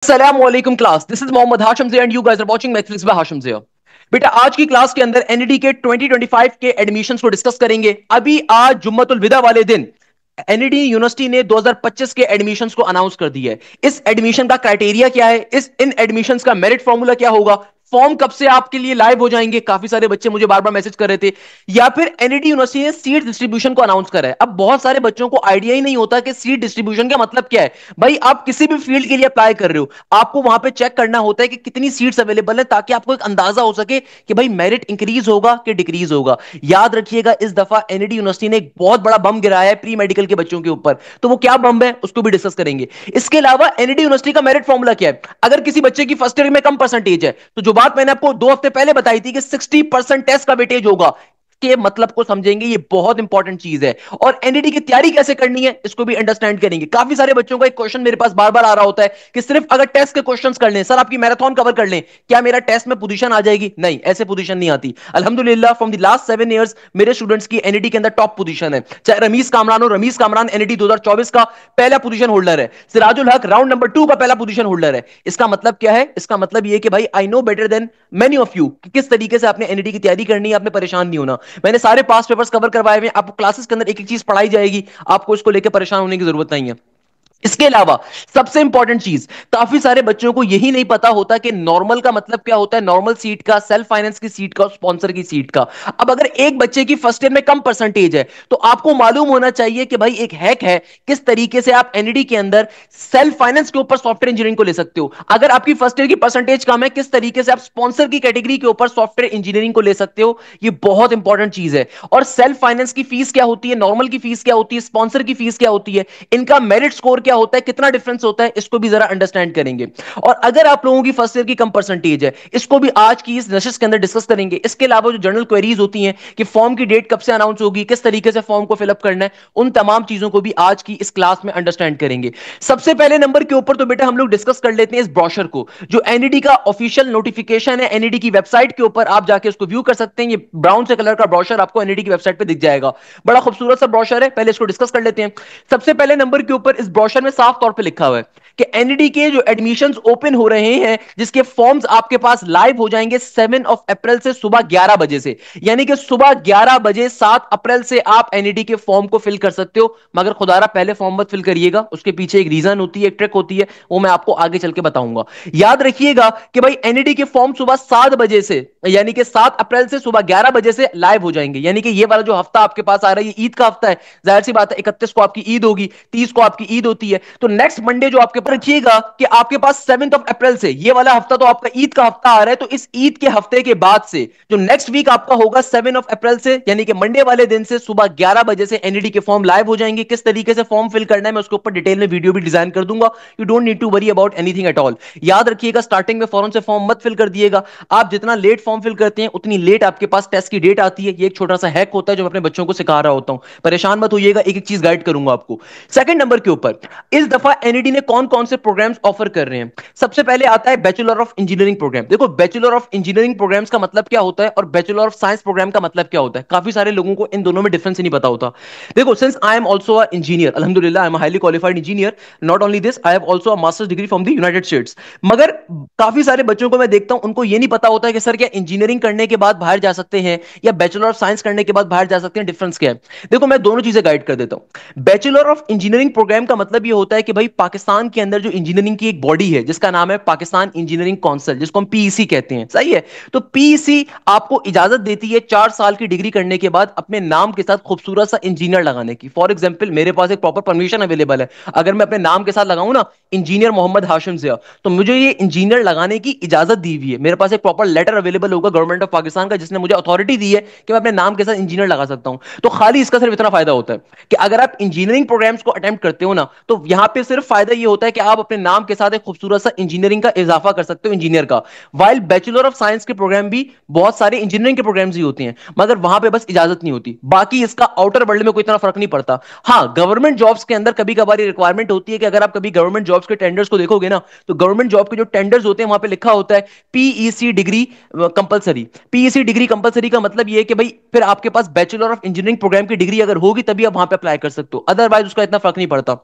Assalamualaikum class. This is Mohammad Hashim Zia and you guys are watching Mathematics by Hashim Zia. बेटा आज की class के अंदर NED के 2025 के एडमिशंस को डिस्कस करेंगे। अभी आज जुम्मतुल विदा वाले दिन एनईडी यूनिवर्सिटी ने 2025 के एडमिशंस को अनाउंस कर दिया है। इस एडमिशन का क्राइटेरिया क्या है, इन एडमिशंस का मेरिट फॉर्मूला क्या होगा, फॉर्म कब से आपके लिए लाइव हो जाएंगे, काफी सारे बच्चे मुझे बार बार मैसेज कर रहे थे। या फिर एनईडी यूनिवर्सिटी ने सीट डिस्ट्रीब्यूशन को अनाउंस करा है। अब बहुत सारे बच्चों को आइडिया ही नहीं होता कि सीट डिस्ट्रीब्यूशन का मतलब क्या है। भाई आप किसी भी फील्ड के लिए अप्लाई कर रहे हो, आपको वहां पे चेक करना होता है कि कितनी सीट्स अवेलेबल है, ताकि आपको एक अंदाजा हो सके कि भाई मेरिट इंक्रीज होगा कि डिक्रीज होगा। याद रखिएगा इस दफा एनईडी यूनिवर्सिटी ने एक बहुत बड़ा बम गिराया है प्री मेडिकल के बच्चों के ऊपर। तो वो क्या बम है उसको भी डिस्कस करेंगे। इसके अलावा एनईडी यूनिवर्सिटी का मेरिट फॉर्मूला क्या है। अगर किसी बच्चे की फर्स्ट ईयर में कम परसेंटेज है, तो जो बात मैंने आपको 2 हफ्ते पहले बताई थी कि 60% टेस्ट का वेटेज होगा, के मतलब को समझेंगे। ये बहुत इंपॉर्टेंट चीज है। और एनडीटी की तैयारी कैसे करनी है इसको भी अंडरस्टैंड करेंगे। काफी सारे बच्चों का एक क्वेश्चन मेरे पास बार बार आ रहा होता है कि सिर्फ अगर टेस्ट के क्वेश्चंस कर लें, सर आपकी मैराथन कवर कर लें, क्या मेरा टेस्ट में पोजीशन आ जाएगी? नहीं, ऐसे पोजीशन नहीं आती। अल्हम्दुलिल्लाह फ्रॉम द लास्ट 7 इयर्स मेरे स्टूडेंट्स की एनईटी के अंदर टॉप पोजीशन है। चाहे रमीज कामरान हो, रमीज कामरान एनईटी 2024 का पहला पोजीशन होल्डर है। सिराजुल हक राउंड नंबर 2 का पहला पोजीशन होल्डर है। इसका मतलब क्या है? इसका मतलब ये कि भाई I know better than many of you कि किस तरीके से आपने एनईटी की तैयारी करनी है। आपने परेशान नहीं होना। मैंने सारे पास पेपर्स कवर करवाए हुए हैं। आपको क्लासेस के अंदर एक एक चीज पढ़ाई जाएगी, आपको इसको लेकर परेशान होने की जरूरत नहीं है। इसके अलावा सबसे इंपॉर्टेंट चीज, काफी सारे बच्चों को यही नहीं पता होता कि नॉर्मल का मतलब क्या होता है, नॉर्मल सीट का, सेल्फ फाइनेंस की सीट का, स्पॉन्सर की सीट का। अब अगर एक बच्चे की फर्स्ट ईयर में कम परसेंटेज है, तो आपको मालूम होना चाहिए कि भाई एक हैक है किस तरीके से आप एनईडी के अंदर सेल्फ फाइनेंस के ऊपर सॉफ्टवेयर इंजीनियरिंग को ले सकते हो। अगर आपकी फर्स्ट ईयर की परसेंटेज कम है, किस तरीके से आप स्पॉन्सर की कैटेगरी के ऊपर सॉफ्टवेयर इंजीनियरिंग को ले सकते हो। ये बहुत इंपॉर्टेंट चीज है। और सेल्फ फाइनेंस की फीस क्या होती है, नॉर्मल की फीस क्या होती है, स्पॉन्सर की फीस क्या होती है, इनका मेरिट स्कोर क्या होता है, कितना डिफरेंस होता है, इसको भी जरा अंडरस्टैंड करेंगे। और अगर आप लोगों की फर्स्ट ईयर की कम परसेंटेज है, इसको भी आज की इस नशिश के अंदर डिस्कस करेंगे। इसके अलावा जो जनरल क्वेरीज होती हैं कि फॉर्म की डेट कब से अनाउंस होगी, किस तरीके से फॉर्म को फिलअप करना है, उन तमाम चीजों को भी आज की इस क्लास में अंडरस्टैंड करेंगे। सबसे पहले नंबर के ऊपर तो बेटा हम लोग डिस्कस कर लेते हैं इस ब्रोशर को, जो एनईडी का ऑफिशियल नोटिफिकेशन है। एनईडी की वेबसाइट के ऊपर आप जाके उसको व्यू कर सकते हैं। ये ब्राउन से कलर का ब्रोशर आपको एनईडी की वेबसाइट पे दिख जाएगा। बड़ा खूबसूरत सा ब्रोशर है। पहले इसको डिस्कस कर लेते हैं। सबसे पहले नंबर के ऊपर इस ब्रोशर में साफ तौर पे लिखा हुआ है कि एनईडी के जो एडमिशंस ओपन हो रहे हैं, जिसके फॉर्म्स आपके पास लाइव हो जाएंगे 7 अप्रैल से सुबह 11 बजे से। यानी कि सुबह 11 बजे 7 अप्रैल से आप एनईडी के फॉर्म को फिल कर सकते हो। मगर खुदारा पहले फॉर्म मत फिल करिएगा, उसके पीछे एक रीजन होती है, एक ट्रिक होती है, वो मैं आपको आगे चल के बताऊंगा। याद रखिएगा कि भाई एनईडी के फॉर्म सुबह 7 बजे से, यानी कि 7 अप्रैल से सुबह 11 बजे से लाइव हो जाएंगे। यानी कि ये वाला जो हफ्ता आपके पास आ रहा है, ये ईद का हफ्ता है। जाहिर सी बात है 31 को आपकी ईद होगी, 30 को आपकी ईद होती है। तो नेक्स्ट मंडे जो आपके पास, रखिएगा कि आपके पास 7 अप्रैल से, ये वाला हफ्ता तो आपका ईद का हफ्ता आ रहा है। तो इस ईद के हफ्ते के बाद से जो नेक्स्ट वीक आपका होगा 7 अप्रैल से, यानी कि मंडे वाले दिन से सुबह 11 बजे से एनईडी के फॉर्म लाइव हो जाएंगे। किस तरीके से फॉर्म फिल करना है मैं उसके ऊपर डिटेल में वीडियो भी डिजाइन कर दूंगा। You don't need to worry about anything at all. याद रखिएगा स्टार्टिंग में फौरन से फॉर्म मत फिल कर दिएगा। आप जितना लेट फॉर्म फिल करते हैं उतनी लेट आपके पास टेस्ट की डेट आती है। ये एक छोटा सा हैक होता है जो मैं अपने बच्चों को सिखा रहा होता हूं। परेशान मत होइएगा, एक एक चीज गाइड करूंगा आपको। सेकंड नंबर के ऊपर इस दफा एनईडी ने कौन कौन से प्रोग्राम्स ऑफर कर रहे हैं। सबसे पहले आता है बैचलर ऑफ इंजीनियरिंग प्रोग्राम। देखो बैचलर ऑफ इंजीनियरिंग प्रोग्राम्स का मतलब क्या होता है और बैचलर ऑफ साइंस प्रोग्राम का मतलब क्या होता है। काफी सारे लोगों को इन दोनों में डिफरेंस ही नहीं पता होता। देखो since I am also a engineer, अल्हम्दुलिल्लाह I am highly qualified engineer. Not only this, I have also a masters degree from the United States. मगर काफी सारे बच्चों को मैं देखता हूं, उनको ये नहीं पता होता है कि सर क्या इंजीनियरिंग करने के बाद बाहर जा सकते हैं या बैचलर ऑफ साइंस करने के बाद बाहर जा सकते हैं, डिफरेंस क्या है। देखो मैं दोनों चीजें गाइड कर देता हूं। बैचलर ऑफ इंजीनियरिंग प्रोग्राम का मतलब ये होता है कि भाई पाकिस्तान के अंदर जो इंजीनियरिंग की एक बॉडी है जिसका नाम है पाकिस्तान इंजीनियरिंग काउंसिल, जिसको हम पीईसी कहते हैं, सही है। तो पीईसी आपको इजाजत देती है 4 साल की डिग्री करने के बाद अपने नाम के साथ खूबसूरत सा इंजीनियर लगाने की। फॉर एग्जाम्पल मेरे पास एक प्रॉपर परमिशन अवेलेबल है। अगर मैं अपने नाम के साथ लगाऊं ना इंजीनियर मोहम्मद हाशिम जिया, तो मुझे ये इंजीनियर लगाने की इजाजत दी हुई है। मेरे पास एक प्रॉपर लेटर अवेलेबल होगा गवर्नमेंट ऑफ पाकिस्तान का, जिसने मुझे अथॉरिटी दी है कि मैं अपने नाम के साथ इंजीनियर लगा सकता हूं। तो खाली इसका सिर्फ इतना फायदा होता है कि अगर आप इंजीनियरिंग प्रोग्राम्स को अटेम्प्ट करते हो ना, तो यहां पे सिर्फ फायदा ये होता है कि आप अपने नाम के साथ एक खूबसूरत सा इंजीनियरिंग का इजाफा कर सकते हो, इंजीनियर का। वाइल बैचलर ऑफ साइंस के प्रोग्राम भी बहुत सारे इंजीनियरिंग के प्रोग्राम्स ही होते हैं, मगर वहां पे बस इजाजत नहीं होती। बाकी इसका आउटर वर्ल्ड में कोई इतना फर्क नहीं पड़ता। हाँ गवर्नमेंट जॉब्स के अंदर कभी कभार रिक्वायरमेंट होती है कि अगर आप कभी गवर्नमेंट जॉब्स के टेंडर्स को देखोगे ना, तो गवर्नमेंट जॉब के जो टेंडर्स होते हैं वहां पे लिखा होता है PEC degree compulsory. PEC degree compulsory का मतलब ये है कि भाई फिर आपके पास बैचलर ऑफ इंजीनियरिंग प्रोग्राम की डिग्री अगर होगी तभी आप वहां पे अप्लाई कर सकते हो, अदरवाइज उसका इतना फर्क नहीं पड़ता।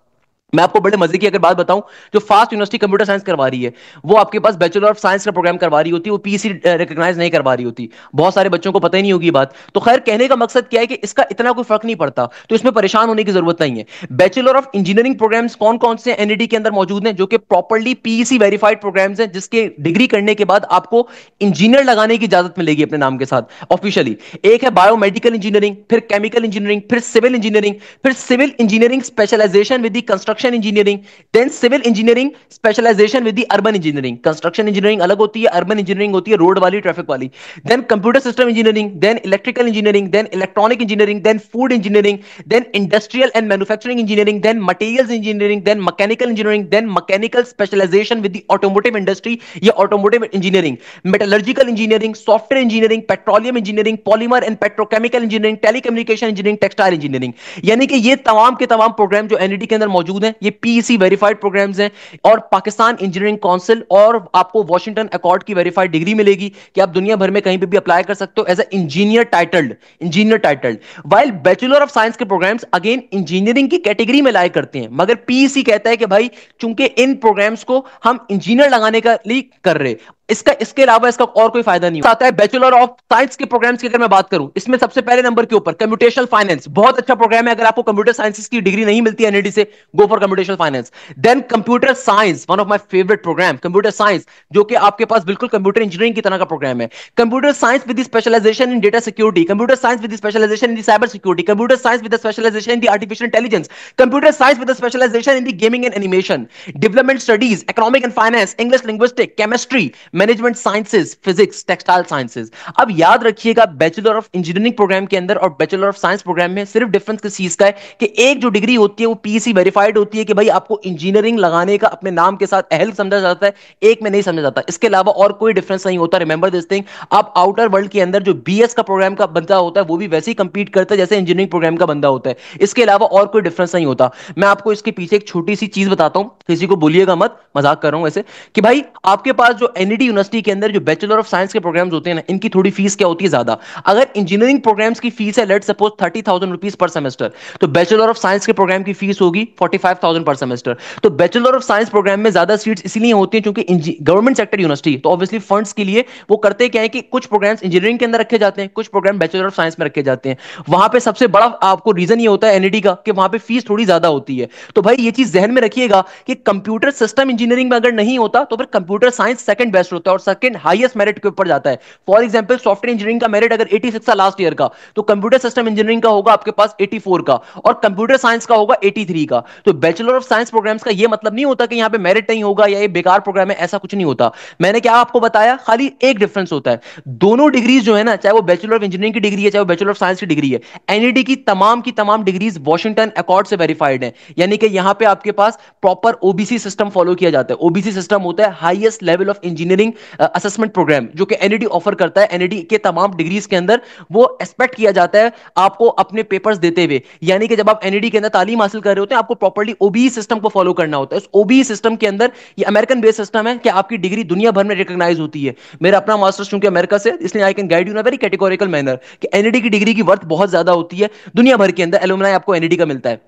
मैं आपको बड़े मजे की अगर बात बताऊं, जो फास्ट यूनिवर्सिटी कंप्यूटर साइंस करवा रही है, वो आपके पास बैचलर ऑफ साइंस का प्रोग्राम करवा रही होती है, वो पीएससी रिकॉग्नाइज नहीं करवा रही होती। बहुत सारे बच्चों को पता ही नहीं होगी ये बात। तो खैर, कहने का मकसद क्या है कि इसका इतना कोई फर्क नहीं पड़ता, तो इसमें परेशान होने की जरूरत नहीं है। बैचलर ऑफ इंजीनियरिंग प्रोग्राम्स कौन कौन से एनईडी के अंदर मौजूद हैं, जो कि प्रॉपर्ली पीईसी वेरीफाइड प्रोग्राम्स हैं, जिसके डिग्री करने के बाद आपको इंजीनियर लगाने की इजाजत मिलेगी अपने नाम के साथ ऑफिशियली। एक है बायोमेडिकल इंजीनियरिंग, फिर केमिकल इंजीनियरिंग, फिर सिविल इंजीनियरिंग, फिर civil engineering specialisation with the construction engineering, then civil engineering specialisation with the urban engineering. Construction engineering अलग होती है, अर्बन इंजीनियरिंग होती है रोड वाली, ट्रैफिक वाली। Then computer system engineering, then electrical engineering, then electronic engineering, then food engineering, then industrial and manufacturing engineering, then materials engineering, then mechanical engineering, then mechanical specialization with the automotive industry या automotive engineering, metallurgical engineering, software engineering, petroleum engineering, polymer and petrochemical engineering, telecommunication engineering, textile engineering. यानी कि ये तमाम के तमाम programme जो NED के अंदर मौजूद हैं, ये पीईसी वेरीफाइड प्रोग्राम्स हैं। और पाकिस्तान इंजीनियरिंग काउंसिल और आपको वॉशिंगटन अकॉर्ड की वेरीफाइड डिग्री मिलेगी कि आप दुनिया भर में कहीं पे भी अप्लाई कर सकते हो as a engineer titled. While bachelor of science के प्रोग्राम्स अगेन इंजीनियरिंग की कैटेगरी में लाया करते हैं, मगर पीईसी कहता है कि भाई चूंकि इन प्रोग्राम्स को हम इंजीनियर लगाने का लिए कर रहे, इसके अलावा इसका और कोई फायदा नहीं आता है। बैचलर ऑफ साइंस के प्रोग्राम्स की अगर मैं बात करूं, इसमें सबसे पहले नंबर के ऊपर कंप्यूटेशनल फाइनेंस, बहुत अच्छा प्रोग्राम है। अगर आपको कंप्यूटर साइंसेस की डिग्री नहीं मिलती है एनईडी से, go for computational finance. Then computer science, one of my favourite programme computer science, जो कि आपके पास बिल्कुल कंप्यूटर इंजीनियरिंग की तरह का प्रोग्राम है। Computer science with specialisation in data security, computer science with specialisation in cyber security, computer science with specialisation in artificial intelligence, computer science with specialisation in gaming and animation, development studies, economic and finance, English linguistic, chemistry, management sciences, physics, textile sciences. अब याद रखिएगा, bachelor of engineering programme के अंदर और bachelor of science programme में सिर्फ difference किस चीज का है कि एक जो डिग्री होती है वो पीईसी वेरीफाइड होती है कि भाई आपको इंजीनियरिंग लगाने का अपने नाम के साथ अहल समझा जाता है, एक में नहीं समझा जाता। इसके अलावा और कोई डिफरेंस नहीं होता। Remember this thing. आप आउटर वर्ल्ड के अंदर जो बीएस का प्रोग्राम का बंदा होता है वो भी वैसे ही कंपीट करता है जैसे इंजीनियरिंग प्रोग्राम का बंदा होता है। इसके अलावा और कोई डिफरेंस नहीं होता। मैं आपको इसके पीछे एक छोटी सी चीज बताता हूं, किसी को बोलिएगा मत, मजाक कर रहा हूं वैसे, कि भाई आपके पास जो एनईडी यूनिवर्सिटी के अंदर जो बैचलर ऑफ साइंस के प्रोग्राम्स होते हैं ना, इनकी थोड़ी फीस क्या होती है ज्यादा। अगर इंजीनियरिंग प्रोग्राम्स की फीस है let suppose 30,000 rupees per semester, तो बैचलर ऑफ साइंस के प्रोग्राम की फीस होगी 45,000 पर सेमेस्टर। तो बैचलर ऑफ साइंस प्रोग्राम में ज्यादा सीट्स इसलिए होती हैं क्योंकि गवर्नमेंट सेक्टर यूनिवर्सिटी तो ऑब्वियसली फंड्स के लिए वो करते क्या है कि कुछ प्रोग्राम्स इंजीनियरिंग के अंदर रखे जाते हैं, कुछ प्रोग्राम बैचलर ऑफ साइंस में रखे जाते हैं। वहां पे सबसे बड़ा आपको रीजन ये होता है एनईडी का कि वहां पे फीस थोड़ी ज्यादा होती है। तो भाई ये चीज जहन में रखिएगा कि कंप्यूटर सिस्टम इंजीनियरिंग में अगर नहीं होता तो फिर कंप्यूटर साइंस सेकंड बेस्ट होता है और सेकंड हाईएस्ट मेरिट के ऊपर जाता है। फॉर एग्जांपल सॉफ्टवेयर इंजीनियरिंग का मेरिट अगर 86 था लास्ट ईयर का, तो कंप्यूटर सिस्टम इंजीनियरिंग का होगा आपके पास 84 का, और कंप्यूटर साइंस का होगा 83 का। तो बैचलर ऑफ साइंस प्रोग्राम्स का ये मतलब नहीं होता कि यहां पे मेरिट नहीं होगा या ये बेकार प्रोग्राम है, ऐसा कुछ नहीं होता। मैंने क्या आपको बताया, खाली एक डिफरेंस होता है। दोनों डिग्रीज जो है ना, चाहे वो बैचलर ऑफ इंजीनियरिंग की डिग्री है चाहे वो बैचलर ऑफ साइंस की डिग्री है, एनईडी की तमाम डिग्रीज वॉशिंगटन अकॉर्ड से वेरीफाइड है। यानी कि यहां पे आपके पास प्रॉपर ओबीसी सिस्टम फॉलो किया जाता है। ओबीसी सिस्टम होता है highest level of engineering assessment programme, जो कि एनईडी ऑफर करता है। एनईडी के तमाम डिग्रीज के अंदर वो एक्सपेक्ट किया जाता है आपको अपने पेपर्स देते हुए, यानी कि जब आप एनईडी के अंदर तालीम हासिल कर रहे होते हैं आपको प्रॉपर्ली ओबीई सिस्टम को फॉलो करना होता है। उस ओबीई सिस्टम के अंदर ये अमेरिकन बेस्ड सिस्टम है कि आपकी डिग्री दुनिया भर में रिकॉग्नाइज होती है। मेरा अपना मास्टर्स चूंकि अमेरिका से, इसलिए I can guide you in a very categorical manner कि एनईडी की डिग्री की वर्थ बहुत ज्यादा होती है। दुनिया भर के अंदर एलुमनाई आपको एनईडी का मिलता है।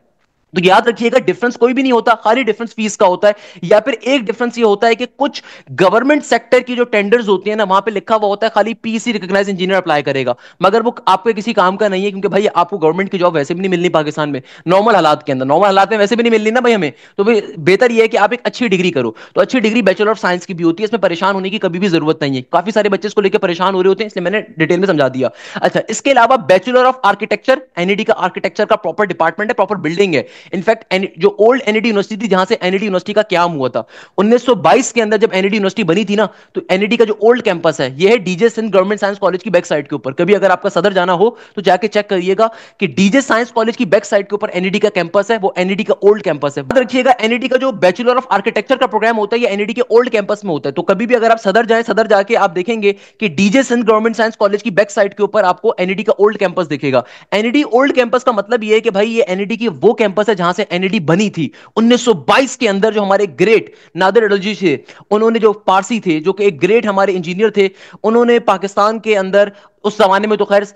तो याद रखिएगा, डिफरेंस कोई भी नहीं होता, खाली डिफरेंस फीस का होता है। या फिर एक डिफरेंस ये होता है कि कुछ गवर्नमेंट सेक्टर की जो टेंडर्स होती है ना, वहां पे लिखा हुआ होता है खाली पीसी रिकॉग्नाइज इंजीनियर अप्लाई करेगा, मगर वो आपके किसी काम का नहीं है, क्योंकि भाई आपको गवर्नमेंट की जॉब वैसे भी नहीं मिलनी पाकिस्तान में, नॉर्मल हालात के अंदर, नॉर्मल हालात में वैसे भी नहीं मिलनी ना भाई हमें। तो भाई बेहतर ये है कि आप एक अच्छी डिग्री करो। तो अच्छी डिग्री बैचलर ऑफ साइंस की भी होती है, इसमें परेशान होने की कभी भी जरूरत नहीं है। काफी सारे बच्चे इसको लेकर परेशान हो रहे होते हैं, इसलिए मैंने डिटेल में समझा दिया। अच्छा, इसके अलावा बैचलर ऑफ आर्किटेक्चर, एनईडी का आर्किटेक्चर का प्रॉपर डिपार्टमेंट है, प्रॉपर बिल्डिंग है। इनफैक्ट जो ओल्ड एनईडी यूनिवर्सिटी थी, जहां से एनईडी यूनिवर्सिटी का क्या हुआ था 1922 के अंदर जब एनईडी यूनिवर्सिटी बनी थी ना, तो एनईडी का जो ओल्ड कैंपस है ये है DJ Sindh government science college की बैक साइड के ऊपर। कभी अगर आपका सदर जाना हो तो जाके चेक करिएगा कि डीजे साइंस कॉलेज की बैक साइड के ऊपर एनईडी का कैंपस है, वो एनईडी का ओल्ड कैंपस है। याद रखिएगा, एनईडी का जो बैचलर ऑफ आर्किटेक्चर का प्रोग्राम होता है ये एनईडी के ओल्ड कैंपस में होता है। तो कभी भी अगर आप सदर जाए, सदर जाके आप देखेंगे कि DJ Sindh government science college की बैक साइड के ऊपर आपको एनईडी का ओल्ड कैंपस दिखेगा। एनईडी ओल्ड कैंपस का मतलब ये है कि भाई ये एनईडी की वो कैंपस है जहां से एनईडी बनी थी 1922 के अंदर। जो हमारे ग्रेट नादिर अडलजी थे, उन्होंने, जो पारसी थे, जो कि एक ग्रेट हमारे इंजीनियर थे, उन्होंने पाकिस्तान के अंदर उस जमाने में तो खैर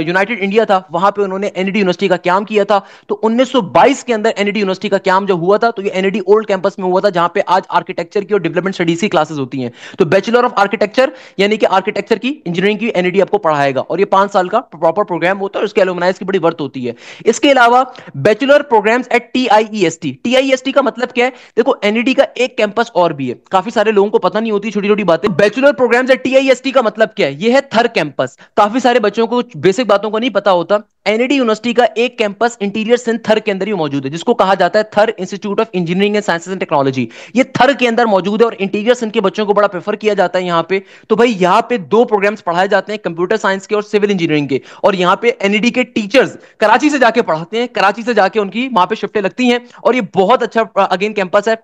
यूनाइटेड इंडिया था, वहां पे उन्होंने एनईडी यूनिवर्सिटी का क्याम किया था। तो 1922 के अंदर एनईडी यूनिवर्सिटी का क्याम जब हुआ था तो ये एनईडी ओल्ड कैंपस में हुआ था, जहां पे आज आर्किटेक्चर की और डेवलपमेंट स्टडीज की क्लासेस होती हैं। तो बैचलर ऑफ आर्किटेक्चर यानी कि आर्किटेक्चर की इंजीनियरिंग की एनईडी आपको पढ़ाएगा, और ये 5 साल का प्रॉपर प्रोग्राम होता है, और इसके एलुमनाइज की बड़ी वर्थ होती है। इसके अलावा बैचलर प्रोग्राम्स एट टीआईईएसटी। टीआईईएसटी का मतलब क्या है? देखो एनईडी का एक कैंपस और भी है, काफी सारे लोगों को पता नहीं होती छोटी छोटी बातें। बैचलर प्रोग्राम्स एट टीआईईएसटी का मतलब क्या है? ये है थर कैंपस। काफी सारे बच्चों को बेसिक बातों को नहीं पता होता। एनईडी यूनिवर्सिटी का एक कैंपस इंटीरियर सिंध थर के अंदर ही मौजूद है, जिसको कहा जाता है थर institute of engineering and sciences and technology. ये थर के अंदर मौजूद है, और इंटीरियर सिंध के बच्चों को बड़ा प्रेफर किया जाता है यहाँ पे। तो भाई यहाँ पे दो प्रोग्राम्स पढ़ाए जाते हैं, कंप्यूटर साइंस के और सिविल इंजीनियरिंग के। और यहाँ पे एनईडी के टीचर्स कराची से जाके पढ़ाते हैं, कराची से जाके उनकी वहां पे शिफ्टें लगती हैं, और ये बहुत अच्छा अगेन कैंपस है।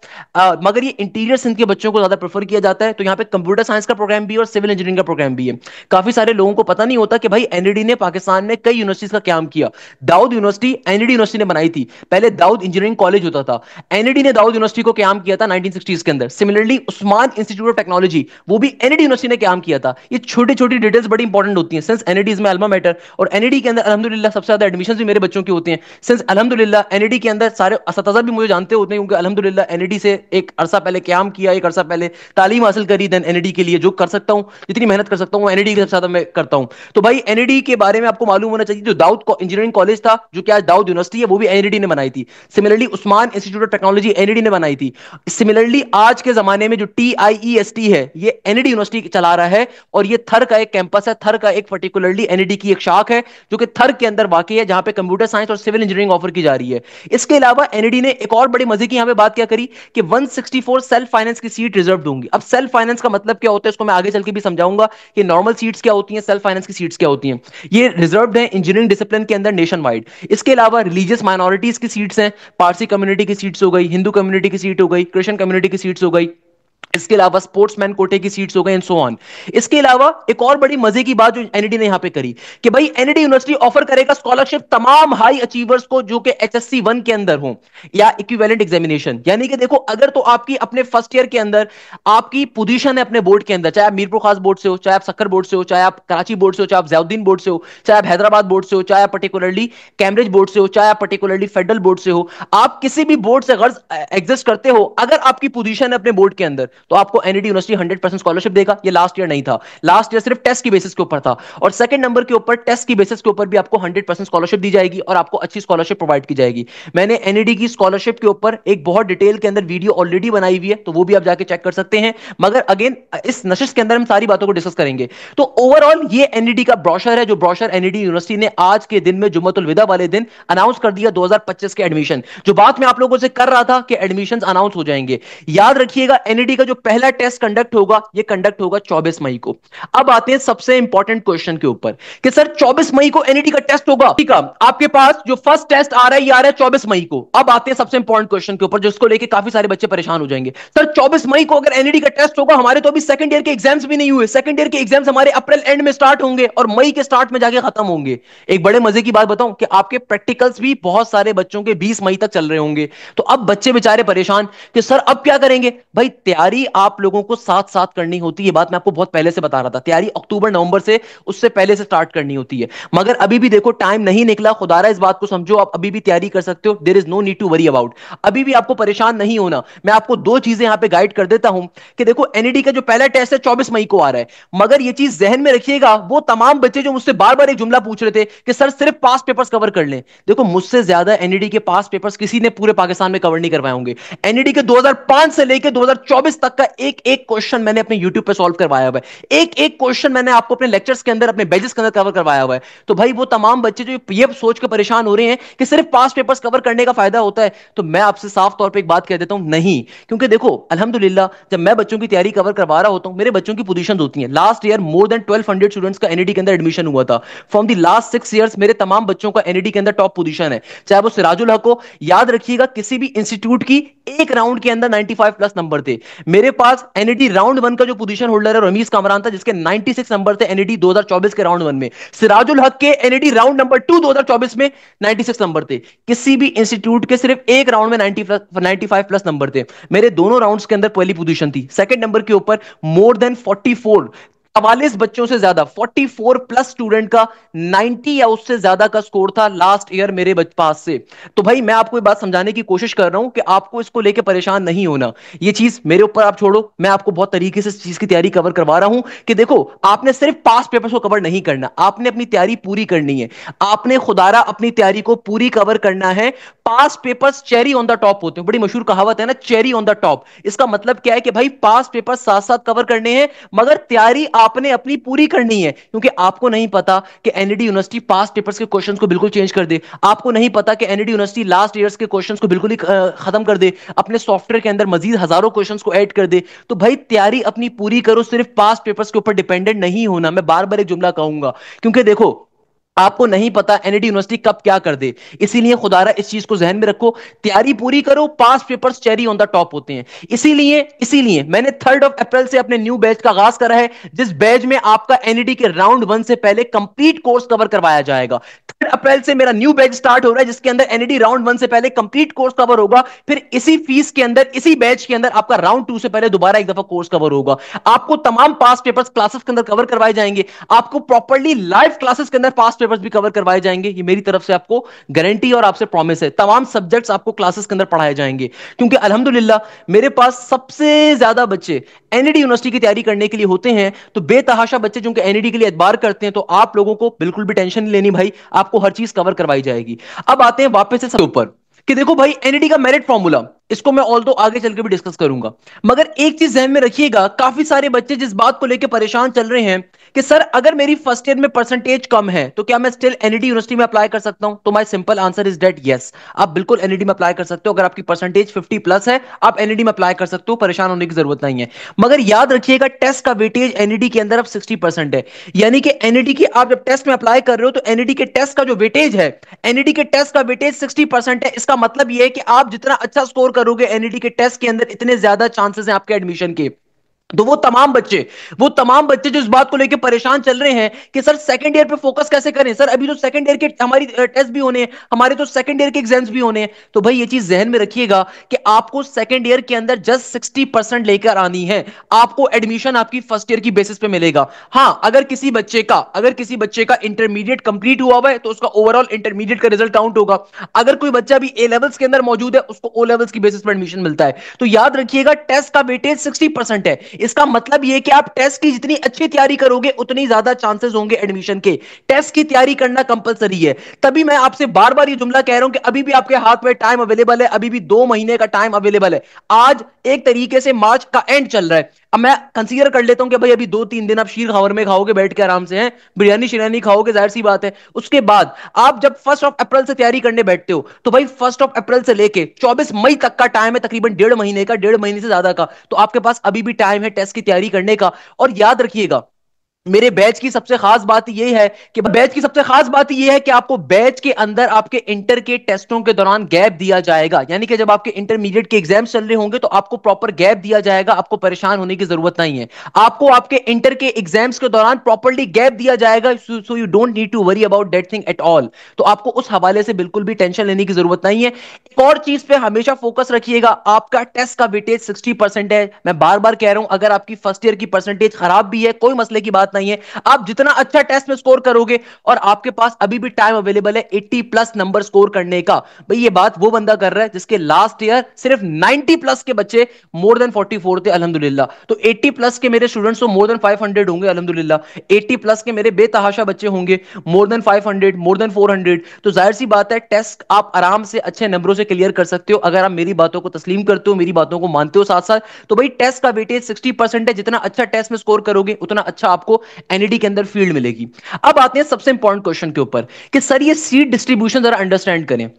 मगर ये इंटीरियर सिंध के बच्चों को ज्यादा प्रेफर किया जाता है। तो यहाँ पे कंप्यूटर साइंस का प्रोग्राम भी है और सिविल इंजीनियरिंग का प्रोग्राम भी है। काफी सारे लोगों को पता नहीं होता कि भाई एनईडी ने पाकिस्तान में कई यूनिवर्सिटीज का काम किया। दाऊद यूनिवर्सिटी एनईडी यूनिवर्सिटी ने बनाई थी, पहले दाऊद इंजीनियरिंग कॉलेज होता था। एनईडी ने दाऊद यूनिवर्सिटी को काम किया था 1960s के अंदर। Similarly Usman institute of technology, वो भी एनईडी यूनिवर्सिटी ने काम किया था। ये छोटी छोटी डिटेल्स बड़ी इंपॉर्टेंट होती हैं, since NED is my alma mater. और एनईडी के अंदर अल्हम्दुलिल्लाह सबसे ज्यादा एडमिशन भी मेरे बच्चों की होती हैं, सिंस अल्हम्दुलिल्लाह एनईडी के अंदर सारे असतज़ा भी मुझे जानते होते हैं, क्योंकि अल्हम्दुलिल्लाह एनईडी से एक अरसा पहले काम किया, एक अरसा पहले तालीम हासिल करी, देन एनईडी के लिए जो कर सकता हूं, जितनी मेहनत कर सकता हूं एनईडी के सबसे ज्यादा मैं करता हूं। तो भाई एनईडी के बारे में आपको मालूम होना चाहिए, जो दाऊद इंजीनियरिंग कॉलेज था, जो कि आज दाऊद यूनिवर्सिटी है, वो भी एनईडी ने बनाई थी। Similarly Usman institute of technology NED ने बनाई थी। सिमिलरली आज के जमाने में जो टीआईईएसटी है, ये एनईडी यूनिवर्सिटी चला रहा है, और ये थर का एक कैंपस है। थर का एक पर्टिकुलरली एनईडी की एक शाख है, जो कि थर के अंदर वाकई है, जहां पे कंप्यूटर साइंस और सिविल इंजीनियरिंग ऑफर की जा रही है। इसके अलावा एनईडी ने एक और बड़ी मजे की यहां पे बात क्या करी कि 164 सेल्फ फाइनेंस की सीट रिजर्व होंगी। अब सेल्फ फाइनेंस का मतलब क्या होता है, इसको मैं आगे चल के भी समझाऊंगा कि नॉर्मल सीट्स क्या होती हैं, सेल्फ फाइनेंस की सीट्स क्या होती हैं। ये रिजर्व्ड है इंजीनियरिंग डिसिप्लिन के अंदर नेशन वाइड। इसके अलावा रिलीजियस माइनॉरिटीज की सीट्स हैं, पारसी कम्युनिटी की सीट्स हो गई, हिंदू कम्युनिटी की सीट हो गई, क्रिश्चियन कम्युनिटी की सीट्स हो गई। इसके अलावा स्पोर्ट्समैन कोटे की सीट्स हो गए एंड सो ऑन। इसके अलावा एक और बड़ी मजे की बात जो एनईडी ने यहां पे करी कि भाई एनईडी यूनिवर्सिटी ऑफर करेगा स्कॉलरशिप तमाम हाई अचीवर्स को, जो कि एचएससी 1 के अंदर हो या इक्विवेलेंट एग्जामिनेशन। यानी कि देखो अगर तो आपकी अपने फर्स्ट ईयर के अंदर आपकी पोजीशन है अपने बोर्ड के अंदर, चाहे आप मीरपुर खास बोर्ड से हो, चाहे आप सक्कर बोर्ड से हो, चाहे आप कराची बोर्ड से हो, चाहे आप जयाउद्दीन बोर्ड से हो, चाहे आप हैदराबाद बोर्ड से हो, चाहे आप पर्टिकुलरली कैम्ब्रिज बोर्ड से हो, चाहे आप पर्टिकुलरली फेडरल बोर्ड से हो, आप किसी भी बोर्ड से गर्ज एग्जिस्ट करते हो, अगर आपकी पोजीशन है अपने बोर्ड के अंदर, तो आपको एनईडी यूनिवर्सिटी 100% स्कॉलरशिप देगा। ये लास्ट ईयर नहीं था, लास्ट ईयर सिर्फ टेस्ट की बेसिस के ऊपर था, और सेकंड नंबर के ऊपर टेस्ट की बेसिस के ऊपर भी आपको 100% स्कॉलरशिप दी जाएगी, और आपको अच्छी स्कॉलरशिप प्रोवाइड की जाएगी। मैंने एनईडी की स्कॉलरशिप के ऊपर एक बहुत डिटेल के अंदर वीडियो ऑलरेडी बनाई हुई है, तो वो भी आप जाके चेक कर सकते हैं। मगर अगेन इस नशिश के अंदर हम सारी बातों को डिस्कस करेंगे। तो ओवरऑल ये एनईडी का ब्रोशर है, जो ब्रोशर एनईडी यूनिवर्सिटी ने आज के दिन में जुम्मतुल विदा वाले दिन अनाउंस कर दिया 2025 के एडमिशन। जो बात मैं आप लोगों से कर रहा था कि एडमिशन अनाउंस हो जाएंगे, याद रखिएगा एनईडी का जो पहला टेस्ट कंडक्ट होगा, ये कंडक्ट होगा 24 मई को। अब आते हैं सबसे इंपॉर्टेंट क्वेश्चन के ऊपर कि सर 24 मई को एनईडी का टेस्ट होगा। ठीक है, आपके पास जो फर्स्ट टेस्ट आ रहा है, ये आ रहा है 24 मई को। अब आते हैं सबसे इंपॉर्टेंट क्वेश्चन के ऊपर, जिसको लेके काफी सारे बच्चे परेशान हो जाएंगे। सर 24 मई को अगर एनईडी का टेस्ट होगा, हमारे तो अभी सेकंड ईयर के एग्जाम्स भी नहीं हुए। सेकंड ईयर के एग्जाम्स हमारे अप्रैल एंड में स्टार्ट होंगे और मई के स्टार्ट में जाके खत्म होंगे। एक बड़े मजे की बात बताऊं कि आपके प्रैक्टिकल्स भी बहुत सारे बच्चों के 20 मई तक चल रहे होंगे। तो अब बच्चे बेचारे परेशान कि सर अब क्या करेंगे। भाई तैयारी आप लोगों को साथ साथ करनी होती है, ये बात मैं आपको बहुत पहले से बता रहा था। तैयारी अक्टूबर नवंबर से उससे पहले से स्टार्ट करनी होती है, मगर अभी भी देखो टाइम नहीं निकला। खुदारा इस बात को समझो, आप अभी भी तैयारी कर सकते हो। There is no need to worry about. अभी भी आपको परेशान नहीं होना। मैं आपको दो चीजें यहां पे गाइड कर देता हूं कि देखो एनईडी का जो पहला टेस्ट है 24 मई को आ रहा है, मगर ये चीज जहन में रखिएगा, वो तमाम बच्चे जो मुझसे बार बार एक जुमला पूछ रहे थे कि सर सिर्फ पास पेपर्स कवर कर लें। देखो मुझसे ज्यादा एनईडी के पास पेपर्स किसी ने पूरे पाकिस्तान में कवर नहीं करवाए होंगे। एनईडी के 2005 से लेकर 2024 तक का एक एक क्वेश्चन मैंने अपने यूट्यूब पे सॉल्व करवाया हुआ है। एक एक क्वेश्चन मैंने आपको अपने लेक्चर्स के अंदर, अपने बैचेस के अंदर कवर करवाया हुआ है। तो भाई वो तमाम बच्चे जो ये सोच के परेशान हो रहे हैं कि सिर्फ पास पेपर्स कवर करने का फायदा होता है, तो मैं आपसे साफ तौर पे एक बात कह देता हूं, नहीं। क्योंकि देखो अल्हम्दुलिल्लाह जब मैं बच्चों की तैयारी कवर करवा रहा होता हूं, मेरे बच्चों की पोजीशंस होती हैं। Last year more than 1200 students का एनईडी के अंदर एडमिशन हुआ था। फ्रॉम द लास्ट 6 इयर्स मेरे तमाम बच्चों का एनईडी के अंदर टॉप पोजीशन है, चाहे वो सिराजुल हक हो। याद रखिएगा किसी भी इंस्टीट्यूट की एक राउंड के अंदर 95 प्लस नंबर थे। मेरे पास एनईडी राउंड 1 का जो पोजीशन होल्डर है रमीज कामरान था, जिसके 96 नंबर थे एनईडी 2024 के राउंड 1 में। सिराजुल हक के एनईडी राउंड नंबर 2 2024 में 96 नंबर थे। किसी भी इंस्टीट्यूट के सिर्फ एक राउंड में 95 प्लस नंबर थे। मेरे दोनों राउंड्स के अंदर पहली पोजीशन थी। सेकंड नंबर के ऊपर मोर देन 44 44 बच्चों से ज्यादा, 44 प्लस स्टूडेंट का 90 या उससे ज्यादा का स्कोर था लास्ट ईयर मेरे पास से। तो भाई मैं आपको ये बात समझाने की कोशिश कर रहा हूं कि आपको इसको लेकर परेशान नहीं होना। ये चीज मेरे ऊपर आप छोड़ो, मैं आपको बहुत तरीके से इस चीज की तैयारी कवर करवा रहा हूं कि देखो, आपने सिर्फ पास पेपर्स को कवर नहीं करना, आपने अपनी तैयारी पूरी करनी है। आपने खुदारा अपनी तैयारी को पूरी कवर करना है। Past papers cherry on the top होते हैं, बड़ी मशहूर कहावत है ना, चेरी ऑन द टॉप। इसका मतलब क्या है कि भाई पास पेपर्स साथ साथ कवर करने हैं, मगर तैयारी आपने अपनी पूरी करनी है, क्योंकि आपको नहीं पता कि एनईडी यूनिवर्सिटी पास पेपर्स के क्वेश्चंस को बिल्कुल चेंज कर दे। आपको नहीं पता कि एनईडी यूनिवर्सिटी लास्ट ईयर्स के क्वेश्चंस को बिल्कुल ही खत्म कर दे, अपने सॉफ्टवेयर के अंदर मजीद हजारों क्वेश्चंस को ऐड कर दे। तो भाई तैयारी अपनी पूरी करो, सिर्फ पास पेपर्स के ऊपर डिपेंडेंट नहीं होना। मैं बार बार एक जुमला कहूंगा, क्योंकि देखो आपको नहीं पता एनईडी यूनिवर्सिटी कब क्या कर दे, इसीलिए खुदारा इस चीज को जहन में रखो, तैयारी पूरी करो। Past papers cherry on the top होते हैं। इसीलिए इसीलिए मैंने 3 अप्रैल से अपने न्यू बैच का आगाज करा है, जिस बैच में आपका एनईडी के राउंड 1 से पहले कंप्लीट कोर्स कवर करवाया जाएगा। 3 अप्रैल से मेरा न्यू बैच स्टार्ट हो रहा है, जिसके अंदर एनईडी राउंड 1 से पहले कंप्लीट कोर्स कवर होगा। फिर इसी फीस के अंदर, इसी बैच के अंदर आपका राउंड 2 से पहले दोबारा एक दफा कोर्स कवर होगा। आपको तमाम पास पेपर्स क्लासेस के अंदर कवर करवाए जाएंगे, आपको प्रॉपर्ली लाइव क्लासेस के अंदर पास पेपर्स भी कवर करवाए जाएंगे। ये मेरी तरफ से आपको गारंटी और आपसे प्रॉमिस है। तमाम सब्जेक्ट्स आपको क्लासेस के अंदर पढ़ाए जाएंगे, क्योंकि अल्हम्दुलिल्लाह मेरे पास सबसे ज्यादा बच्चे एनईडी यूनिवर्सिटी की तैयारी करने के लिए होते हैं। तो बेतहाशा बच्चे जो एनईडी के लिए एतबार करते हैं, तो आप लोगों को बिल्कुल भी टेंशन नहीं लेनी भाई, आपको हर चीज कवर करवाई जाएगी। अब आते हैं वापस से सबसे ऊपर कि देखो भाई एनईडी का मेरिट फॉर्मूला, इसको मैं ऑल दो आगे चल के भी डिस्कस करूंगा, मगर एक चीज ध्यान में रखिएगा, काफी सारे बच्चे जिस बात को लेकर परेशान चल रहे हैं कि सर अगर मेरी फर्स्ट ईयर में परसेंटेज कम है तो क्या मैं स्टिल एनईडी यूनिवर्सिटी में अप्लाई कर सकता हूं? तो my simple answer is that yes, आप बिल्कुल एनईडी में अप्लाई कर सकते हो। अगर आपकी परसेंटेज 50 प्लस है, आप एनईडी में अप्लाई कर सकते हो, परेशान होने की जरूरत नहीं है। मगर याद रखिएगा टेस्ट का वेटेज एनईडी के अंदर अब 60% है, यानी कि एनईडी की आप जब टेस्ट में अप्लाई कर रहे हो तो एनईडी के टेस्ट का जो वेटेज है, एनईडी के टेस्ट का वेटेज 60% है। इसका मतलब यह है कि आप जितना अच्छा स्कोर करोगे एनईडी के टेस्ट के अंदर, इतने ज्यादा चांसेस हैं आपके एडमिशन के। तो वो तमाम बच्चे जो इस बात को लेकर परेशान चल रहे हैं कि सर सेकंड ईयर पे फोकस कैसे करें, सर अभी तो सेकंड ईयर के हमारी टेस्ट भी होने हैं, हमारे तो सेकंड ईयर के एग्जाम्स भी होने हैं। तो भाई ये चीज जहन में रखिएगा कि आपको सेकंड ईयर के अंदर जस्ट 60% लेकर आनी है। आपको एडमिशन आपकी फर्स्ट ईयर की बेसिस पे मिलेगा। हां, अगर किसी बच्चे का इंटरमीडिएट कंप्लीट हुआ है तो उसका ओवरऑल इंटरमीडिएट का रिजल्ट काउंट होगा। अगर कोई बच्चा भी ए लेवल्स के अंदर मौजूद है, उसको ओ लेवल्स की बेसिस पर एडमिशन मिलता है। तो याद रखिएगा टेस्ट का वेटेज 60% है। इसका मतलब यह कि आप टेस्ट की जितनी अच्छी तैयारी करोगे, उतनी ज्यादा चांसेस होंगे एडमिशन के। टेस्ट की तैयारी करना कंपलसरी है। तभी मैं आपसे बार बार ये जुमला कह रहा हूं कि अभी भी आपके हाथ में टाइम अवेलेबल है, अभी भी 2 महीने का टाइम अवेलेबल है। आज एक तरीके से मार्च का एंड चल रहा है। अब मैं कंसीडर कर लेता हूं कि भाई अभी 2-3 दिन आप शीर खावर में खाओगे बैठ के आराम से, हैं बिरयानी शिरयानी खाओगे, जाहिर सी बात है। उसके बाद आप जब 1 अप्रैल से तैयारी करने बैठते हो, तो भाई 1 अप्रैल से लेके 24 मई तक का टाइम है, तकरीबन 1.5 महीने का, 1.5 महीने से ज्यादा का। तो आपके पास अभी भी टाइम है टेस्ट की तैयारी करने का। और याद रखिएगा, मेरे बैच की सबसे खास बात यह है कि आपको बैच के अंदर आपके इंटर के टेस्टों के दौरान गैप दिया जाएगा, यानी कि जब आपके इंटरमीडिएट के एग्जाम्स चल रहे होंगे तो आपको प्रॉपर गैप दिया जाएगा। आपको परेशान होने की जरूरत नहीं है, आपको आपके इंटर के एग्जाम्स के दौरान प्रॉपर्ली गैप दिया जाएगा। So you don't need to worry about that thing at all. तो आपको उस हवाले से बिल्कुल भी टेंशन लेने की जरूरत नहीं है। एक और चीज पे हमेशा फोकस रखिएगा, आपका टेस्ट का वेटेज 60% है। मैं बार बार कह रहा हूं, अगर आपकी फर्स्ट ईयर की परसेंटेज खराब भी है, कोई मसले की बात नहीं है। आप जितना अच्छा टेस्ट में स्कोर करोगे, और आपके पास अभी भी टाइम अवेलेबल है 80 प्लस नंबर स्कोर करने का। भाई ये बात वो बंदा कर रहा है जिसके लास्ट ईयर सिर्फ 90 प्लस के बच्चे मोर देन 44 थे अल्हम्दुलिल्लाह। तो 80 प्लस के मेरे स्टूडेंट्स तो मोर देन 500 होंगे अल्हम्दुलिल्लाह। 80 प्लस के मेरे बेतहाशा बच्चे होंगे मोर देन 500, मोर देन 400। तो जाहिर सी बात है टेस्ट आप आराम से अच्छे नंबरों से क्लियर कर सकते हो, अगर आप मेरी बातों को तस्लीम करते हो, मेरी बातों को मानते हो साथ साथ। तो भाई टेस्ट का वेटेज 60% है, जितना अच्छा टेस्ट में स्कोर करोगे उतना अच्छा आपको एनईडी के अंदर फील्ड मिलेगी। अब आते हैं सबसे इंपॉर्टेंट क्वेश्चन के ऊपर कि सर ये सीट डिस्ट्रीब्यूशन जरा अंडरस्टैंड करें।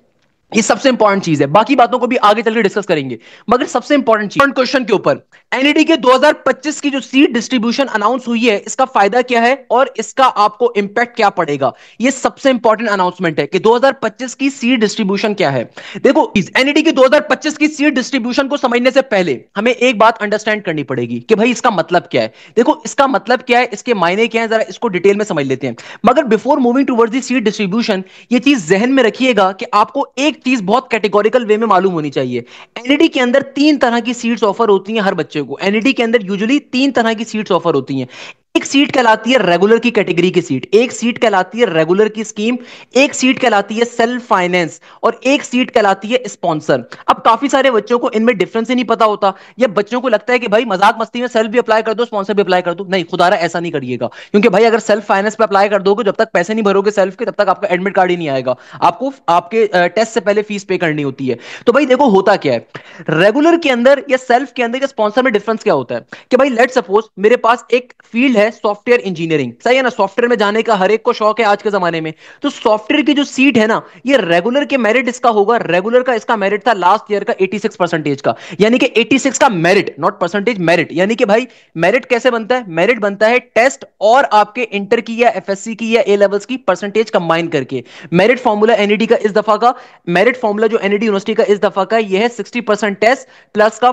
ये सबसे इंपॉर्टेंट चीज है, बाकी बातों को भी आगे चल के डिस्कस करेंगे, मगर सबसे इंपॉर्टेंट चीज क्वेश्चन के ऊपर एनईडी के 2025 की जो सीट डिस्ट्रीब्यूशन अनाउंस हुई है, इसका फायदा क्या है और इसका आपको इंपैक्ट क्या पड़ेगा। ये सबसे इंपॉर्टेंट अनाउंसमेंट है कि 2025 की सीट डिस्ट्रीब्यूशन क्या है। देखो एनईडी की 2025 की सीट डिस्ट्रीब्यूशन को समझने से पहले हमें एक बात अंडरस्टैंड करनी पड़ेगी कि भाई इसका मतलब क्या है। देखो इसका मतलब क्या है, इसके मायने क्या है, जरा इसको डिटेल में समझ लेते हैं। मगर before moving towards the seat distribution, ये चीज जहन में रखिएगा कि आपको एक चीज बहुत कैटेगोरिकल वे में मालूम होनी चाहिए। एनईडी के अंदर 3 तरह की सीट्स ऑफर होती हैं हर बच्चे को। एनईडी के अंदर यूजुअली 3 तरह की सीट्स ऑफर होती हैं। एक सीट कहलाती है रेगुलर की कैटेगरी की सीट, एक सीट कहलाती है रेगुलर की स्कीम, एक सीट कहलाती है सेल्फ फाइनेंस, और एक सीट कहलाती है स्पॉन्सर। अब काफी सारे बच्चों को इनमें डिफरेंस ही नहीं पता होता, या बच्चों को लगता है कि भाई मजाक मस्ती में सेल्फ भी अप्लाई कर दो स्पॉन्सर भी अप्लाई कर दो। नहीं खुदारा ऐसा नहीं करिएगा, क्योंकि भाई अगर सेल्फ फाइनेंस पे अप्लाई कर दोगे, जब तक पैसे नहीं भरोगे सेल्फ के, तब तक आपका एडमिट कार्ड ही नहीं आएगा। आपको आपके टेस्ट से पहले फीस पे करनी होती है। तो भाई देखो होता क्या है, रेगुलर के अंदर या सेल्फ के अंदर या स्पॉन्सर में डिफरेंस क्या होता है कि भाई लेट सपोज मेरे पास एक फील्ड है सॉफ्टवेयर इंजीनियरिंग, सही है ना, सॉफ्टवेयर में जाने का हर एक को शौक है आज के जमाने में। तो सॉफ्टवेयर की जो सीट है ना, ये रेगुलर के मेरिट इसका होगा, रेगुलर का इसका मेरिट था लास्ट ईयर का 86 परसेंटेज का, यानी कि 86 का मेरिट, नॉट परसेंटेज, मेरिट। यानी कि भाई मेरिट कैसे बनता है, मेरिट बनता है टेस्ट और आपके इंटर की या एफएससी की या ए लेवल्स की परसेंटेज कंबाइन करके। मेरिट फॉर्मूला एनईडी का इस दफा का, मेरिट फॉर्मूला जो एनईडी यूनिवर्सिटी का इस दफा का, यह है 60% टेस्ट प्लस का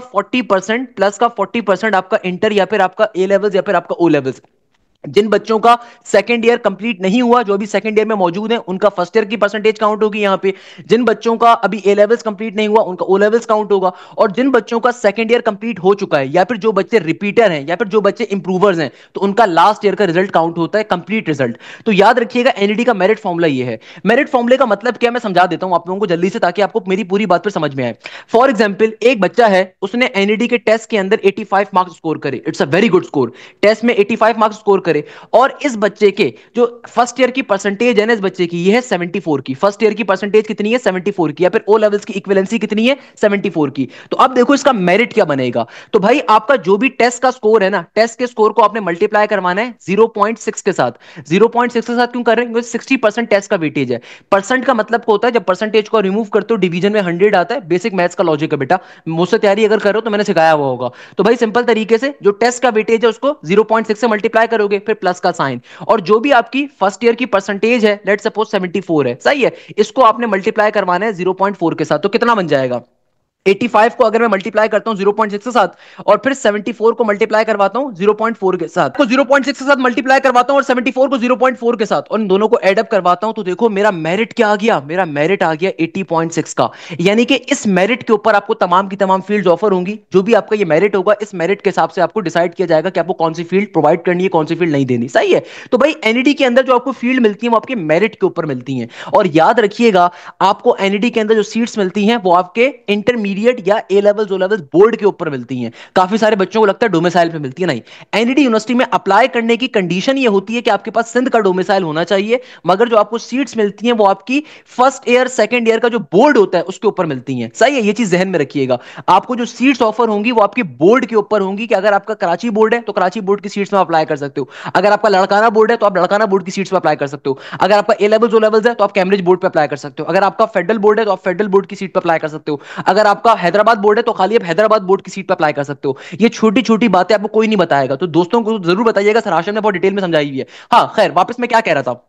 40% आपका इंटर या फिर आपका ए लेवल्स या फिर आपका ओ लेवल्स। जिन बच्चों का सेकंड ईयर कंप्लीट नहीं हुआ, जो अभी सेकंड ईयर में मौजूद हैं, उनका फर्स्ट ईयर की परसेंटेज काउंट होगी यहां पे। जिन बच्चों का अभी ए लेवल्स कंप्लीट नहीं हुआ, उनका ओ लेवल्स काउंट होगा। और जिन बच्चों का सेकंड ईयर कंप्लीट हो चुका है, या फिर जो बच्चे रिपीटर हैं या फिर जो बच्चे इंप्रूवर्स हैं, तो उनका लास्ट ईयर का रिजल्ट काउंट होता है, कंप्लीट रिजल्ट। तो याद रखिएगा एनईडी का मेरिट फॉर्मूला ये है। मेरिट फॉर्मूले का मतलब क्या, मैं समझा देता हूं आप लोगों को जल्दी से, ताकि आपको मेरी पूरी बात पर समझ में आए। फॉर एग्जाम्पल एक बच्चा है, उसने एनईडी के टेस्ट के अंदर 85 मार्क्स स्कोर करे, it's a very good score, test में 85 मार्क्स स्कोर करे, और इस बच्चे के जो फर्स्ट ईयर की परसेंटेज है ना, इस बच्चे की ये है 74 की। फर्स्ट ईयर की परसेंटेज कितनी है, 74 की, या फिर ओ लेवल्स की इक्विवेलेंसी कितनी है, 74 की। तो अब देखो इसका मेरिट क्या बनेगा। तो भाई आपका जो भी टेस्ट का स्कोर है ना, टेस्ट के स्कोर को आपने मल्टीप्लाई करवाना है 0.6 के साथ। 0.6 के साथ क्यों कर रहे हैं, क्योंकि 60% टेस्ट का वेटेज है। परसेंट का मतलब होता है जब परसेंटेज को रिमूव करते हो डिवीजन में 100 आता है। बेसिक मैथ्स का लॉजिक है बेटा, मुझसे तैयारी अगर करो तो मैंने सिखाया हुआ होगा। तो भाई सिंपल तरीके से जो टेस्ट का वेटेज है उसको 0.6 से मल्टीप्लाई करोगे, फिर प्लस का साइन, और जो भी आपकी फर्स्ट ईयर की परसेंटेज है, लेट सपोज 74 है, सही है, इसको आपने मल्टीप्लाई करवाना है 0.4 के साथ। तो कितना बन जाएगा, 85 को अगर मैं मल्टीप्लाई करता हूं 0.6 के साथ, और फिर 74 को मल्टीप्लाई करवाता हूं 0.4 के साथ, को 0.6 के साथ मल्टीप्लाई करवाता हूं और 74 को 0.4 के साथ, और इन दोनों को ऐड अप करवाता हूं, तो देखो मेरा मेरिट क्या आ गया, मेरा मेरिट आ गया 80.6 का। यानी कि इस मेरिट के ऊपर आपको तमाम की तमाम फील्ड ऑफर होंगी। जो भी आपका ये मेरिट होगा, इस मेरिट के हिसाब से आपको डिसाइड किया जाएगा कि आपको कौन सी फील्ड प्रोवाइड करनी है, कौन सी फील्ड नहीं देनी, सही है। तो भाई एनईडी के अंदर जो आपको फील्ड मिलती है वो आपके मेरिट के ऊपर मिलती है। और याद रखिएगा आपको एनईडी के अंदर जो सीट्स मिलती हैं वो आपके इंटरमीडिएट या A levels O levels board के ऊपर मिलती हैं। काफी सारे बच्चों को लगता है डोमिसाइल पे मिलती है, नहीं। एनईडी यूनिवर्सिटी में अप्लाई करने की कंडीशन ये होती है कि आपके पास सिंध का डोमिसाइल होना चाहिए, मगर जो आपको सीट्स मिलती हैं वो आपकी फर्स्ट ईयर सेकंड ईयर का जो बोर्ड होता है उसके ऊपर मिलती हैं, सही है। ये चीज जहन में रखिएगा, आपको जो सीट्स ऑफर होंगी वो आपके बोर्ड के ऊपर होंगी, कि अगर आपका कराची बोर्ड है तो कराची बोर्ड की सीट्स में अप्लाई कर सकते हो, अगर आपका लड़काना बोर्ड है तो आप लड़काना बोर्ड की सीट्स में अप्लाई कर सकते हो, अगर आपका ए लेवल्स ओ लेवल्स है तो आप कैम्ब्रिज बोर्ड पे अप्लाई कर सकते हो, अगर आपका फेडरल बोर्ड है तो आप फेडरल बोर्ड की सीट पर अप्लाई कर सकते हो, अगर आपका हैदराबाद बोर्ड है तो खाली आप हैदराबाद बोर्ड की सीट पर अप्लाई कर सकते हो। ये छोटी छोटी बातें आपको कोई नहीं बताएगा, तो दोस्तों को जरूर बताइएगा, सर हाशिम ने बहुत डिटेल में समझाई हुई है। हाँ खैर, वापस मैं क्या कह रहा था,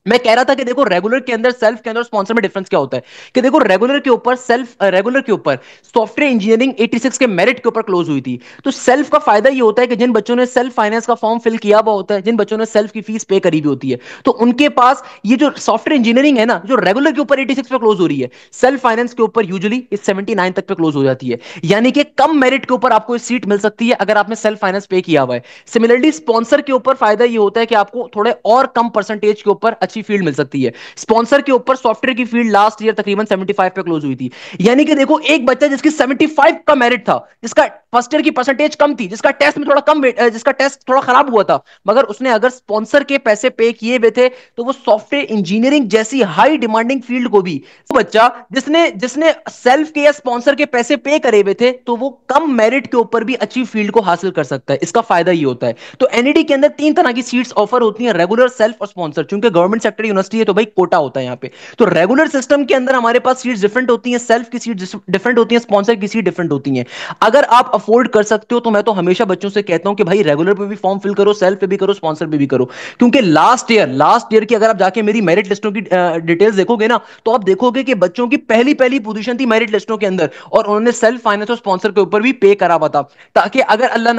मैं कह रहा था कि देखो रेगुलर के अंदर, सेल्फ के अंदर, स्पॉन्सर में डिफरेंस क्या होता है, कि देखो रेगुलर के ऊपर रेगुलर के ऊपर सॉफ्टवेयर इंजीनियरिंग 86 के मेरिट के ऊपर क्लोज हुई थी। तो सेल्फ का फायदा ये होता है कि जिन बच्चों ने सेल्फ फाइनेंस का फॉर्म फिल किया हुआ होता है, जिन बच्चों ने सेल्फ की फीस पे करी हुई होती है, तो उनके पास ये जो सॉफ्टवेयर इंजीनियरिंग है ना, जो रेगुलर के ऊपर 86 पे क्लोज हो रही है, सेल्फ फाइनेंस के ऊपर यूजुअली 79 तक पे क्लोज हो जाती है। यानी कि कम मेरिट के ऊपर आपको सीट मिल सकती है अगर आपने सेल्फ फाइनेंस पे किया हुआ है। सिमिलरली स्पॉन्सर के ऊपर फायदा ये होता है कि आपको थोड़े और कम परसेंटेज के ऊपर अच्छी फील्ड मिल सकती है। स्पॉन्सर के ऊपर सॉफ्टवेयर की फील्ड लास्ट ईयर तकरीबन 75 पे क्लोज हुई थी। यानी कि देखो एक बच्चा जिसकी 75 का मेरिट था, जिसका फर्स्ट ईयर की परसेंटेज कम थी, जिसका टेस्ट में थोड़ा कम जिसका टेस्ट थोड़ा खराब हुआ था, मगर उसने अगर स्पॉन्सर के पैसे पे किए हुए थे, तो वो सॉफ्टवेयर इंजीनियरिंग जैसी हाई डिमांडिंग फील्ड को भी, वो बच्चा जिसने जिसने सेल्फ के या स्पॉन्सर के पैसे पे करे हुए थे, तो वो कम मेरिट के ऊपर भी अच्छी फील्ड को हासिल कर सकता है। इसका फायदा ये होता है। तो एनईडी के अंदर तीन तरह की सीट्स ऑफर होती हैं, रेगुलर, सेल्फ और स्पॉन्सर। चूंकि गवर्नमेंट सेक्टर यूनिवर्सिटी है तो भाई कोटा होता है यहाँ पे। तो रेगुलर सिस्टम के अंदर हमारे पास सीट्स डिफरेंट होती हैं, सेल्फ की सीट डिफरेंट होती हैं, स्पॉन्सर की सीट डिफरेंट होती हैं। अगर आप अफोर्ड कर सकते हो तो मैं तो हमेशा बच्चों से कहता हूं कि भाई रेगुलर पे भी फॉर्म फिल करो, सेल्फ पे भी करो, स्पॉन्सर पे भी करो। क्योंकि लास्ट ईयर की अगर आप जाके मेरी मेरिट लिस्टों की डिटेल्स देखोगे ना, तो आप देखोगे कि बच्चों की पहली पहली पोजीशन थी मेरिट लिस्टों के अंदर, और उन्होंने सेल्फ फाइनेंस और स्पॉन्सर के ऊपर भी पे करा हुआ था, ताकि अगर अल्लाह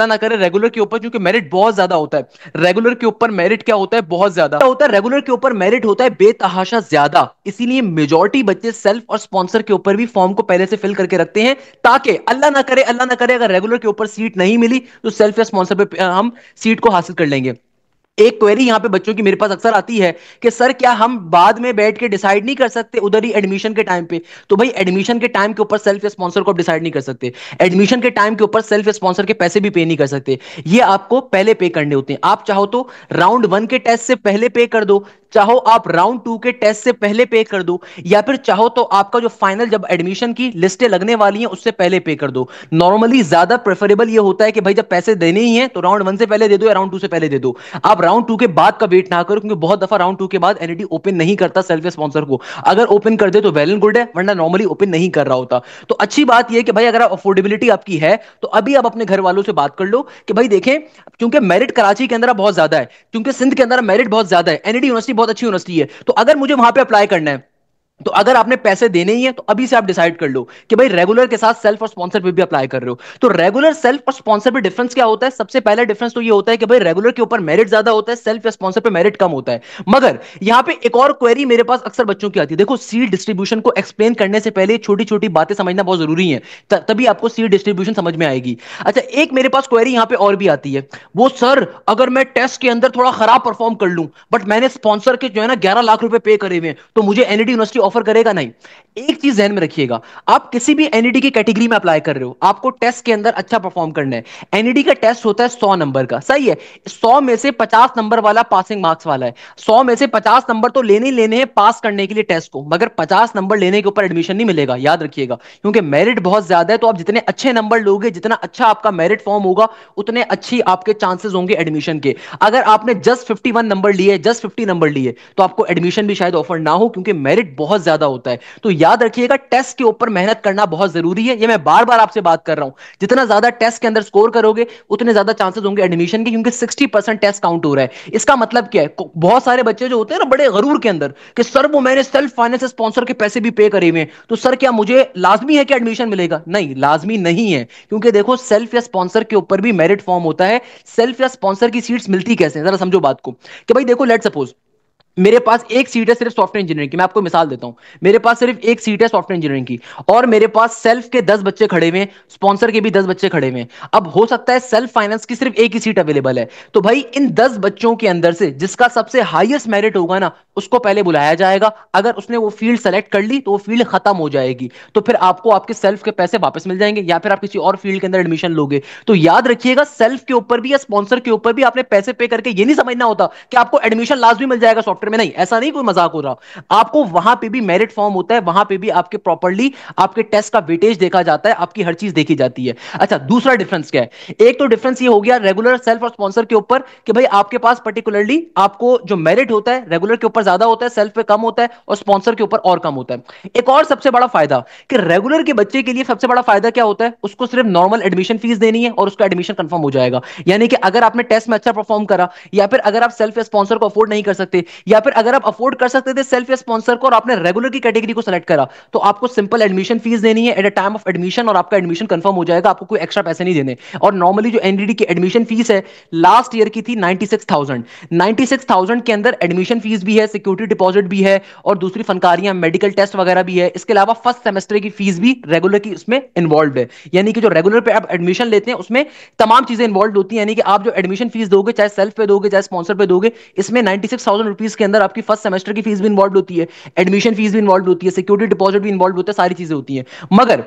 ना करे रेगुलर के ऊपर, क्योंकि मेरिट बहुत ज्यादा होता है, रेगुलर के ऊपर मेरिट क्या होता है, बहुत ज्यादा होता है। रेगुलर के ऊपर मेरिट होता है बेतहाशा ज्यादा, इसीलिए मेजॉरिटी बच्चे सेल्फ और स्पॉन्सर के ऊपर भी फॉर्म को पहले से फिल करके रखते हैं, ताकि अल्लाह ना करे अगर रेगुलर के ऊपर सीट नहीं मिली तो सेल्फ या स्पॉन्सर पे हम सीट को हासिल कर लेंगे। एक क्वेरी यहां पे बच्चों की मेरे पास अक्सर आती है कि सर क्या हम बाद में बैठ के डिसाइड नहीं कर सकते उधर ही एडमिशन के टाइम पे? तो भाई एडमिशन के टाइम के ऊपर सेल्फ या स्पॉन्सर को आप डिसाइड नहीं कर सकते, एडमिशन के टाइम के ऊपर सेल्फ या स्पॉन्सर के पैसे भी पे नहीं कर सकते, ये आपको पहले पे करने होते हैं। आप चाहो तो राउंड 1 के टेस्ट से पहले पे कर दो, चाहो आप राउंड 2 के टेस्ट से पहले पे कर दो, या फिर चाहो तो आपका जो फाइनल जब एडमिशन की लिस्टें लगने वाली हैं उससे पहले पे कर दो। नॉर्मली ज्यादा प्रेफरेबल ये होता है कि भाई जब पैसे देने ही हैं तो राउंड 1 से पहले दे दो या राउंड 2 से पहले दे दो। आप राउंड 2 के बाद का वेट ना करो, क्योंकि बहुत दफा राउंड 2 के बाद एनईडी ओपन नहीं करता सेल्फ स्पॉन्सर को। अगर ओपन कर दे तो वेल एंड गुड है, वरना नॉर्मली ओपन नहीं कर रहा होता। तो अच्छी बात यह कि भाई अगर अफोर्डेबिलिटी आपकी है तो अभी आप अपने घर वालों से बात कर लो कि भाई देखें, क्योंकि मेरिट कराची के अंदर बहुत ज्यादा है, क्योंकि सिंध के अंदर मेरिट बहुत ज्यादा है, एनईडी यूनिवर्सिटी बहुत अच्छी यूनिवर्सिटी है, तो अगर मुझे वहां पे अप्लाई करना है तो अगर आपने पैसे देने ही है तो अभी से आप डिसाइड कर लो कि भाई रेगुलर के साथ सेल्फ और स्पॉन्सर पे भी अप्लाई कर रहे हो। तो रेगुलर, सेल्फ और स्पॉन्सर पे डिफरेंस क्या होता है? सबसे पहला डिफरेंस तो ये होता है कि भाई रेगुलर के ऊपर मेरिट ज्यादा होता है, सेल्फ या स्पॉन्सर पे मेरिट कम होता है। मगर यहां पे एक और क्वेरी मेरे पास अक्सर बच्चों की आती है। देखो, सीट डिस्ट्रीब्यूशन को एक्सप्लेन करने से पहले छोटी छोटी बातें समझना बहुत जरूरी है, तभी आपको सीट डिस्ट्रीब्यूशन समझ में आएगी। अच्छा, एक मेरे पास क्वेरी यहां पे और भी आती है, वो सर अगर मैं टेस्ट के अंदर थोड़ा खराब परफॉर्म कर लूं बट मैंने स्पॉन्सर के जो है ना 11 लाख रुपए पे करे हुए हैं, तो मुझे एनईडी यूनिवर्सिटी ऑफर करेगा? नहीं। एक चीज ध्यान में रखिएगा, आप किसी भी एनईडी की कैटेगरी में अप्लाई कर रहे हो, आपको टेस्ट के अंदर अच्छा परफॉर्म करना है। एनईडी का टेस्ट होता है 100 नंबर का, सही है? 100 में से 50 नंबर वाला पासिंग मार्क्स वाला है। 100 में से 50 नंबर तो लेने ही लेने हैं पास करने के लिए टेस्ट को, मगर 50 नंबर लेने के ऊपर एडमिशन नहीं मिलेगा, याद रखिएगा, क्योंकि मेरिट बहुत ज्यादा है। तो आप जितने अच्छे नंबर लोगे, जितना अच्छा आपका मेरिट फॉर्म होगा, उतने अच्छी आपके चांसेस होंगे एडमिशन के। अगर आपने जस्ट 51 नंबर लिए, जस्ट 50 नंबर लिए, तो आपको एडमिशन भी शायद ऑफर ना हो, क्योंकि मेरिट बहुत ज्यादा होता है। तो याद रखिएगा, टेस्ट के ऊपर मेहनत करना बहुत जरूरी है, ये मैं बार बार आपसे बात कर रहा हूं। जितना ज्यादा टेस्ट के अंदर स्कोर करोगे उतने ज्यादा चांसेस होंगे एडमिशन के, क्योंकि 60% टेस्ट काउंट हो रहा है। इसका मतलब क्या है? बहुत सारे बच्चे जो होते हैं ना बड़े गरूर के अंदर कि सर वो मैंने सेल्फ फाइनेंस स्पॉन्सर के पैसे भी पे करे हुए हैं, तो सर क्या मुझे लाजमी है कि एडमिशन मिलेगा? नहीं, लाजमी नहीं है, क्योंकि देखो सेल्फ या स्पॉन्सर के ऊपर भी मेरिट फॉर्म होता है। सेल्फ या स्पॉन्सर की सीट्स मिलती कैसे हैं, जरा समझो बात को। कि भाई देखो, लेट सपोज मेरे पास एक सीट है सिर्फ सॉफ्टवेयर इंजीनियरिंग की, मैं आपको मिसाल देता हूं, मेरे पास सिर्फ एक सीट है सॉफ्टवेयर इंजीनियरिंग की, और मेरे पास सेल्फ के 10 बच्चे खड़े हुए हैं, स्पॉन्सर के भी 10 बच्चे खड़े हुए हैं। अब हो सकता है सेल्फ फाइनेंस की सिर्फ एक ही सीट अवेलेबल है, तो भाई इन 10 बच्चों के अंदर से जिसका सबसे हाईएस्ट मेरिट होगा ना, उसको पहले बुलाया जाएगा। अगर उसने वो फील्ड सेलेक्ट कर ली तो वो फील्ड खत्म हो जाएगी, तो फिर आपको आपके सेल्फ के पैसे वापस मिल जाएंगे, या फिर आप किसी और फील्ड के अंदर एडमिशन लोगे। तो याद रखिएगा, सेल्फ के ऊपर भी या स्पॉन्सर के ऊपर भी आपने पैसे पे करके ये नहीं समझना होता कि आपको एडमिशन लाजमी मिल जाएगा सॉफ्टवेयर में। नहीं, ऐसा नहीं, मजाक हो रहा। आपको वहां पे भी मेरिट फॉर्म होता है, वहां पे भी आपके प्रॉपर्ली आपके टेस्ट का वेटेज देखा जाता है, आपकी हर चीज देखी जाती है। अच्छा, दूसरा डिफरेंस क्या है? एक तो डिफरेंस ये हो गया रेगुलर, सेल्फ और स्पॉन्सर के ऊपर, कि भाई आपके पास पर्टिकुलरली आपको जो मेरिट होता है रेगुलर के ऊपर ज्यादा होता है, सेल्फ पे कम होता है, और स्पॉन्सर के ऊपर और कम होता है। एक और सबसे बड़ा फायदा कि रेगुलर के बच्चे के लिए सबसे बड़ा फायदा क्या होता है? उसको सिर्फ नॉर्मल एडमिशन फीस देनी है और उसका एडमिशन कंफर्म हो जाएगा। यानी कि अगर आपने टेस्ट में अच्छा परफॉर्म करा, या फिर अगर आप सेल्फ या स्पॉन्सर को अफोर्ड नहीं कर सकते, या फिर अगर आप अफोर्ड कर सकते थे सेल्फ या स्पॉन्सर को और आपने रेगुलर की कैटेगरी को सेलेक्ट करा, तो आपको सिंपल एडमिशन फीस देनी है at a time of admission, और आपका एडमिशन कंफर्म हो जाएगा, आपको कोई एक्स्ट्रा पैसे नहीं देने। और नॉर्मली जो एनडीडी की एडमिशन फीस है लास्ट ईयर की थी 96,000। 96,000 के अंदर एडमिशन फीस भी है, सिक्योरिटी डिपॉजिट भी है, और दूसरी फनकारियां, मेडिकल टेस्ट वगैरह भी है। इसके अलावा फर्स्ट सेमेस्टर की फीस भी रेगुलर की उसमें इन्वॉल्व है। यानी कि जो रेगुलर पे आप एडमिशन लेते हैं उसमें तमाम चीजें इन्वॉल्व होती हैं। यानी कि आप जो एडमिशन फीस दोगे, चाहे सेल्फ पे दोगे चाहे स्पॉन्सर पे दोगे, इसमें 96,000 रुपीज के अंदर आपकी फर्स्ट सेमेस्टर की फीस भी इन्वॉल्व होती है, एडमिशन फीस भी इन्वॉल्व होती है, सिक्योरिटी डिपॉजिट भी इन्वॉल्व होता है, सारी चीजें होती हैं। मगर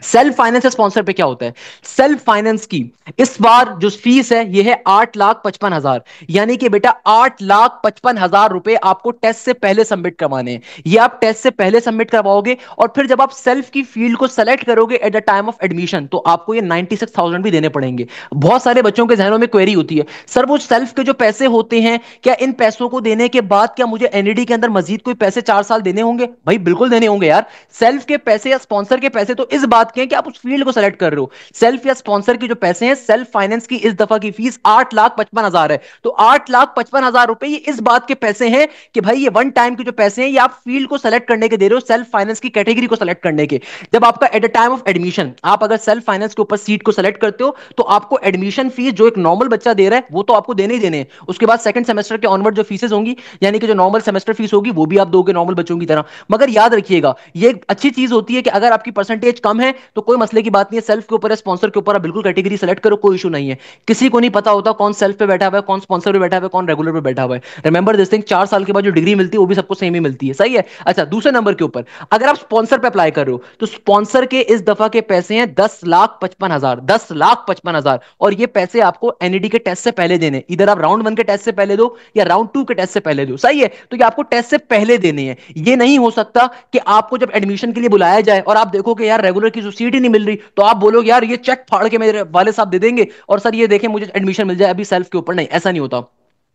सेल्फ फाइनेंस स्पॉन्सर पे क्या होता है? सेल्फ फाइनेंस की इस बार जो फीस है ये है 8,55,000। यानी कि बेटा 8,55,000 रुपए आपको टेस्ट से पहले सबमिट करवाने हैं। ये आप टेस्ट से पहले सबमिट करवाओगे, और फिर जब आप सेल्फ की फील्ड को सेलेक्ट करोगे at the time of admission, तो आपको ये 96,000 भी देने पड़ेंगे। बहुत सारे बच्चों के जहनों में क्वेरी होती है, सर वो सेल्फ के जो पैसे होते हैं, क्या इन पैसों को देने के बाद क्या मुझे एनईडी के अंदर मजीद कोई पैसे 4 साल देने होंगे? भाई बिल्कुल देने होंगे यार। सेल्फ के पैसे या स्पॉन्सर के पैसे तो इस बात बात की है कि आप उस फील्ड को सेलेक्ट कर रहे हो। सेल्फ या स्पॉन्सर के जो पैसे हैं, सेल्फ फाइनेंस की इस दफा की फीस 8,55,000 है। तो 8,55,000 रुपए ये इस बात के पैसे हैं कि भाई ये वन टाइम के जो पैसे हैं ये आप फील्ड को सेलेक्ट करने के दे रहे हो, सेल्फ फाइनेंस की कैटेगरी को सेलेक्ट करने के। जब आपका at the time of admission आप अगर सेल्फ फाइनेंस के ऊपर सीट को सेलेक्ट करते हो तो आपको एडमिशन फीस जो एक नॉर्मल बच्चा दे रहा है वो तो आपको देने ही देने हैं। उसके बाद सेकंड सेमेस्टर के ऑनवर्ड जो फीसेस होंगी, यानी कि जो नॉर्मल सेमेस्टर फीस होगी वो भी आप दोगे नॉर्मल बच्चों की तरह। मगर याद रखिएगा ये एक अच्छी चीज होती है कि अगर आपकी परसेंटेज कम है तो कोई मसले की बात नहीं है, सेल्फ के ऊपर है, स्पॉन्सर के ऊपर आप बिल्कुल कैटेगरी सेलेक्ट करो, कोई इशू नहीं है। किसी को नहीं पता होता कौन सेल्फ पे बैठा हुआ है, कौन स्पॉन्सर पे बैठा हुआ है, कौन रेगुलर पे बैठा हुआ है। रिमेंबर दिस थिंग, 4 साल के बाद जो डिग्री मिलती है वो भी सबको सेम ही मिलती है, सही है। अच्छा, दूसरे नंबर के ऊपर अगर आप स्पॉन्सर पे अप्लाई कर रहे हो तो स्पॉन्सर के इस दफा के पैसे हैं 10,55,000, 10,55,000। और ये पैसे आपको एनईडी के टेस्ट से पहले देने, इधर आप राउंड 1 के टेस्ट से पहले दो या राउंड 2 के टेस्ट से पहले दो, सही है। तो ये आपको टेस्ट से पहले देने हैं। ये नहीं हो सकता कि आपको जब एडमिशन के लिए बुलाया जाए और आप देखो कि यार रेगुलर की जो सीट ही नहीं मिल रही तो आप बोलोगे यार ये चेक फाड़ के मेरे वाले साहब दे देंगे और सर ये देखें मुझे एडमिशन मिल जाए अभी सेल्फ के ऊपर। नहीं, ऐसा नहीं होता।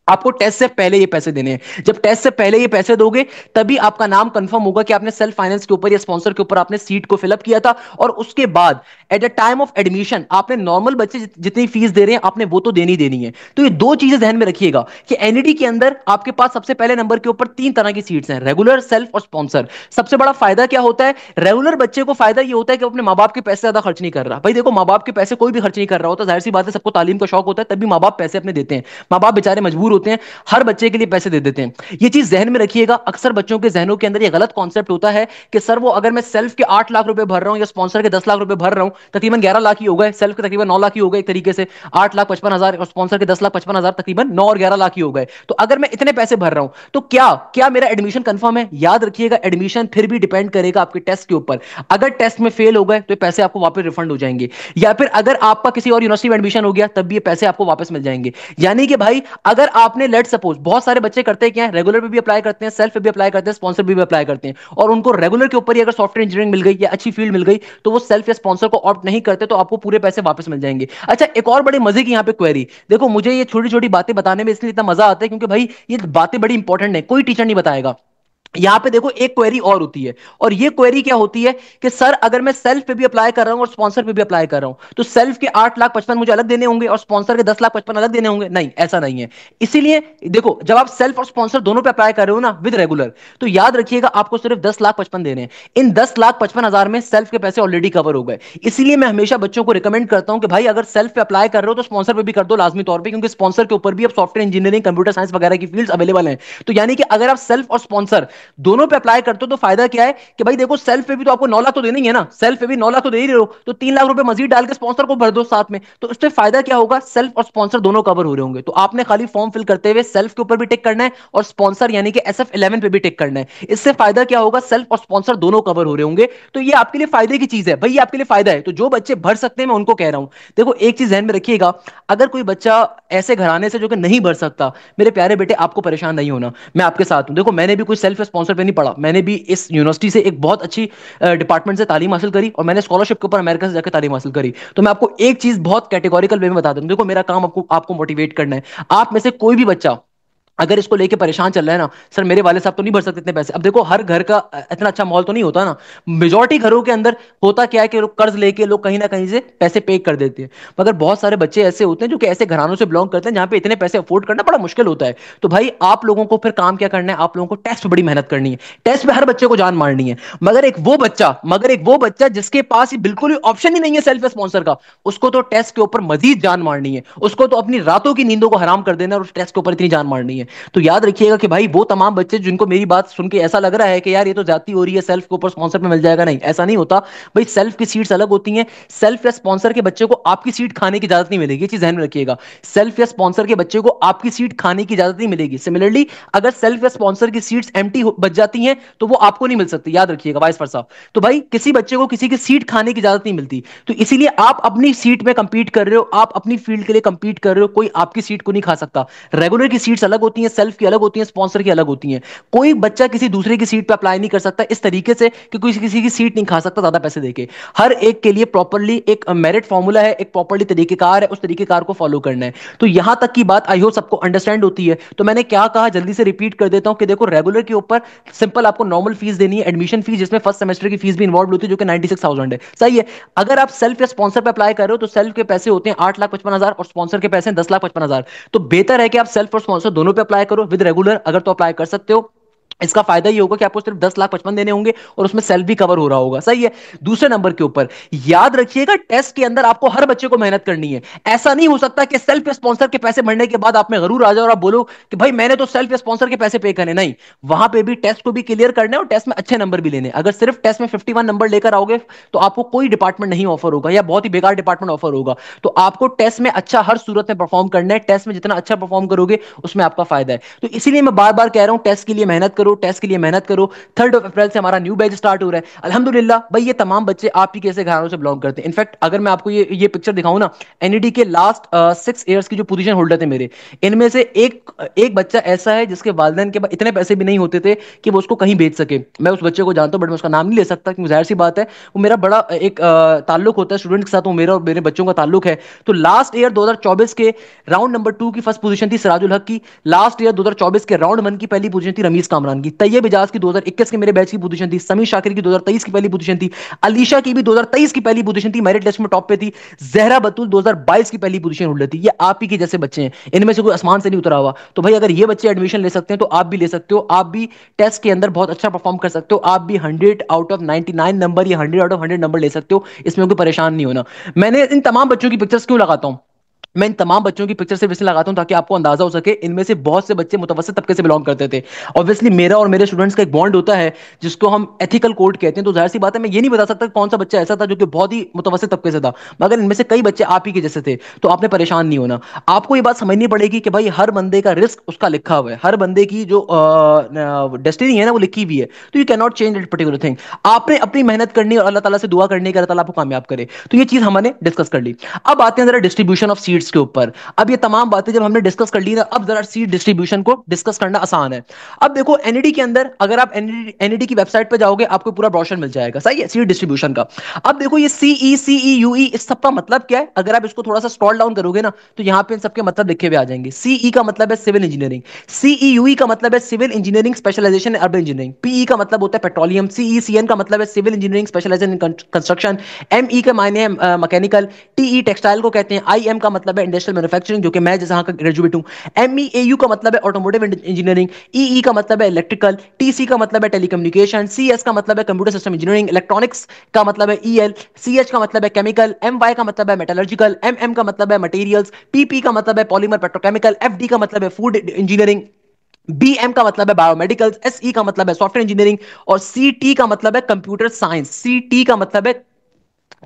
आपको टेस्ट से पहले ये पैसे देने हैं। जब टेस्ट से पहले ये पैसे दोगे तभी आपका नाम कंफर्म होगा कि आपने सेल्फ फाइनेंस के ऊपर या स्पॉन्सर के ऊपर आपने सीट को फिलअप किया था। और उसके बाद at the time of admission आपने नॉर्मल बच्चे जितनी फीस दे रहे हैं आपने वो तो देनी देनी है। तो ये दो चीजें ध्यान में रखिएगा कि एनईडी के अंदर आपके पास सबसे पहले नंबर के ऊपर 3 तरह की सीट्स हैं, रेगुलर, सेल्फ और स्पॉन्सर। सबसे बड़ा फायदा क्या होता है, रेगुलर बच्चे को फायदा ये होता है कि अपने माँ बाप के पैसे ज्यादा खर्च नहीं कर रहा। भाई देखो, माँ बाप के पैसे कोई भी खर्च नहीं कर रहा होता, जाहिर सी बात है सबको तालीम का शौक होता है, तभी माँ बाप पैसे अपने देते हैं। माँ बाप बेचारे मजबूर होते हैं, हर बच्चे के लिए पैसे दे देते हैं। ये चीज जहन में रखिएगा। अक्सर बच्चों के जहनों के अंदर ये गलत कॉन्सेप्ट होता है कि सर वो अगर मैं सेल्फ के 8 लाख रुपए भर रहा हूं या स्पॉन्सर के 10 लाख रुपए भर रहा हूं, तकरीबन 11 लाख ही हो गए, सेल्फ के तकरीबन 9 लाख ही हो गए, एक तरीके से 8,55,000 और स्पॉन्सर के 10,55,000, तकरीबन 9 और 11 लाख ही हो गए। तो अगर मैं इतने पैसे भर रहा हूं तो क्या क्या मेरा एडमिशन कंफर्म है? याद रखिएगा, एडमिशन फिर भी डिपेंड करेगा आपके टेस्ट के ऊपर। अगर टेस्ट में फेल हो गए तो पैसे आपको वापस रिफंड हो जाएंगे, या फिर अगर आपका किसी और यूनिवर्सिटी में एडमिशन हो गया तब भी ये पैसे आपको वापस मिल जाएंगे। यानी कि भाई अगर आपने लेट सपोज, बहुत सारे बच्चे करते हैं क्या, रेगुलर पे भी अप्लाई करते हैं, सेल्फ पे भी अप्लाई करते हैं, स्पॉन्सर पे भी अप्लाई करते हैं, और उनको रेगुलर के ऊपर ही अगर सॉफ्टवेयर इंजीनियरिंग मिल गई या अच्छी फील्ड मिल गई तो वो सेल्फ या स्पॉन्सर को ऑप्ट नहीं करते, तो आपको पूरे पैसे वापस मिल जाएंगे। अच्छा, एक और बड़े मजे की यहाँ पे क्वेरी देखो, मुझे ये छोटी छोटी बातें बताने में इसलिए इतना मजा आता है क्योंकि भाई ये बातें बड़ी इंपॉर्टेंट है, कोई टीचर नहीं बताएगा। यहां पे देखो एक क्वेरी और होती है, और ये क्वेरी क्या होती है कि सर अगर मैं सेल्फ पे भी अप्लाई कर रहा हूं और स्पॉन्सर पे भी अप्लाई कर रहा हूं तो सेल्फ के 8,55,000 मुझे अलग देने होंगे और स्पॉन्सर के 10,55,000 अलग देने होंगे? नहीं, ऐसा नहीं है। इसीलिए देखो, जब आप सेल्फ और स्पॉन्सर दोनों पे अप्लाई कर रहे हो ना विद रेगुलर, तो याद रखिएगा आपको सिर्फ 10,55,000 देने हैं। इन 10,55,000 में सेल्फ के पैसे ऑलरेडी कवर हो गए। इसीलिए मैं हमेशा बच्चों को रिकमेंड करता हूं कि भाई अगर सेल्फ पे अप्लाई कर रहे हो तो स्पॉन्सर पे भी कर दो लाजमी तौर पर, क्योंकि स्पॉन्सर के ऊपर भी अब सॉफ्टवेयर इंजीनियरिंग, कंप्यूटर साइंस वगैरह की फील्ड अवेलेबल है। तो यानी कि अगर आप सेल्फ और स्पॉन्सर दोनों पे अप्लाई करते हो तो फायदा क्या है कि भाई देखो, सेल्फ पे भी तो आपको 9 लाख तो देने ही है ना, सेल्फ पे भी 9 लाख तो दे ही रहे हो, तो 3 लाख रुपए मजीद डाल के स्पॉन्सर को भर दो साथ में, तो उससे फायदा क्या होगा, सेल्फ और स्पॉन्सर दोनों कवर हो रहे होंगे। तो आपने खाली फॉर्म फिल करते हुए सेल्फ के ऊपर भी टिक करना है और स्पॉन्सर यानी कि SF11 पे भी टिक करना है। इससे फायदा क्या होगा, सेल्फ और स्पॉन्सर दोनों कवर हो रहे होंगे। तो ये आपके लिए फायदे की चीज है भाई, ये आपके लिए फायदा है। तो जो बच्चे भर सकते हैं मैं उनको कह रहा हूं, देखो एक चीज ध्यान में रखिएगा, अगर कोई बच्चा ऐसे घराने से जो कि नहीं भर सकता, मेरे प्यारे बेटे आपको परेशान नहीं होना, मैं आपके साथ हूं। देखो मैंने भी कोई सेल्फ स्पॉन्सर पे नहीं पढ़ा, मैंने भी इस यूनिवर्सिटी से एक बहुत अच्छी डिपार्टमेंट से तालीम हासिल करी और मैंने स्कॉलरशिप के ऊपर अमेरिका से जाकर तालीम हासिल करी। तो मैं आपको एक चीज बहुत कैटेगोरिकल वे में बता दूं, देखो मेरा काम आपको आपको मोटिवेट करना है। आप में से कोई भी बच्चा अगर इसको लेके परेशान चल रहा है ना, सर मेरे वाले साहब तो नहीं भर सकते इतने पैसे, अब देखो हर घर का इतना अच्छा माहौल तो नहीं होता ना। मेजॉरिटी घरों के अंदर होता क्या है कि लोग कर्ज लेके लोग कहीं ना कहीं से पैसे पे कर देते हैं, मगर बहुत सारे बच्चे ऐसे होते हैं जो कि ऐसे घरानों से बिलोंग करते हैं जहां पे इतने पैसे अफोर्ड करना बड़ा मुश्किल होता है। तो भाई आप लोगों को फिर काम क्या करना है, आप लोगों को टेस्ट पे बड़ी मेहनत करनी है, टेस्ट में हर बच्चे को जान मारनी है। मगर एक वो बच्चा जिसके पास ही बिल्कुल ही ऑप्शन ही नहीं है सेल्फ स्पॉन्सर का, उसको तो टेस्ट के ऊपर मजीद जान मारनी है, उसको तो अपनी रातों की नींदों को हराम कर देना और उस टेस्ट के ऊपर इतनी जान मारनी है। तो याद रखिएगा कि भाई वो तमाम बच्चे जिनको मेरी बात सुन के ऐसा लग रहा है कि यार ये तो जाती हो रही है, सेल्फ के ऊपर स्पॉन्सर पे मिल जाएगा, नहीं ऐसा नहीं होता। भाई सेल्फ की सीट्स अलग होती हैं, सेल्फ या स्पॉन्सर के बच्चे को आपकी सीट खाने की इजाजत नहीं मिलेगी, ये चीज ध्यान में रखिएगा। सेल्फ या स्पॉन्सर के बच्चे को आपकी सीट खाने की इजाजत नहीं मिलेगी। सिमिलरली अगर सेल्फ या स्पॉन्सर की सीट्स एम्प्टी बच जाती हैं तो वो आपको नहीं मिल सकती, याद रखिएगा वाइस वर्सा। तो भाई किसी बच्चे को किसी की सीट खाने की इजाजत नहीं मिलती। तो इसीलिए आप अपनी सीट में कंपीट कर रहे हो, आप अपनी फील्ड के लिए कंपीट कर रहे हो, कोई आपकी सीट को नहीं खा सकता। रेगुलर की सीट्स अलग होती हैं, सेल्फ की अलग होती हैं, स्पॉन्सर की अलग होती हैं। कोई बच्चा किसी दूसरे की सीट पे अप्लाई नहीं कर सकता इस तरीके से कि कोई किसी की सीट नहीं खा सकता ज्यादा पैसे देके। हर एक के लिए प्रॉपरली एक मेरिट फॉर्मूला है, एक प्रॉपरली तरीकेकार है, उस तरीकेकार को फॉलो करना है। तो यहां तक की बात आई होप सबको अंडरस्टैंड होती है। तो मैंने क्या कहा जल्दी से रिपीट कर देता हूं कि देखो, रेगुलर के ऊपर सिंपल आपको नॉर्मल फीस देनी है, एडमिशन फीस, जिसमें फर्स्ट सेमेस्टर की फीस भी इन्वॉल्व होती है जो कि 96,000 है। सही है। अगर आप सेल्फ या स्पॉन्सर पे अप्लाई कर रहे हो तो सेल्फ के पैसे होते हैं 8,55,000 और स्पॉन्सर के पैसे 10,55,000। तो बेहतर है कि आप सेल्फ और स्पॉन्सर दोनों पे अप्लाई करो विद रेगुलर, अगर तो अप्लाई कर सकते हो। इसका फायदा ये होगा कि आपको सिर्फ 10,55,000 देने होंगे और उसमें सेल्फ भी कवर हो रहा होगा। सही है। दूसरे नंबर के ऊपर याद रखिएगा, टेस्ट के अंदर आपको हर बच्चे को मेहनत करनी है। ऐसा नहीं हो सकता कि सेल्फ या स्पॉन्सर के पैसे भरने के बाद आप में गरूर आ जाए और आप बोलो कि भाई मैंने तो सेल्फ या स्पॉन्सर के पैसे पे करने। नहीं, वहां पे भी टेस्ट को भी क्लियर करना है और टेस्ट में अच्छे नंबर भी लेने। अगर सिर्फ टेस्ट में 51 नंबर लेकर आओगे तो आपको कोई डिपार्टमेंट नहीं ऑफर होगा या बहुत ही बेकार डिपार्टमेंट ऑफर होगा। तो आपको टेस्ट में अच्छा हर सूरत में परफॉर्म करना है। टेस्ट में जितना अच्छा परफॉर्म करोगे उसमें आपका फायदा है। तो इसीलिए मैं बार बार कह रहा हूं, टेस्ट के लिए मेहनत करो, टेस्ट के लिए मेहनत करो। 3 अप्रैल से हमारा न्यू बैच स्टार्ट हो रहा है अल्हम्दुलिल्लाह। भाई ये तमाम बच्चे आप ही कैसे घरानों से बिलोंग करते हैं। इनफैक्ट अगर मैं आपको ये पिक्चर दिखाऊं ना, एनईडी के लास्ट 6 ईयर्स की जो पोजीशन होल्डर थे मेरे, इनमें से एक एक बच्चा ऐसा है जिसके वालिदैन के पास इतने पैसे भी नहीं होते थे कि वो उसको कहीं भेज सके। मैं उस बच्चे को जानता हूं बट मैं उसका नाम नहीं ले सकता क्योंकि जाहिर सी बात है वो मेरा बड़ा एक ताल्लुक होता है स्टूडेंट के साथ, वो मेरा और मेरे बच्चों का ताल्लुक है। तो लास्ट ईयर 2024 के राउंड नंबर 2 की फर्स्ट पोजीशन थी सिराजुल हक की। लास्ट ईयर 2024 के राउंड 1 की पहली पोजीशन थी रमीज कामरान की। तैयब इजाज की 2021 के मेरे बैच की पोजीशन थी। समीर शाकिर की 2023 की पहली पोजीशन थी। अलीशा की भी 2023 की पहली पोजीशन थी, मेरिट लिस्ट में टॉप पे थी। जहरा बतूल 2022 की पहली पोजीशन होल्डर थी। ये आप ही के जैसे बच्चे हैं, इनमें से कोई आसमान से नहीं उतरा हुआ। तो भाई अगर ये बच्चे एडमिशन ले सकते हैं तो आप भी ले सकते हो। आप भी टेस्ट के अंदर बहुत अच्छा परफॉर्म कर सकते हो। आप भी 100 आउट ऑफ 99 नंबर या 100 आउट ऑफ 100 नंबर ले सकते हो। इसमें कोई परेशान नहीं होना। मैंने इन तमाम बच्चों की पिक्चर्स क्यों लगाता हूं? मैं इन तमाम बच्चों की पिक्चर सिर्फ इसलिए लगाता हूं ताकि आपको अंदाजा हो सके इनमें से बहुत से बच्चे मुतवस्सित तबके से बिलोंग करते थे। ऑब्वियसली मेरा और मेरे स्टूडेंट्स का एक बॉन्ड होता है जिसको हम एथिकल कोड कहते हैं। तो जाहिर सी बात है मैं ये नहीं बता सकता कौन सा बच्चा ऐसा था जो कि बहुत ही मुतवस्सित तबके से था, मगर इनमें से कई बच्चे आप ही के जैसे थे। तो आपने परेशान नहीं होना। आपको ये बात समझनी पड़ेगी कि भाई हर बंदे का रिस्क उसका लिखा हुआ है, हर बंदे की जो डेस्टिनी है ना वो लिखी हुई है। तो you can not change that particular thing. आपने अपनी मेहनत करनी और अल्लाह ताला से दुआ करनी कि अल्लाह ताला आपको कामयाब करे। तो ये चीज हमने डिस्कस कर ली। अब आते हैं जरा डिस्ट्रीब्यूशन ऑफ सीट्स के ऊपर। अब ये तमाम बातें जब हमने डिस्कस कर ली ना, अब जरा सीट डिस्ट्रीब्यूशन को डिस्कस करना आसान है। अब देखो एनईडी के अंदर अगर आप एनईडी की वेबसाइट पे जाओगे आपको पूरा ब्रोशर मिल जाएगा। सही है, सीट डिस्ट्रीब्यूशन का। अब देखो ये सीई सीई यूई इस सब का मतलब क्या है? अगर आप इसको थोड़ा सा स्क्रॉल डाउन करोगे ना तो यहां पे इन सबके मतलब लिखे हुए आ जाएंगे। सीई का मतलब है सिविल इंजीनियरिंग, सीईयूई का मतलब है civil engineering specialisation urban engineering, PE का मतलब होता है पेट्रोलियम, सीईसीएन का मतलब है civil engineering specialisation in construction, ME के मायने है मैकेनिकल, टीई टेक्सटाइल को कहते हैं, आईएम का मतलब है इंडस्ट्रियल मैन्युफैक्चरिंग जो कि मैं जहां का ग्रेजुएट हूं, एमईएयू का मतलब है ऑटोमोटिव इंजीनियरिंग, ईई का मतलब है इलेक्ट्रिकल, टीसी का मतलब है टेलीकम्युनिकेशन, सीएस का मतलब है कंप्यूटर सिस्टम इंजीनियरिंग, इलेक्ट्रॉनिक्स का मतलब है ईएल, सीएच का मतलब है केमिकल, एमवाई का मतलब है मेटलर्जिकल, एमएम का मतलब है मटेरियल्स, पीपी का मतलब है पॉलीमर पेट्रोकेमिकल, एफडी का मतलब है फूड इंजीनियरिंग, बीएम का मतलब है बायोमेडिकल्स, एसई का मतलब है सॉफ्टवेयर इंजीनियरिंग और सीटी का मतलब है कंप्यूटर साइंस। सीटी का मतलब है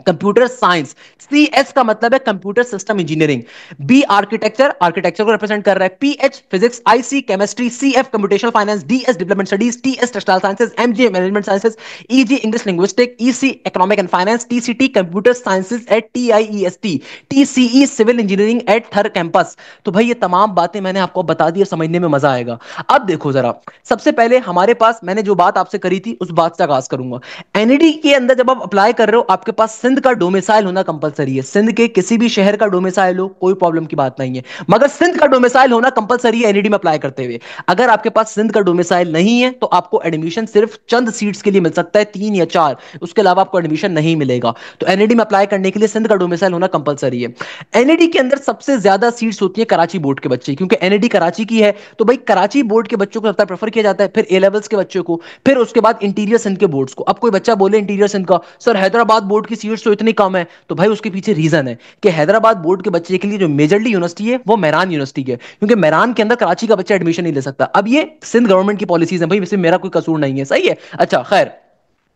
कंप्यूटर साइंस, सी एस का मतलब है computer system engineering, B architecture, architecture को रिप्रेजेंट कर रहा है, PH physics, IC chemistry, CF computational finance, DS development studies, TS textile sciences, MG management sciences, EG English linguistic, EC economic and finance, TCT computer sciences at TIEST, TCE civil engineering at Thar campus. तो भाई ये तमाम बातें मैंने आपको बता दी, समझने में मजा आएगा। अब देखो जरा, सबसे पहले हमारे पास मैंने जो बात आपसे करी थी उस बात से आगाज करूंगा। एनईडी के अंदर जब आप अप्लाई कर रहे हो आपके पास सिंध का डोमिसाइल होना कंपलसरी है। सिंध के किसी भी शहर का डोमिसाइल हो कोई प्रॉब्लम की बात नहीं है, मगर सिंध का डोमिसाइल होना कंपलसरी है एनईडी में अप्लाई करते हुए। अगर आपके पास सिंध का डोमिसाइल नहीं है तो आपको एडमिशन सिर्फ चंद सीट्स के लिए मिल सकता है, 3 या 4, उसके अलावा आपको एडमिशन नहीं मिलेगा। तो एनईडी में अप्लाई करने के लिए सिंध का डोमिसाइल होना कंपलसरी है। एनईडी के अंदर सबसे ज्यादा सीट्स होती है कराची बोर्ड के बच्चे, क्योंकि एनईडी कराची की है तो भाई कराची बोर्ड के बच्चों को ज्यादा प्रेफर किया जाता है, फिर ए लेवल्स के बच्चों को, फिर उसके बाद इंटीरियर सिंध के बोर्ड्स को। अब कोई बच्चा बोले इंटीरियर सिंध का सर हैदराबाद बोर्ड की सीट्स तो इतनी कम है, तो भाई उसके पीछे रीजन है कि हैदराबाद बोर्ड के बच्चे के लिए जो मेजरली यूनिवर्सिटी है वो मेरान यूनिवर्सिटी है, क्योंकि मेरान के अंदर कराची का बच्चा एडमिशन नहीं ले सकता। अब ये सिंध गवर्नमेंट की पॉलिसीज है भाई, इसमें मेरा कोई कसूर नहीं है। सही है, अच्छा खैर।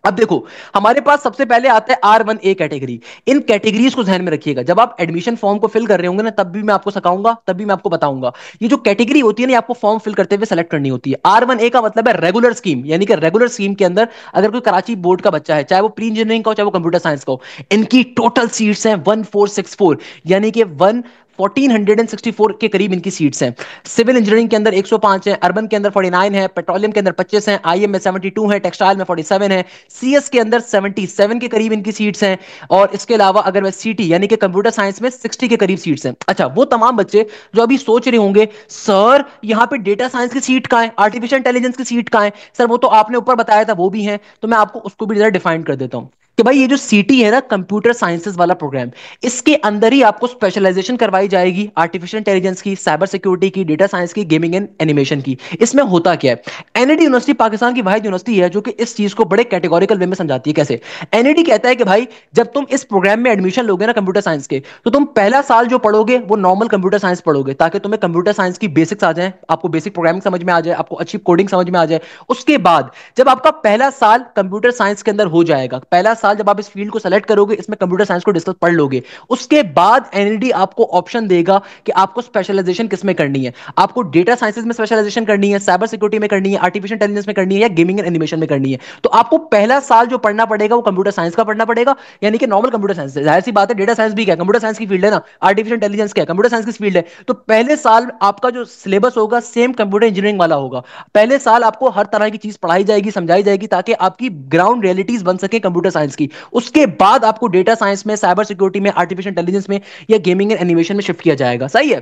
अब देखो हमारे पास सबसे पहले आता है R1A कैटेगरी। इन कैटेगरीज को ध्यान में रखिएगा, जब आप एडमिशन फॉर्म को फिल कर रहे होंगे ना तब भी मैं आपको सिखाऊंगा, तब भी मैं आपको बताऊंगा। ये जो कैटेगरी होती है ना आपको फॉर्म फिल करते हुए सेलेक्ट करनी होती है। R1A का मतलब है रेगुलर स्कीम, यानी कि रेगुलर स्कीम के अंदर अगर कोई कराची बोर्ड का बच्चा है, चाहे वो प्री इंजीनियरिंग का हो चाहे वो कंप्यूटर साइंस का हो, इनकी टोटल सीट्स हैं 1464, यानी कि 1 1464 के करीब इनकी सीट्स हैं। सिविल इंजीनियरिंग के अंदर 105 है, अर्बन के अंदर 49 है, पेट्रोलियम के अंदर 25 है, आईएम में 72 है, टेक्सटाइल में 47 है, सीएस के अंदर 77 के करीब इनकी सीट्स हैं। और इसके अलावा अगर मैं सीटी यानी कि कंप्यूटर साइंस में 60 के करीब सीट्स हैं। अच्छा, वो तमाम बच्चे जो अभी सोच रहे होंगे सर यहां पे डेटा साइंस की सीट कहां है, आर्टिफिशियल इंटेलिजेंस की सीट कहां है, सर वो तो आपने ऊपर बताया था वो भी है, तो मैं आपको उसको भी जरा डिफाइन कर देता हूं कि भाई ये जो सीटी है ना, कंप्यूटर साइंसेस वाला प्रोग्राम, इसके अंदर ही आपको स्पेशलाइजेशन करवाई जाएगी आर्टिफिशियल इंटेलिजेंस की, साइबर सिक्योरिटी की, डेटा साइंस की, गेमिंग एंड एनिमेशन की। इसमें होता क्या है, एनआईटी यूनिवर्सिटी पाकिस्तान की वाहिद यूनिवर्सिटी है जो कि इस चीज को बड़े कैटेगोरिकल वे में समझाती है। कैसे? एनआईटी कहता है कि भाई जब तुम इस प्रोग्राम में एडमिशन लोगे ना कंप्यूटर साइंस के, तो तुम पहला साल जो पढ़ोगे वो नॉर्मल कंप्यूटर साइंस पढ़ोगे, ताकि तुम्हें कंप्यूटर साइंस की बेसिक्स आ जाए, आपको बेसिक प्रोग्रामिंग समझ में आ जाए, आपको अच्छी कोडिंग समझ में आ जाए। उसके बाद जब आपका पहला साल कंप्यूटर साइंस के अंदर हो जाएगा, पहला साल जब आप इस फील्ड को सेलेक्ट करोगे, इसमें कंप्यूटर साइंस को डिस्कस पढ़ लोगे, उसके बाद एनआईटी आपको ऑप्शन देगा कि आपको स्पेशलाइजेशन किस में करनी है। आपको डेटा साइंसेज में स्पेशलाइजेशन करनी है, साइबर सिक्योरिटी में करनी है, आर्टिफिशियल इंटेलिजेंस में करनी है, या गेमिंग एंड एनिमेशन में करनी है। तो आपको पहला साल जो पढ़ना पड़ेगा वो कंप्यूटर साइंस का पढ़ना पड़ेगा, यानी कि नॉर्मल कंप्यूटर साइंस। जाहिर सी बात है, डेटा साइंस भी क्या कंप्यूटर साइंस की फील्ड है ना, आर्टिफिशियल इंटेलिजेंस क्या कंप्यूटर साइंस की फील्ड है। तो पहले साल आपका जो सिलेबस होगा सेम कंप्यूटर इंजीनियरिंग वाला होगा। पहले साल आपको हर तरह की चीज पढ़ाई जाएगी, समझाई जाएगी, ताकि आपकी ग्राउंड रियलिटीज बन सके कंप्यूटर साइंस की। उसके बाद आपको डेटा साइंस में, साइबर सिक्योरिटी में, आर्टिफिशियल इंटेलिजेंस में या गेमिंग एंड एनिमेशन में शिफ्ट किया जाएगा। सही है?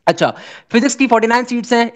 अच्छा, फिजिक्स की 49 सीट्स हैं।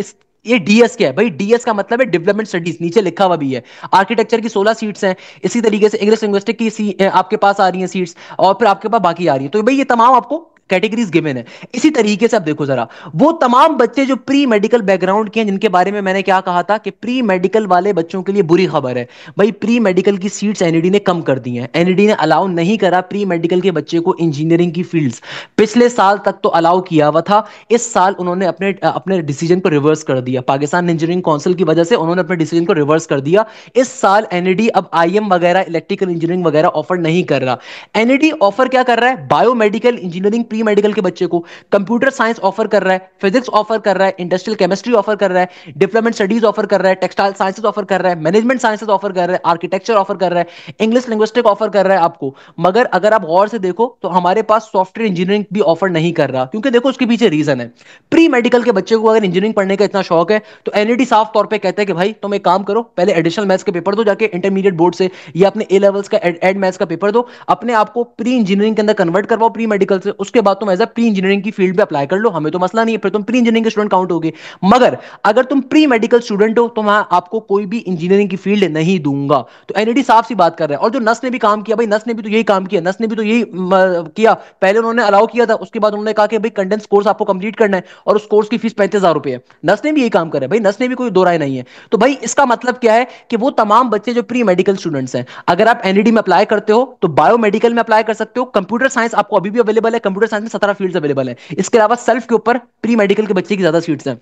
ये डीएस क्या है भाई? डीएस का मतलब है डेवलपमेंट स्टडीज, नीचे लिखा हुआ भी है। आर्किटेक्चर की 16 सीट्स हैं। इसी तरीके से इंग्लिश लिंग्विस्टिक की आपके पास आ रही हैं सीट्स, और फिर आपके पास बाकी आ रही है। तो भाई ये तमाम आपको कैटेगरीज गिवन है। इसी तरीके से आप देखो जरा, वो तमाम बच्चे जो प्री मेडिकल बैकग्राउंड के हैं, जिनके बारे में मैंने क्या कहा था कि प्री मेडिकल वाले बच्चों के लिए बुरी खबर है। भाई प्री मेडिकल की सीट्स एनईडी ने कम कर दी हैं। एनईडी ने अलाउ नहीं करा प्री मेडिकल के बच्चे को इंजीनियरिंग की फील्ड्स। पिछले साल तक तो अलाउ किया हुआ था, इस साल उन्होंने अपने अपने डिसीजन को रिवर्स कर दिया। पाकिस्तान इंजीनियरिंग काउंसिल की वजह से उन्होंने अपने डिसीजन को रिवर्स कर दिया। इस साल एनईडी अब आईएम वगैरह, इलेक्ट्रिकल इंजीनियरिंग वगैरह ऑफर नहीं कर रहा। एनईडी ऑफर क्या कर रहा है? बायोमेडिकल इंजीनियरिंग प्री मेडिकल के बच्चे को, कंप्यूटर साइंस ऑफर कर रहा है, फिजिक्स ऑफर कर रहा है, इंडस्ट्रियल केमिस्ट्री ऑफर कर रहा है, डेवलपमेंट स्टडीज ऑफर कर रहा है, टेक्सटाइल साइंसेज ऑफर कर रहा है, मैनेजमेंट साइंसेज ऑफर कर रहा है, आर्किटेक्चर ऑफर कर रहा है, इंग्लिश लिंग्विस्टिक ऑफर कर रहा है आपको। मगर अगर आप गौर से देखो तो हमारे पास सॉफ्टवेयर इंजीनियरिंग भी ऑफर नहीं कर रहा, क्योंकि देखो उसके पीछे रीजन है। प्री मेडिकल के बच्चे को अगर इंजीनियरिंग पढ़ने का इतना शौक है, तो एनईडी साफ तौर पे कहता है कि भाई तुम एक काम करो, पहले एडिशनल मैथ्स के पेपर दो जाके इंटरमीडिएट बोर्ड से, या अपने ए लेवल्स का एड मैथ्स का पेपर दो, अपने आप को प्री इंजीनियरिंग के अंदर कन्वर्ट करवाओ प्री मेडिकल से। उसके बाद तुम एज अ प्री इंजीनियरिंग की फील्ड में अप्लाई कर लो, हमें तो मसला नहीं है, फिर तुम प्री इंजीनियरिंग के स्टूडेंट काउंट होगे। मगर अगर तुम प्री मेडिकल स्टूडेंट हो तो वहां आपको कोई भी इंजीनियरिंग की फील्ड नहीं दूंगा। तो एनईडी साफ सी बात कर रहा है। और जो नस ने भी काम किया, भाई नस ने भी तो यही काम किया, नस ने भी तो यही किया। पहले उन्होंने अलाउ किया था, उसके बाद उन्होंने कहा कि भाई कंडेंस कोर्स आपको कंप्लीट करना है, और उस कोर्स की फीस 35,000 रुपए है। नस ने भी यही काम करा है भाई, नस ने भी कोई दो राय नहीं है। तो भाई इसका मतलब क्या है कि वो तमाम बच्चे जो प्री मेडिकल स्टूडेंट्स हैं, अगर आप एनईडी में अप्लाई करते हो तो बायोमेडिकल में अप्लाई कर सकते हो। कंप्यूटर साइंस आपको अभी भी अवेलेबल है, कंप्यूटर साइंस में 17 फील्ड्स अवेलेबल है। इसके अलावा सेल्फ के ऊपर प्री मेडिकल के बच्चे की ज्यादा सीट्स हैं,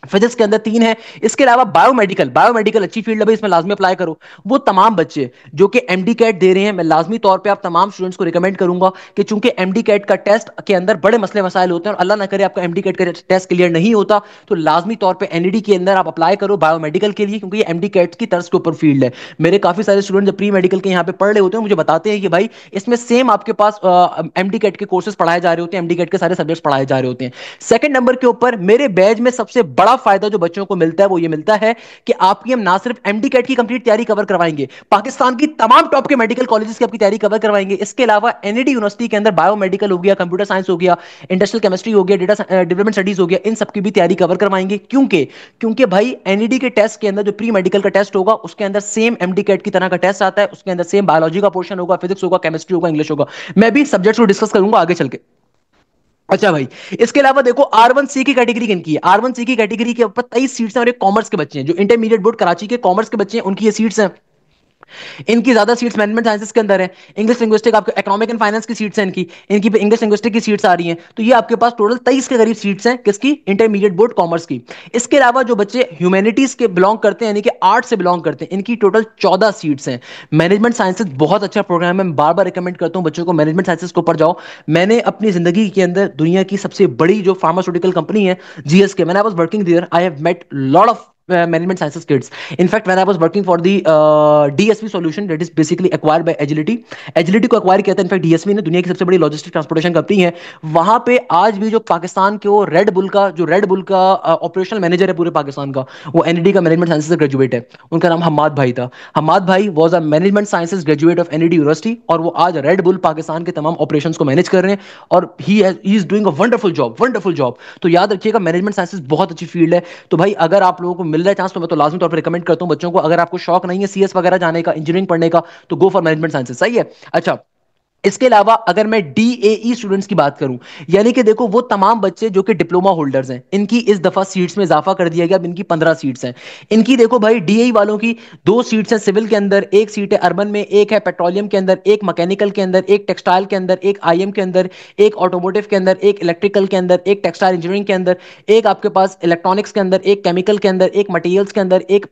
फिजिक्स के अंदर 3 है। इसके अलावा बायोमेडिकल, बायोमेडिकल अच्छी फील्ड है भाई, इसमें लाजमी अप्लाई करो। वो तमाम बच्चे जो कि एमडी कैट दे रहे हैं, मैं लाजमी तौर पे आप तमाम स्टूडेंट्स को रिकमेंड करूंगा कि चूंकि एमडी कैट का टेस्ट के अंदर बड़े मसले मसाइल होते हैं, और अल्लाह ना करे आपका एमडी कैट का टेस्ट क्लियर नहीं होता, तो लाजमी तौर पर एनईडी के अंदर आप अप्लाई करो बायोमेडिकल के लिए, क्योंकि ये एमडी कैट की तर्ज के ऊपर फील्ड है। मेरे काफी सारे स्टूडेंट जब प्री मेडिकल के यहाँ पे पढ़ रहे होते हैं, मुझे बताते हैं कि भाई इसमें सेम आपके पास एमडी कैट के कोर्सेज पढ़ाए जा रहे होते हैं, एमडी कैट के सारे सब्जेक्ट्स पढ़ाए जा रहे होते हैं। सेकंड नंबर के ऊपर मेरे बैच में सबसे बड़ा फायदा जो बच्चों को मिलता है वो ये मिलता है कि आपकी हम ना सिर्फ एमडी कैट की कंप्लीट तैयारी कवर करवाएंगे, पाकिस्तान की तमाम टॉप के मेडिकल कॉलेजेस की आपकी तैयारी कवर करवाएंगे। इसके अलावा एनईडी यूनिवर्सिटी के अंदर बायोमेडिकल हो गया, कंप्यूटर साइंस हो गया, इंडस्ट्रियल केमिस्ट्री हो गया, डेटा डेवलपमेंट स्टडीज हो गया, इन सबकी भी तैयारी कवर करवाएंगे। क्योंकि क्योंकि भाई एनईडी के टेस्ट के अंदर जो प्री मेडिकल का टेस्ट होगा, उसके अंदर सेम एमडी कैट की तरह का टेस्ट आता है, उसके अंदर सेम बायोलॉजी का पोर्शन होगा, फिजिक्स होगा, केमिस्ट्री होगा, इंग्लिश होगा। मैं भी सब्जेक्ट्स को डिस्कस करूंगा आगे चल के। अच्छा भाई, इसके अलावा देखो R1C की कैटेगरी किनकी है? R1C की कैटेगरी के ऊपर 23 सीट्स हैं, और एक कॉमर्स के बच्चे हैं जो इंटरमीडिएट बोर्ड कराची के कॉमर्स के बच्चे हैं, उनकी ये सीट्स हैं। इनकी ज्यादा सीट्स मैनेजमेंट साइंसेस के अंदर है। इंग्लिश लिंग्विस्टिक आपके इकोनॉमिक एंड फाइनेंस की सीट्स हैं, इनकी पे इंग्लिश लिंग्विस्टिक की सीट्स आ रही हैं। तो ये आपके पास टोटल 23 के करीब सीट्स हैं, किसकी? इंटरमीडिएट बोर्ड कॉमर्स की। इसके अलावा जो बच्चे ह्यूमैनिटीज के बिलोंग करते हैं, यानी कि आर्ट से बिलोंग करते हैं, इनकी टोटल 14 सीट्स हैं। मैनेजमेंट साइंसेस बहुत अच्छा प्रोग्राम है, मैं बार बार रिकमेंड करता हूं बच्चों को मैनेजमेंट साइंसेस के ऊपर जाओ। मैंने अपनी जिंदगी के अंदर दुनिया की सबसे बड़ी जो फार्मास्यूटिकल कंपनी है जीएसके, मैंने I was working there, I have met lot of management sciences kids. In fact, when I was working for the DSV solution, that is basically acquired by Agility. Agility को acquire किया था. In fact DSV ने दुनिया की सबसे बड़ी logistic transportation company है. वहां पे आज भी जो पाकिस्तान के वो रेड बुल का ऑपरेशनल मैनेजर है पूरे पाकिस्तान का, वो एनईडी का मैनेजमेंट साइंसेज से ग्रेजुएट है. उनका नाम हम्माद भाई था. हम्माद भाई was a management sciences graduate of NED university, और वो आज रेड बुल पाकिस्तान के तमाम ऑपरेशंस को मैनेज कर रहे हैं. और he is doing a wonderful job, wonderful job. तो याद रखिएगा, मैनेजमेंट साइंसेज बहुत अच्छी फील्ड है. तो भाई अगर आप लोगों को मिल रहा है चांस, तो मैं तो लाजमी तौर पर रिकमेंड करता हूं बच्चों को, अगर आपको शौक नहीं है सीएस वगैरह जाने का, इंजीनियरिंग पढ़ने का, तो गो फॉर मैनेजमेंट साइंसेज. सही है. अच्छा, इसके अलावा अगर मैं डीएई स्टूडेंट्स की बात करूं, यानी कि देखो वो तमाम बच्चे जो कि डिप्लोमा होल्डर्स हैं, इनकी इस दफा सीट्स में इजाफा कर दिया गया. अब इनकी 15 सीट्स हैं. इनकी देखो भाई, डीएई वालों की 2 सीट्स हैं सिविल के अंदर, एक सीट है अर्बन में, एक है पेट्रोलियम के अंदर, एक मैकेनिकल के अंदर, एक टेक्सटाइल के अंदर, एक आईएम के अंदर, एक ऑटोमोटिव के अंदर, एक इलेक्ट्रिकल के अंदर, एक टेक्सटाइल इंजीनियरिंग के अंदर, एक आपके पास इलेक्ट्रॉनिक्स के अंदर, एक केमिकल के अंदर, एक मटेरियल्स के अंदर, एक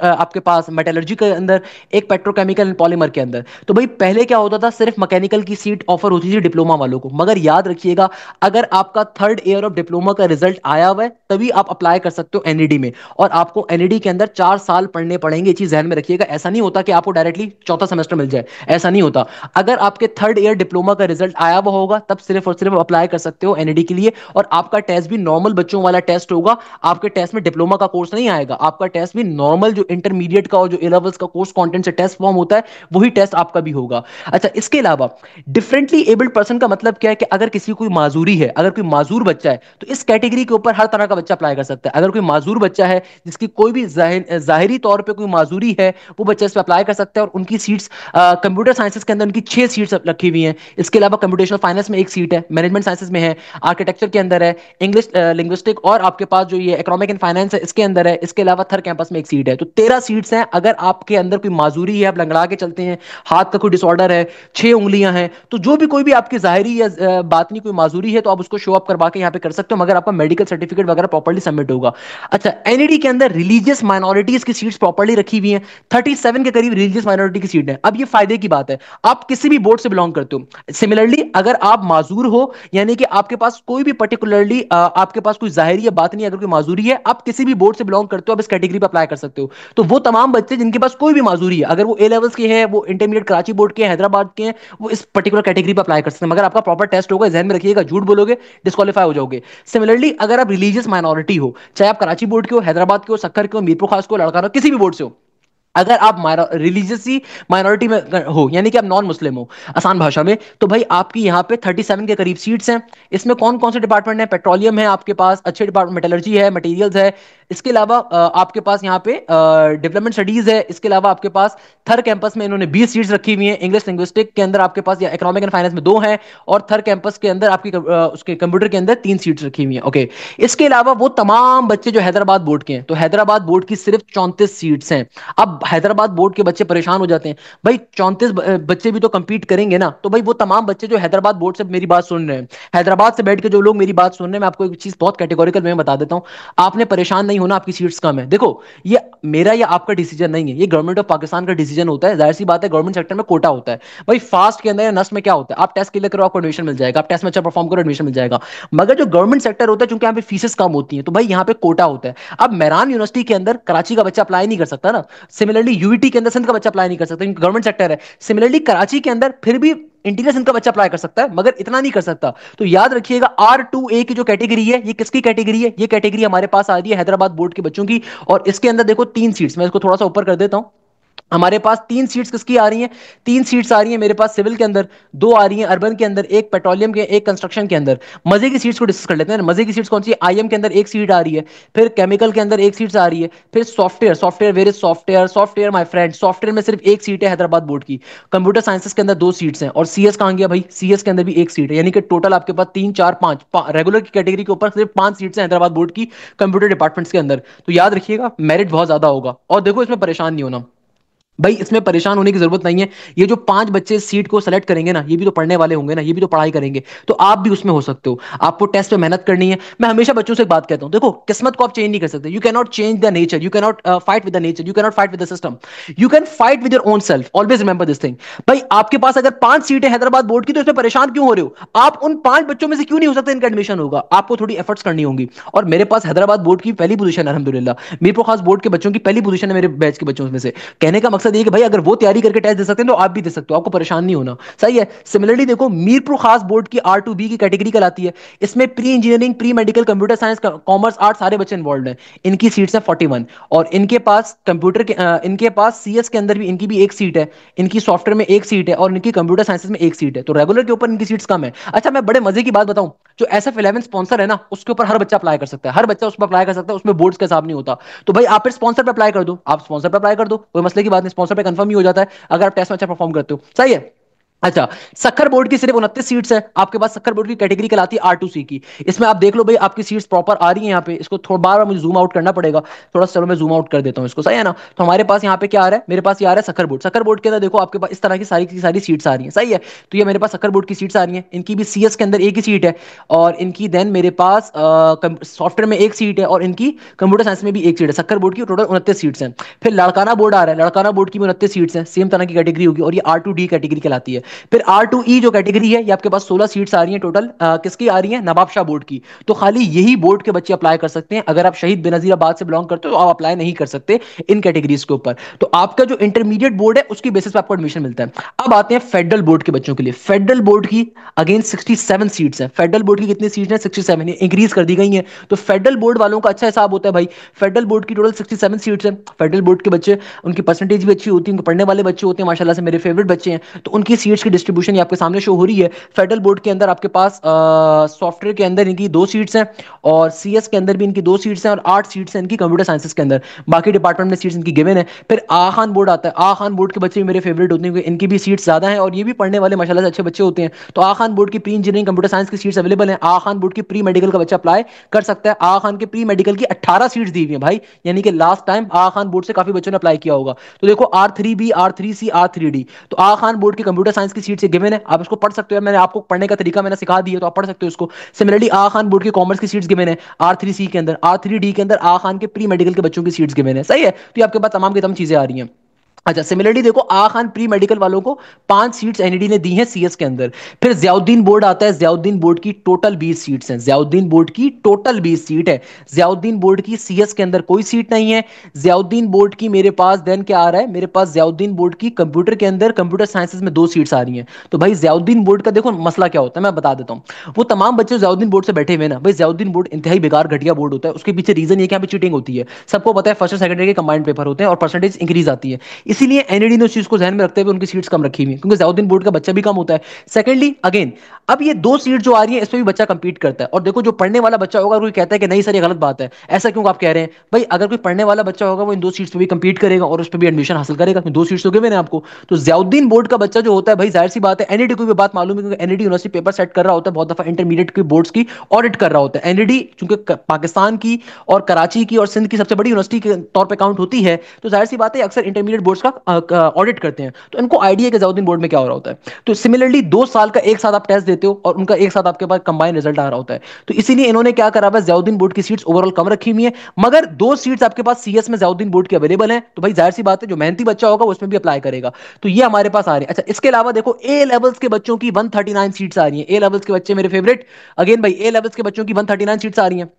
आपके पास मेटलर्जी के अंदर, एक पेट्रोकेमिकल एंड पॉलीमर के अंदर. तो भाई पहले क्या होता था, सिर्फ मैकेनिकल की सीट ऑफर होती थी डिप्लोमा वालों को. मगर याद रखिएगा, अगर आपका थर्ड ईयर ऑफ डिप्लोमा का रिजल्ट आया हुआ है, तभी आप अप्लाई कर सकते हो एनईडी में. और आपको एनईडी के अंदर 4 साल पढ़ने पड़ेंगे. ये चीज ध्यान में रखिएगा. ऐसा नहीं होता कि आपको डायरेक्टली चौथा सेमेस्टर मिल जाए, ऐसा नहीं होता. अगर आपके थर्ड ईयर डिप्लोमा का रिजल्ट आया हुआ होगा, तब सिर्फ और सिर्फ अप्लाई कर सकते हो एनईडी के लिए. और आपका टेस्ट भी नॉर्मल बच्चों वाला टेस्ट होगा. आपके टेस्ट में डिप्लोमा का कोर्स नहीं आएगा. आपका टेस्ट भी नॉर्मल जो इंटरमीडिएट का और जो ए लेवल्स का कोर्स कंटेंट से टेस्ट फॉर्म होता है, वही टेस्ट आपका भी होगा. अच्छा, इसके अलावा डिफरेंटली एबल्ड पर्सन का मतलब क्या है कि अगर किसी को कोई माजूरी है, अगर कोई माजूर बच्चा है, तो इस कैटेगरी के ऊपर हर तरह का बच्चा अप्लाई कर सकता है. अगर कोई माजूर बच्चा है जिसकी कोई भी जाहिरी तौर पे कोई माजूरी है, वो बच्चा इस पर अप्लाई कर सकता है. और उनकी सीट्स कंप्यूटर साइंसेस के अंदर उनकी 6 सीट्स रखी हुई हैं. इसके अलावा कंप्यूटेशनल फाइनेंस में 1 सीट है, मैनेजमेंट साइंसेस में है, आर्किटेक्चर के अंदर है, इंग्लिश लिंग्विस्टिक, और आपके पास जो ये इकोनॉमिक एंड फाइनेंस है इसके अंदर है. इसके अलावा थर्ड कैंपस में 1 सीट है. तो 13 सीट्स हैं. अगर आपके अंदर कोई माजूरी है, आप लंगड़ा के चलते हैं, हाथ का कोई डिसऑर्डर है, 6 उंगलियां हैं, तो जो भी कोई भी आपकी जाहिरी या बातनी कोई माजूरी है, तो आप उसको शो अप करवा के यहाँ पे कर सकते हो, मगर आपका मेडिकल सर्टिफिकेट वगैरह प्रॉपर्ली सबमिट होगा. अच्छा, एनईडी के अंदर रिलीजियस माइनॉरिटीज की सीट्स प्रॉपर्ली रखी हुई हैं. 37 के करीब रिलीजियस माइनॉरिटी की सीट है. अब ये फायदे की बात है, आप किसी भी बोर्ड से बिलोंग करते हो. सिमिलरली अगर आप माजूर हो, यानी कि आपके पास कोई भी पर्टिकुलरली आपके पास कोई जाहिरी या बात नहीं, अगर कोई माजूरी है, आप किसी भी बोर्ड से बिलोंग करते हो, आप इस कैटेगरी पर अप्लाई कर सकते हो. तो वो तमाम बच्चे जिनके पास कोई भी माजूरी है, अगर वो ए लेवल्स के हैं, वो इंटरमीडिएट कराची बोर्ड के हैं, हैदराबाद के हैं, वो इस पर्टिकुलर कैटेगरी पर अप्लाई कर सकते हैं. मगर आपका प्रॉपर टेस्ट होगा, ध्यान में रखिएगा, झूठ बोलोगे डिस्क्वालीफाई हो जाओगे. सिमिलरली अगर आप रिलीजियस माइनॉरिटी हो, चाहे आप कराची बोर्ड के हो, हैदराबाद के हो, सक्कर के हो, मीरपुर खास के हो, लड़का हो, किसी भी बोर्ड से हो, अगर आप रिलीजियसली माइनॉरिटी में हो, यानी कि आप नॉन मुस्लिम हो आसान भाषा में, तो भाई आपकी यहाँ पे 37 के करीब सीट्स हैं. इसमें कौन कौन से डिपार्टमेंट है? पेट्रोलियम है आपके पास, अच्छे डिपार्टमेंट, मेटलर्जी है, मटेरियल्स है. इसके अलावा आपके पास यहाँ पे डेवलपमेंट स्टडीज है. इसके अलावा आपके पास थर्ड कैंपस में इन्होंने 20 सीट्स रखी हुई हैं. इंग्लिश लिंग्विस्टिक के अंदर आपके पास, या इकोनॉमिक एंड फाइनेंस में 2 हैं, और थर्ड कैंपस के अंदर आपकी उसके कंप्यूटर के अंदर 3 सीट्स रखी हुई हैं. ओके, इसके अलावा वो तमाम बच्चे जो हैदराबाद बोर्ड के हैं, तो हैदराबाद बोर्ड की सिर्फ 34 सीट्स हैं. अब हैदराबाद बोर्ड के बच्चे परेशान हो जाते हैं, भाई 34 बच्चे भी तो कंपीट करेंगे ना. तो भाई वो तमाम बच्चे जो हैदराबाद बोर्ड से मेरी बात सुन रहे हैं, हैदराबाद से बैठ के जो लोग मेरी बात सुन रहे हैं, मैं आपको एक चीज बहुत कैटेगोरिकल में बता देता हूं. आपने परेशान नहीं होना आपकी सीट्स कम है. देखो, ये मेरा या आपका डिसीजन नहीं है, ये गवर्नमेंट ऑफ पाकिस्तान का डिसीजन होता है. जाहिर सी बात है, गवर्नमेंट सेक्टर में कोटा होता है. भाई फास्ट के अंदर या नस्ट में क्या होता है, आप टेस्ट क्लियर करो, आपको एडमिशन मिल जाएगा, आप टेस्ट में अच्छा परफॉर्म करो, एडमिशन मिल जाएगा. मगर जो गवर्नमेंट सेक्टर होता है, चूंकि यहाँ पे फीसेस कम होती हैं, तो भाई यहाँ पे कोटा होता है. अब मेहरान यूनिवर्सिटी के अंदर कराची का बच्चा अप्लाई नहीं कर सकता ना. सिमिलरली यूईटी के अंदर सिंध का बच्चा अप्लाई नहीं कर सकता, क्योंकि गवर्नमेंट सेक्टर है. सिमिलरली कराची के अंदर फिर भी इंटीरियर सिंध का बच्चा अप्लाई कर सकता है, मगर इतना नहीं कर सकता. तो याद रखिएगा, R2A की जो कैटेगरी है, ये किसकी कैटेगरी है? ये कैटेगरी हमारे पास आ रही है हैदराबाद बोर्ड के बच्चों की. और इसके अंदर देखो 3 सीट्स, मैं इसको थोड़ा सा ऊपर कर देता हूं. हमारे पास 3 सीट्स किसकी आ रही हैं? 3 सीट्स आ रही हैं मेरे पास सिविल के अंदर, 2 आ रही हैं अर्बन के अंदर, एक पेट्रोलियम के, एक कंस्ट्रक्शन के अंदर. मजे की सीट्स को डिस्कस कर लेते हैं. मजे की सीट्स कौन सी है? आईएम के अंदर 1 सीट आ रही है, फिर केमिकल के अंदर 1 सीट आ रही है, फिर software where is software my friend, software में सिर्फ 1 सीट है हैदराबाद बोर्ड की. कंप्यूटर साइंसेस के अंदर 2 सीट्स हैं. और सीएस कहां गया भाई? सीएस के अंदर भी 1 सीट है. यानी कि टोटल आपके पास 3 4 5 रेगुलर की कैटेगरी के ऊपर सिर्फ 5 सीट्स हैं हैदराबाद बोर्ड की कंप्यूटर डिपार्टमेंट्स के अंदर. तो याद रखिएगा, मेरिट बहुत ज्यादा होगा. और देखो, इसमें परेशान नहीं होना. भाई इसमें परेशान होने की जरूरत नहीं है। ये जो 5 बच्चे सीट को सेलेक्ट करेंगे ना, ये भी तो पढ़ने वाले होंगे ना, ये भी तो पढ़ाई करेंगे, तो आप भी उसमें हो सकते हो। आपको टेस्ट पे मेहनत करनी है। मैं हमेशा बच्चों से एक बात कहता हूं, देखो किस्मत को आप चेंज नहीं कर सकते। You can not change the nature, you can not fight with the nature, you can not fight with the system, you can fight with your own self. Always remember this thing. भाई आपके पास अगर 5 सीटें Hyderabad board की, तो इसमें परेशान क्यों हो रहे हो? आप उन 5 बच्चों में से क्यों नहीं हो सकता इनका एडमिशन होगा? आपको थोड़ी एफर्ट्स करनी होंगी। और मेरे पास हैदराबाद बोर्ड की पहली पोजीशन है अल्हम्दुलिल्लाह, मीरपुर खास बोर्ड के बच्चों की पहली पोजीशन है मेरे बैच के बच्चों में से। कहने का मकसद ये कि भाई अगर वो तैयारी करके टेस्ट दे सकते हैं तो आप भी दे सकते हो, आपको परेशान नहीं होना। सही है। सिमिलरली देखो, मीरपुर खास बोर्ड की R2B की कैटेगरी कहलाती है। इसमें pre engineering, pre medical, computer science, commerce, art सारे बच्चे इन्वॉल्व हैं। इनकी सीट्स है 41। और इनके पास कंप्यूटर के इनके पास CS के अंदर भी इनकी भी एक सीट है, इनकी सॉफ्टवेयर में एक सीट है, और इनकी कंप्यूटर साइंसेज में एक सीट है। तो रेगुलर के ऊपर इनकी सीट्स कम है। अच्छा, मैं बड़े मजे की बात बताऊं, जो SF11 स्पॉन्सर है ना, उसके ऊपर हर बच्चा अप्लाई कर सकता है, हर बच्चा उस पर अप्लाई कर सकता है, उसमें बोर्ड्स का हिसाब नहीं होता। तो भाई आप फिर स्पॉन्सर पे अप्लाई कर दो, आप स्पॉन्सर पे अप्लाई कर दो, कोई मसले की बात नहीं, स्पॉन्सर पे कंफर्म ही हो जाता है अगर आप टेस्ट में अच्छा परफॉर्म करते हो। सही है। अच्छा, सक्खर बोर्ड की सिर्फ 29 सीट्स है आपके पास। सक्खर बोर्ड की कैटेगरी कहलाती है R2C की। इसमें आप देख लो भाई, आपकी सीट्स प्रॉपर आ रही है यहाँ पे। इसको थोड़ा बार बार मुझे जूम आउट करना पड़ेगा थोड़ा सा, चलो मैं जूम आउट कर देता हूँ इसको। सही है ना? तो हमारे पास यहाँ पे क्या आ रहा है, मेरे पास ये आ रहा है सक्खर बोर्ड। सक्खर बोर्ड के अंदर देखो आपके पास इस तरह की सारी सीट्स आ रही हैं। सही है। तो ये मेरे पास सक्खर बोर्ड की सीट्स आ रही हैं। इनकी भी CS के अंदर एक ही सीट है, और इनकी देन मेरे पास सॉफ्टवेयर में एक सीट है, और इनकी कंप्यूटर साइंस में भी एक सीट है। सक्खर बोर्ड की टोटल 29 सीट्स हैं। फिर लड़काना बोर्ड आ रहा है, लड़काना बोर्ड की भी 29 सीट्स हैं, सेम तरह की कैटेगरी होगी, और ये R2D कैटेगरी कहलाती है। फिर R2E जो कैटेगरी है, ये आपके पास 16 सीट्स आ रही हैं टोटल। किसकी आ रही है? नवाबशाह बोर्ड की। तो खाली यही बोर्ड के बच्चे अप्लाई कर सकते हैं। अगर आप शहीद बेनजीराबाद से बिलोंग करते हो तो आप अप्लाई नहीं कर सकते इन कैटेगरीज के ऊपर। तो आपका जो इंटरमीडिएट बोर्ड है उसकी बेसिस पे आपको एडमिशन मिलता है। अब आते हैं फेडरल बोर्ड के बच्चों के लिए। फेडरल बोर्ड की अगेन 67 सीट्स हैं। फेडरल बोर्ड की कितनी सीट्स हैं? 67, इंक्रीज कर दी गई हैं। तो फेडरल बोर्ड वालों का अच्छा हिसाब होता है भाई। फेडरल बोर्ड की टोटल 67 सीट्स हैं। फेडरल बोर्ड के बच्चे, उनकी परसेंटेज भी अच्छी होती है, उनके पढ़ने वाले बच्चे होते हैं माशाल्लाह से, मेरे फेवरेट बच्चे हैं। तो उनकी सीट्स की डिस्ट्रीब्यूशन आपके सामने शो हो रही है। फेडरल बोर्ड के अंदर आपके पास सॉफ्टवेयर के अंदर इनकी 2 सीट्स हैं, और CS के अंदर भी इनकी 2 सीट्स हैं, और 8 सीट्स हैं इनकी कंप्यूटर साइंसेस के अंदर। बाकी डिपार्टमेंट में सीट्स इनकी गिवन है। फिर आगा खान बोर्ड आता है। आगा खान बोर्ड के बच्चे भी मेरे फेवरेट होते हैं, क्योंकि इनकी भी सीट्स ज्यादा हैं, और ये भी पढ़ने वाले माशाल्लाह से अच्छे बच्चे होते हैं। तो आगा खान बोर्ड की प्री इंजीनियरिंग कंप्यूटर साइंस की सीट्स अवेलेबल हैं। आगा खान बोर्ड की प्री मेडिकल का बच्चा अप्लाई कर सकता है। आगा खान के प्री मेडिकल की 18 सीट्स दी हुई है भाई, यानी कि लास्ट टाइम आगा खान बोर्ड से काफी बच्चों ने अप्लाई किया होगा। तो देखो R3B, R3C, R3D। तो आगा खान बोर्ड की कंप्यूटर साइंस की सीट से गिवन है, आप इसको पढ़ सकते हो। मैंने आपको पढ़ने का तरीका मैंने सिखा दिया, तो आप पढ़ सकते हो इसको। सिमिलरली आगा खान बोर्ड की कॉमर्स की सीट्स गिवन है R3C के अंदर। R3D के अंदर आगा खान के प्री मेडिकल के बच्चों की सीट्स गिवन है। सही है। तो ये आपके पास तमाम की तमाम चीजें आ रही हैं। अच्छा, सिमिलरली देखो, आगा खान प्री मेडिकल वालों को 5 सीट्स NED ने दी हैं CS के अंदर। फिर जियाउद्दीन बोर्ड आता है। जियाउद्दीन बोर्ड की टोटल 20 सीट्स हैं। जियाउद्दीन बोर्ड की टोटल 20 सीट है। जियाउद्दीन बोर्ड की CS के अंदर कोई सीट नहीं है। जियाउद्दीन बोर्ड की मेरे पास देन क्या आ रहा है, मेरे पास जियाउद्दीन बोर्ड की कंप्यूटर के अंदर कंप्यूटर साइंसेज में 2 सीट्स आ रही हैं। तो भाई जियाउद्दीन बोर्ड का देखो मसला क्या होता है, मैं बता देता हूँ। वो तमाम बच्चे जियाउद्दीन बोर्ड से बैठे हुए ना, भाई जियाउद्दीन बोर्ड इंतहाई बेकार घटिया बोर्ड होता है। उसके पीछे रीजन ये कि यहाँ पे चीटिंग होती है। सबको पता है, फर्स्ट और सेकंडरी के कंबाइंड पेपर होते हैं, और परसेंटेज इंक्रीज आती है। इसीलिए NED ने उस चीज को ध्यान में रखते हुए उनकी सीट्स कम रखी हुई, क्योंकि जियाउद्दीन बोर्ड का बच्चा भी कम होता है। सेकंडली अगेन, अब ये 2 सीट जो आ रही है, इस पे भी बच्चा कंपीट करता है। और देखो, जो पढ़ने वाला बच्चा होगा, कोई कहता है कि नहीं सर ये गलत बात है, ऐसा क्यों आप कह रहे हैं? भाई अगर कोई पढ़ने वाला बच्चा होगा, वो इन 2 सीट्स पे भी कंपीट करेगा, और उस पर भी एडमिशन हासिल करेगा, क्योंकि 2 सीट्स तो गिवन है आपको। तो जियाउद्दीन बोर्ड का बच्चा जो होता है भाई, जाहिर सी बात है, NED को भी बात मालूम है, क्योंकि NED यूनिवर्सिटी पेपर सेट कर रहा होता है, बहुत दफा इंटरमीडिएट की बोर्ड्स की ऑडिट कर रहा होता है। NED चूंकि पाकिस्तान की और कराची की और सिंध की सबसे बड़ी यूनिवर्सिटी के तौर पर काउंट होती है, तो जाहिर सी बात है अक्सर इंटरमीडिएट बोर्ड्स का ऑडिट करते हैं, तो इनको आइडिया के जियाउद्दीन बोर्ड में क्या हो रहा होता है। तो सिमिलरली 2 साल का एक साथ आप टेस्ट देते हो, और उनका एक साथ आपके पास कंबाइन रिजल्ट आ रहा होता है। तो इसीलिए इन्होंने क्या करा हुआ है, जियाउद्दीन बोर्ड की सीट्स ओवरऑल कम रखी हुई है, मगर 2 सीट्स आपके पास CS में जियाउद्दीन बोर्ड की अवेलेबल है। तो भाई जाहिर सी बात है, जो मेहनती बच्चा होगा वो उसमें भी अप्लाई करेगा। तो ये हमारे पास आ रहे हैं। अच्छा, इसके अलावा देखो, A लेवल्स के बच्चों की 139 सीट्स आ रही है। A लेवल्स के बच्चे मेरे फेवरेट। अगेन भाई, A लेवल्स के बच्चों की 139 सीट्स आ रही है।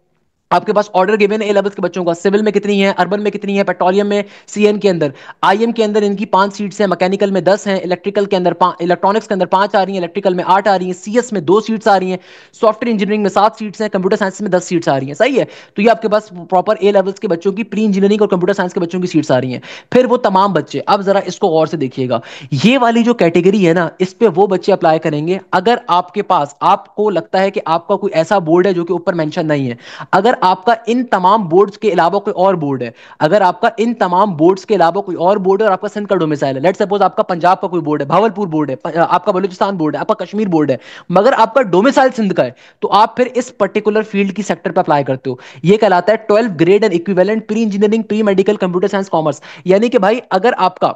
आपके पास ऑर्डर गिवन है A लेवल्स के बच्चों का। सिविल में कितनी है, अर्बन में कितनी है, पेट्रोलियम में, CN के अंदर, IM के अंदर इनकी 5 सीट्स हैं, मैकेनिकल में 10 हैं, इलेक्ट्रिकल के अंदर इलेक्ट्रॉनिक्स के अंदर 5 आ रही हैं, इलेक्ट्रिकल में 8 आ रही हैं, CS में 2 सीट्स आ रही हैं, सॉफ्टवेयर इंजीनियरिंग में 7 सीट्स हैं, कंप्यूटर साइंस में 10 सीट्स आ रही हैं। सही है। तो ये आपके पास प्रॉपर A लेवल्स के बच्चों की प्री इंजीनियरिंग और कंप्यूटर साइंस के बच्चों की सीट्स आ रही हैं। फिर वो तमाम बच्चे, अब जरा इसको गौर से देखिएगा, ये वाली जो कैटेगरी है ना, इस पे वो बच्चे अप्लाई करेंगे अगर आपके पास, आपको लगता है कि आपका कोई ऐसा बोर्ड है जो कि ऊपर मेंशन नहीं है। अगर आपका इन तमाम बोर्ड्स के अलावा कोई और बोर्ड है, अगर आपका इन तमाम बोर्ड्स के अलावा कोई और बोर्ड है, और आपका सिंध का डोमिसाइल है, लेट सपोज आपका पंजाब का कोई बोर्ड है, भावलपुर बोर्ड है, आपका बलूचिस्तान बोर्ड है, आपका कश्मीर बोर्ड है, मगर आपका डोमिसाइल सिंध का है, तो आप फिर इस पर्टिकुलर फील्ड की सेक्टर पर अप्लाई करते हो। ये कहलाता है 12 grade and equivalent pre engineering pre medical computer science commerce. यानी कि भाई अगर आपका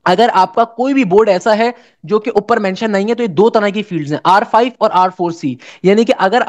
अगर आपका कोई भी बोर्ड ऐसा है जो कि ऊपर मेंशन नहीं है, तो ये दो तरह की फील्ड्स हैं, R5 और R4C। यानी कि अगर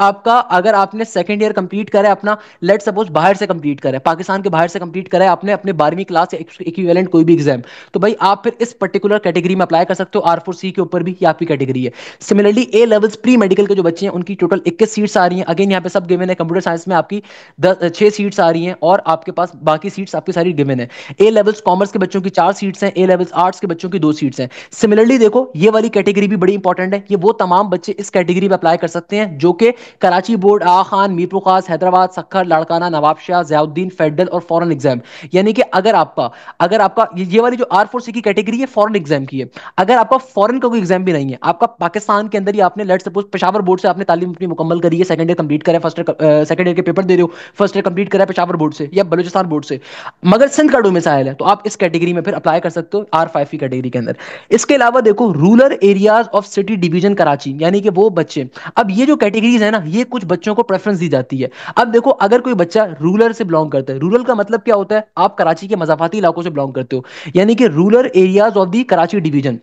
आपने सेकंड ईयर कंप्लीट करा है अपना, लेट सपोज बाहर से कंप्लीट करा है, पाकिस्तान के बाहर से कंप्लीट करा है आपने अपने 12वीं क्लास या इक्विवेलेंट कोई भी एग्जाम, तो भाई आप फिर इस पर्टिकुलर कैटेगरी में अप्लाई कर सकते हो। R4C के ऊपर भी ये आपकी कैटेगरी है। Similarly A levels pre medical के जो बच्चे हैं उनकी टोटल 21 सीट्स आ रही हैं। अगेन यहाँ पे सब गिवन है, कंप्यूटर साइंस में आपकी 6 सीट्स आ रही हैं और आपके पास बाकी सीट्स आपकी सारी गिवन है। ए लेवल्स कॉमर्स के बच्चों की 4 सीट्स हैं, ए लेवल्स आर्ट्स के बच्चों की 2 सीट्स हैं। सिमिलरली देखो ये वाली कैटेगरी भी बड़ी इंपॉर्टेंट है, ये वो तमाम बच्चे इस कैटेगरी में अप्लाई कर सकते हैं जो कि कराची बोर्ड, आगा खान, मीरपुर खास, हैदराबाद, सक्खर, लाड़काना, नवाबशाह, जयाउद्दीन, फेडरल और फॉरेन एग्जाम। यानी कि अगर आपका ये वाली जो R4C की कैटेगरी है फॉरेन एग्जाम की है, अगर आपका फॉरेन का कोई एग्जाम भी नहीं है, आपका पाकिस्तान के अंदर ही आपने लेट सपोज पेशावर बोर्ड से आपने तालीम अपनी मुकम्मल करी है, सेकंड ईयर कंप्लीट करा है, फर्स्ट ईयर सेकंड ईयर के पेपर दे रहे हो, फर्स्ट ईयर कंप्लीट करा है पेशावर बोर्ड से या बलूचिस्तान बोर्ड से, मगर सिंध का डोमिसाइल है, तो आप इस कैटेगरी में फिर अप्लाई कर सकते हो R5 की कैटेगरी के अंदर। इसके अलावा देखो rural areas of city division Karachi, यानी कि वो बच्चे, अब ये जो कैटेगरीज है ना, ये कुछ बच्चों को प्रेफरेंस दी जाती है। अब देखो अगर कोई बच्चा रूरल से बिलोंग करता है, रूरल का मतलब क्या होता है, आप कराची के मजाफाती इलाकों से बिलोंग करते हो, यानी कि rural areas of the Karachi division.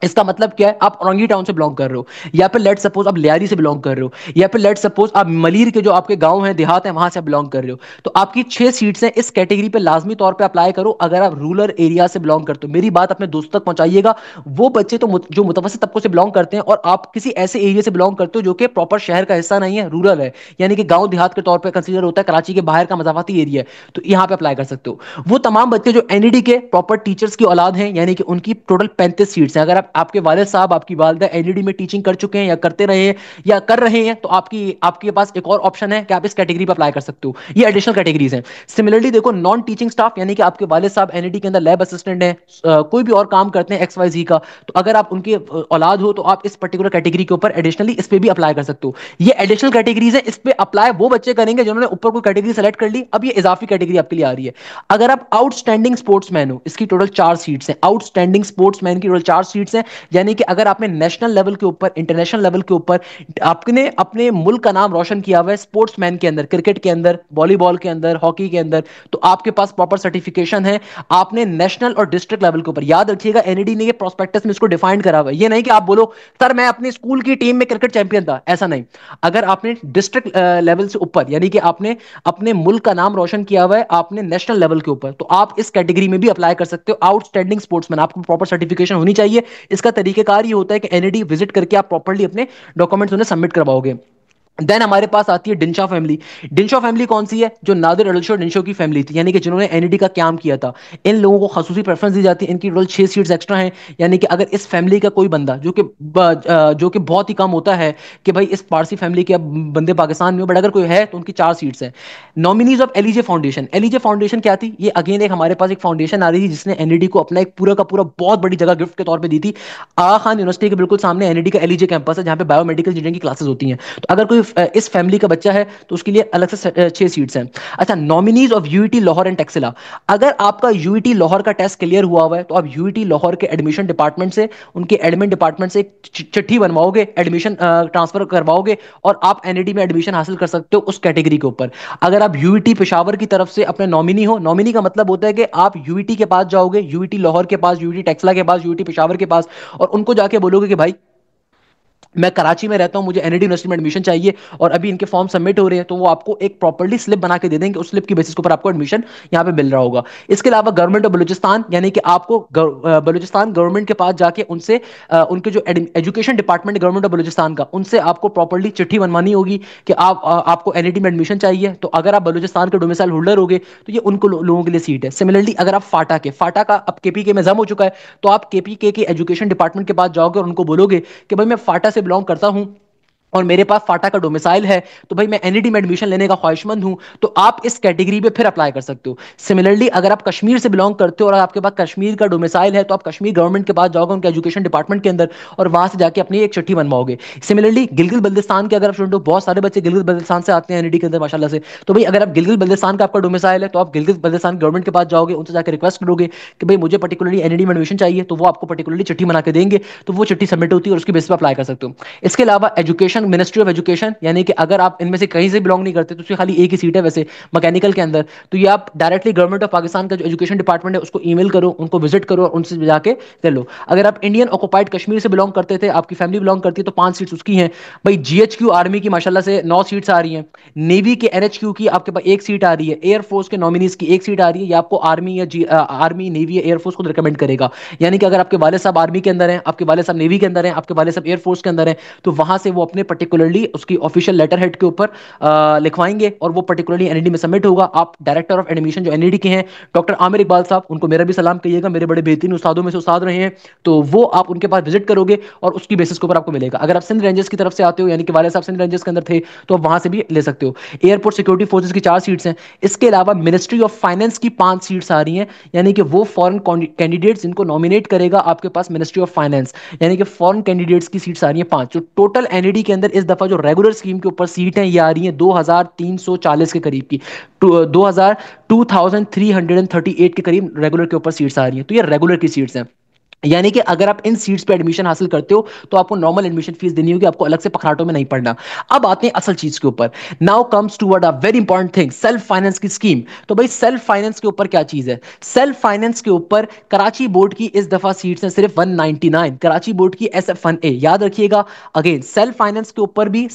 इसका मतलब क्या है, आप औरंगी टाउन से बिलोंग कर रहे हो, या फिर लेट सपोज आप लियारी से बिलोंग कर रहे हो, या फिर लेट सपोज आप मलीर के जो आपके गांव हैं, देहात हैं, वहां से बिलोंग कर रहे हो, तो आपकी 6 सीट्स हैं इस कैटेगरी पे, लाजमी तौर पे अप्लाई करो अगर आप रूरल एरिया से बिलोंग करते हो। मेरी बात अपने दोस्तों तक पहुंचाइएगा, वो बच्चे तो जो मुतवस्सित तबकों से बिलोंग करते हैं और आप किसी ऐसे एरिया से बिलोंग करते हो जो कि प्रॉपर शहर का हिस्सा नहीं है, रूरल है, यानी कि गांव देहात के तौर पर कंसीडर होता है, कराची के बाहर का मजाफाती एरिया है, तो यहाँ पे अप्लाई कर सकते हो। वो तमाम बच्चे जो एनईडी के प्रॉपर टीचर्स की औलाद हैं, यानी कि उनकी टोटल 35 सीट्स हैं, अगर आपके वालिद साहब, आपकी वालदा एनईडी में टीचिंग कर चुके हैं या करते रहे हैं या कर रहे हैं, तो आपके पास एक और ऑप्शन है कि आप इस कैटेगरी पर अप्लाई कर सकते हो। ये एडिशनल कैटेगरीज हैं। सिमिलरली देखो नॉन टीचिंग स्टाफ, यानी कि आपके वालिद साहब एनईडी के अंदर लैब असिस्टेंट हैं, कोई भी और काम करते हैं XYZ का, तो अगर आप उनके औलाद हो तो आप इस पर्टिकुलर कैटेगरी के ऊपर एडिशनली इस पे भी अप्लाई कर सकते हो। ये एडिशनल कैटेगरीज है, इस पे अप्लाई वो बच्चे करेंगे जिन्होंने ऊपर कोई कैटेगरी सेलेक्ट कर ली, अब ये इजाफी कैटेगरी आपके लिए आ रही है। अगर आप आउटस्टैंडिंग स्पोर्ट्समैन हो, इसकी टोटल 4 सीट्स हैं, आउटस्टैंडिंग स्पोर्ट्समैन की टोटल 4 सीट्स हैं, यानी कि अगर आपने नेशनल लेवल के ऊपर, इंटरनेशनल लेवल के ऊपर आपने अपने मुल्क का नाम रोशन किया हुआ है स्पोर्ट्समैन के अंदर, क्रिकेट के अंदर, वॉलीबॉल के अंदर, हॉकी के अंदर, तो आपके पास प्रॉपर सर्टिफिकेशन है। आपने नेशनल और डिस्ट्रिक्ट लेवल के ऊपर, याद रखिएगा एनईडी ने ये प्रोस्पेक्टस में इसको डिफाइन करा हुआ है, ये नहीं कि आप बोलो सर मैं अपनी स्कूल की टीम में क्रिकेट चैंपियन था, ऐसा नहीं। अगर आपने डिस्ट्रिक्ट लेवल से ऊपर, यानी कि आपने अपने मुल्क का नाम रोशन किया हुआ है, आपने नेशनल लेवल के ऊपर, तो आप इस कैटेगरी में भी अप्लाई कर सकते हो। आउटस्टैंडिंग स्पोर्ट्समैन, आपको प्रॉपर सर्टिफिकेशन होनी चाहिए। इसका तरीकेकार ये होता है कि एनईडी विजिट करके आप प्रॉपर्ली अपने डॉक्यूमेंट्स उन्हें सबमिट करवाओगे। देन हमारे पास आती है डिंशा फैमिली। डिंशा फैमिली कौन सी है, जो नादिर अडल्शो डिंशो की फैमिली थी, यानी कि जिन्होंने एनईडी का काम किया था, इन लोगों को खसूसी प्रेफरेंस दी जाती है। इनकी टोटल 6 सीट्स एक्स्ट्रा हैं, यानी कि अगर इस फैमिली का कोई बंदा जो कि बहुत ही कम होता है कि भाई इस पारसी फैमिली के अब बंदे पाकिस्तान में हो, बट अगर कोई है तो उनकी 4 सीट्स हैं। नॉमिनीज ऑफ एलिजे फाउंडेशन, एलिजे फाउंडेशन क्या थी, ये अगेन एक हमारे पास एक फाउंडेशन आ रही थी जिसने एनईडी को अपना एक पूरा का पूरा बहुत बड़ी जगह गिफ्ट के तौर पर दी थी। आगा खान यूनिवर्सिटी के बिल्कुल सामने एनईडी का एलिजे कैंपस है, जहां पे बायोमेडिकल इंजीनियरिंग की क्लासेस होती हैं। तो अगर कोई इस फैमिली का बच्चा है तो उसके लिए अलग से 6 सीट्स हैं। अच्छा, nominees of UET Lahore and Taxila, अगर आपका यूईटी लाहौर का टेस्ट क्लियर हुआ हुआ है तो आप यूईटी लाहौर के एडमिशन डिपार्टमेंट से, उनके एडमिन डिपार्टमेंट से एक चिट्ठी बनवाओगे, एडमिशन ट्रांसफर करवाओगे और आप एनईडी में एडमिशन हासिल कर सकते हो उस कैटेगरी के ऊपर। अगर आप यूईटी पेशावर की तरफ से अपने नॉमिनी हो, नॉमिनी का मतलब होता है कि आप यूईटी के पास जाओगे, यूईटी लाहौर के पास, यूईटी टेक्सला के पास, यूईटी पेशावर के पास, और उनको जाके बोलोगे कि भाई मैं कराची में रहता हूं, मुझे एनईडी यूनिवर्सिटी में एडमिशन चाहिए और अभी इनके फॉर्म सबमिट हो रहे हैं, तो वो आपको एक प्रॉपर्ली स्लिप बना के दे देंगे, उस स्लिप की बेसिस के ऊपर आपको एडमिशन यहाँ पे मिल रहा होगा। इसके अलावा गवर्नमेंट ऑफ बलूचिस्तान, यानी कि आपको बलूचिस्तान गवर्नमेंट के पास जाके उनसे उनके जो education department government of Balochistan का, उनसे आपको प्रॉपर्ली चिट्ठी बनवानी होगी कि आपको एनईडी में एडमिशन चाहिए। तो अगर आप बलूचिस्तान के डोमिसाइल होल्डर होगे तो ये उनको लोगों के लिए सीट है। सिमिलरली अगर आप फाटा का अब केपीके में जम हो चुका है, तो आप केपीके के एजुकेशन डिपार्टमेंट के पास जाओगे और उनको बोलोगे कि भाई मैं फाटा से बिलोंग करता हूं और मेरे पास फाटा का डोमिसाइल है, तो भाई मैं एनईडी में एडमिशन लेने का ख्वाहिशमंद हूं, तो आप इस कैटेगरी पे फिर अप्लाई कर सकते हो। सिमिलरली अगर आप कश्मीर से बिलोंग करते हो और आपके पास कश्मीर का डोमिसाइल है, तो आप कश्मीर गवर्नमेंट के पास जाओगे, उनके एजुकेशन डिपार्टमेंट के अंदर, और वहां से जाके अपनी एक चिट्ठी बनवाओगे। सिमिलरली गिलगित बल्तिस्तान के अगर आप स्टूडेंट हो, बहुत सारे बच्चे गिलगित बल्तिस्तान से आते हैं एनईडी के अंदर माशाल्लाह से, तो भाई अगर आप गिलगित बल्तिस्तान का आपका डोमिसाइल है, तो आप गिलगित बल्तिस्तान गवर्नमेंट के पास जाओगे, उनसे जाकर रिक्वेस्ट करोगे कि भाई मुझे पर्टिकुलरली एनईडी में एडमिशन चाहिए, तो वो आपको पर्टिकुलरली चिट्ठी बना के देंगे, तो वो चिट्ठी सबमिट होती है और उसकी बेसिस पर अप्लाई कर सकते हो। इसके अलावा education education, ministry of education, यानी कि अगर आप इनमें से कहीं से बिलोंग नहीं करते तो उसकी खाली एक ही सीट है वैसे मैकेनिकल के अंदर, तो ये आप डायरेक्टली गवर्नमेंट ऑफ पाकिस्तान का जो एजुकेशन डिपार्टमेंट है उसको ईमेल करो, उनको विजिट करो और उनसे जाके कर लो। अगर आप इंडियन ऑक्युपाइड कश्मीर से बिलोंग करते थे, आपकी फैमिली बिलोंग करती है, तो 5 सीट्स उसकी हैं। भाई जीएचक्यू आर्मी की माशाल्लाह से 9 सीट्स आ रही हैं। नेवी के एनएचक्यू की आपके पास एक सीट आ रही है। एयरफोर्स के नॉमिनीज की एक सीट आ रही है। ये आपको आर्मी या आर्मी, नेवी या एयरफोर्स को रिकमेंड करेगा। यानी कि अगर आपके वाले साहब आर्मी के अंदर हैं, आपके वाले साहब नेवी के अंदर हैं, आपके वाले साहब एयरफोर्स के अंदर हैं, तो वहां से वो अपने पर्टिकुलरली उसकी ऑफिशियल लेटर हेड के ऊपर लिखवाएंगे और वो पर्टिकुलरली एनईडी में सबमिट होगा। आप डायरेक्टर ऑफ एडमिशन जो एनईडी के हैं डॉक्टर आमिर इकबाल साहब, उनको मेरा भी सलाम कहिएगा, मेरे बड़े बेहतरीन उस्तादों में से उस्ताद रहे हैं, तो वो आप उनके पास विजिट करोगे और उसकी बेसिस के ऊपर आपको मिलेगा। अगर आप सिंध रेंजर्स की तरफ से आते हो, यानी कि वाले साहब सिंध रेंजर्स के अंदर थे, तो आप वहां से भी ले सकते हो। एयरपोर्ट सिक्योरिटी फोर्सेज की 4 सीट्स हैं। इसके अलावा मिनिस्ट्री ऑफ फाइनेंस की 5 सीट्स आ रही हैं, यानी कि वो फॉरेन कैंडिडेट्स जिनको नॉमिनेट करेगा आपके पास मिनिस्ट्री ऑफ फाइनेंस, यानी कि फॉरेन कैंडिडेट्स की सीट्स आ रही हैं 5। जो टोटल एनईडी के अंदर इस दफा जो रेगुलर स्कीम के ऊपर सीट है ये आ रही है 2340 के करीब की, 2338 के करीब रेगुलर के ऊपर सीट्स आ रही हैं। तो ये रेगुलर की सीट्स हैं, यानी कि अगर आप इन सीट्स पे एडमिशन हासिल करते हो तो आपको नॉर्मल एडमिशन फीस देनी होगी, आपको अलग से पखराटों में नहीं पड़ना। अब आते हैं असल चीज के ऊपर। Now comes toward a very important thing, self finance की स्कीम। तो भाई सेल्फ फाइनेंस के ऊपर क्या चीज है? सेल्फ फाइनेंस के ऊपर कराची बोर्ड की इस दफा सीट्स हैं सिर्फ 199, कराची बोर्ड की SF1A, याद रखिएगा। अगेन सेल्फ फाइनेंस के ऊपर भी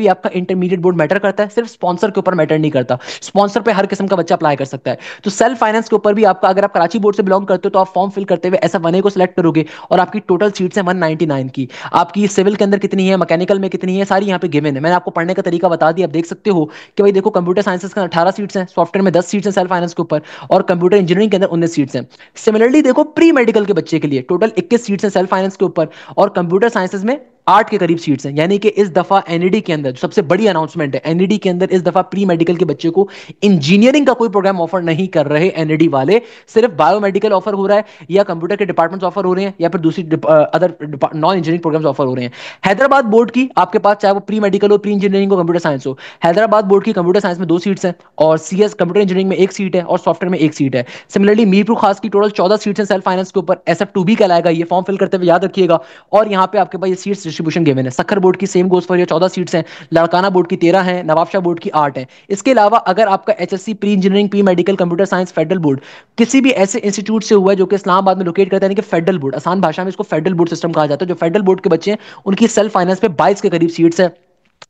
आपका इंटरमीडिएट बोर्ड मैटर करता है, सिर्फ स्पॉन्सर के ऊपर मैटर नहीं करता। स्पॉन्सर पे हर किस्म का बच्चा अप्लाई कर सकता है। तो सेल्फ फाइनेंस के ऊपर भी आपका, अगर आप कराची बोर्ड से बिलोंग करते हो तो आप फॉर्म फिल करते हुए SF1A को सिलेक्ट करोगे और आपकी टोटल सीट्स है 199 की। आपकी सिविल के अंदर कितनी है, मैकेनिकल में कितनी है, सारी यहाँ पे गिवन है। मैंने आपको पढ़ने का तरीका बता दिया, आप देख सकते हो कि भाई देखो कंप्यूटर साइंसेस के 18 सीट्स हैं, सॉफ्टवेयर में 10 सीट्स हैं सेल्फ फाइनेंस के ऊपर, और कंप्यूटर इंजीनियरिंग के अंदर 19 सीट्स हैं। सिमिलरली देखो प्री मेडिकल के बच्चे के लिए टोटल 21 सीट्स हैं सेल्फ फाइनेंस के ऊपर, और कंप्यूटर साइंसेस में 8 के करीब सीट्स हैं। यानी कि इस दफा एनईडी के अंदर सबसे बड़ी अनाउंसमेंट है, एनईडी के अंदर इस दफा प्री मेडिकल के बच्चे को इंजीनियरिंग का कोई प्रोग्राम ऑफर नहीं कर रहे एनईडी वाले, सिर्फ बायोमेडिकल ऑफर हो रहा है या कंप्यूटर के डिपार्टमेंट्स ऑफर हो रहे हैं या फिर दूसरी other non engineering programmes offer हो रहे हैं। हैदराबाद बोर्ड की आपके पास चाहे वो प्री मेडिकल हो, प्री इंजीनियरिंग हो, कंप्यूटर साइंस हो, हैदराबाद बोर्ड की कंप्यूटर साइंस में 2 सीट्स हैं और सीएस कंप्यूटर इंजीनियरिंग में 1 सीट है और सॉफ्टवेयर में 1 सीट है। सिमिलरली मीरपुर खास की टोटल 14 सीट्स हैं सेल्फ फाइनेंस के ऊपर, SF2B कहलाएगा ये, फॉर्म फिल करते हुए याद रखिएगा। और यहाँ पे आपके पास ये सीट्स डिस्ट्रीब्यूशन गिवन है। सखर बोर्ड की सेम गोज फॉर ये 14 सीट्स हैं, लड़काना बोर्ड की 13 हैं, नवाबशाह बोर्ड की 8 हैं। इसके अलावा अगर आपका HSC pre engineering, pre medical, computer science federal board किसी भी ऐसे इंस्टीट्यूट से हुआ है जो कि इस्लामाबाद में लोकेट करता है, यानी कि फेडरल बोर्ड, आसान भाषा में इसको फेडरल बोर्ड सिस्टम कहा जाता है, जो फेडरल बोर्ड के बच्चे हैं उनकी सेल्फ फाइनेंस पे 22 के करीब सीट्स है।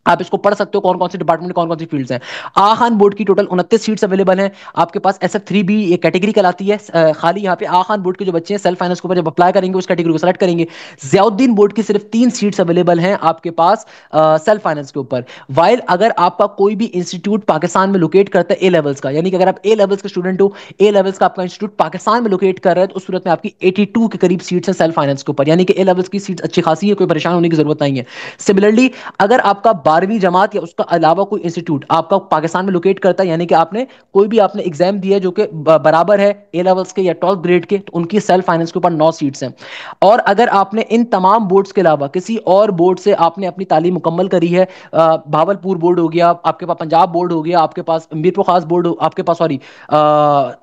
आप इसको पढ़ सकते हो कौन कौन से डिपार्टमेंट, कौन कौन सी फील्ड्स हैं। आखान बोर्ड की टोटल 29 सीट्स अवेलेबल हैं। आपके पास SF3B ये कैटेगरी कहलाती है। खाली यहाँ पे आखान बोर्ड के जो बच्चे हैं सेल्फ फाइनेंस के ऊपर जब अप्लाई करेंगे उस कैटेगरी को सेलेक्ट करेंगे। जियाउद्दीन बोर्ड की सिर्फ 3 सीट्स अवेलेबल हैं आपके पास सेल्फ फाइनेंस के ऊपर। वाइल अगर आपका कोई भी इंस्टीट्यूट पाकिस्तान में लोकेट करता है ए लेवल्स का, यानी कि अगर आप ए लेवल्स के स्टूडेंट हो, ए लेवल्स का आपका इंस्टीट्यूट पाकिस्तान में लोकेट कर रहा है, तो उस सूरत में आपकी 82 के करीब सीट्स हैं सेल्फ फाइनेंस के ऊपर, यानी कि ए लेवल्स की सीट्स अच्छी खासी है, कोई परेशान होने की जरूरत नहीं है। सिमिलरली अगर आपका 12वीं जमात या उसका अलावा कोई इंस्टीट्यूट आपका पाकिस्तान में लोकेट करता है, यानी कि आपने कोई भी आपने एग्जाम दिया जो कि बराबर है ए लेवल्स के या 12th ग्रेड के, तो उनकी सेल्फ फाइनेंस के ऊपर 9 सीट्स हैं। और अगर आपने इन तमाम बोर्ड्स के अलावा किसी और बोर्ड से आपने अपनी तालीम मुकम्मल करी है, भावलपुर बोर्ड हो गया आपके पास, पंजाब बोर्ड हो गया आपके पास, मीरपुर खास बोर्ड आपके पास, सॉरी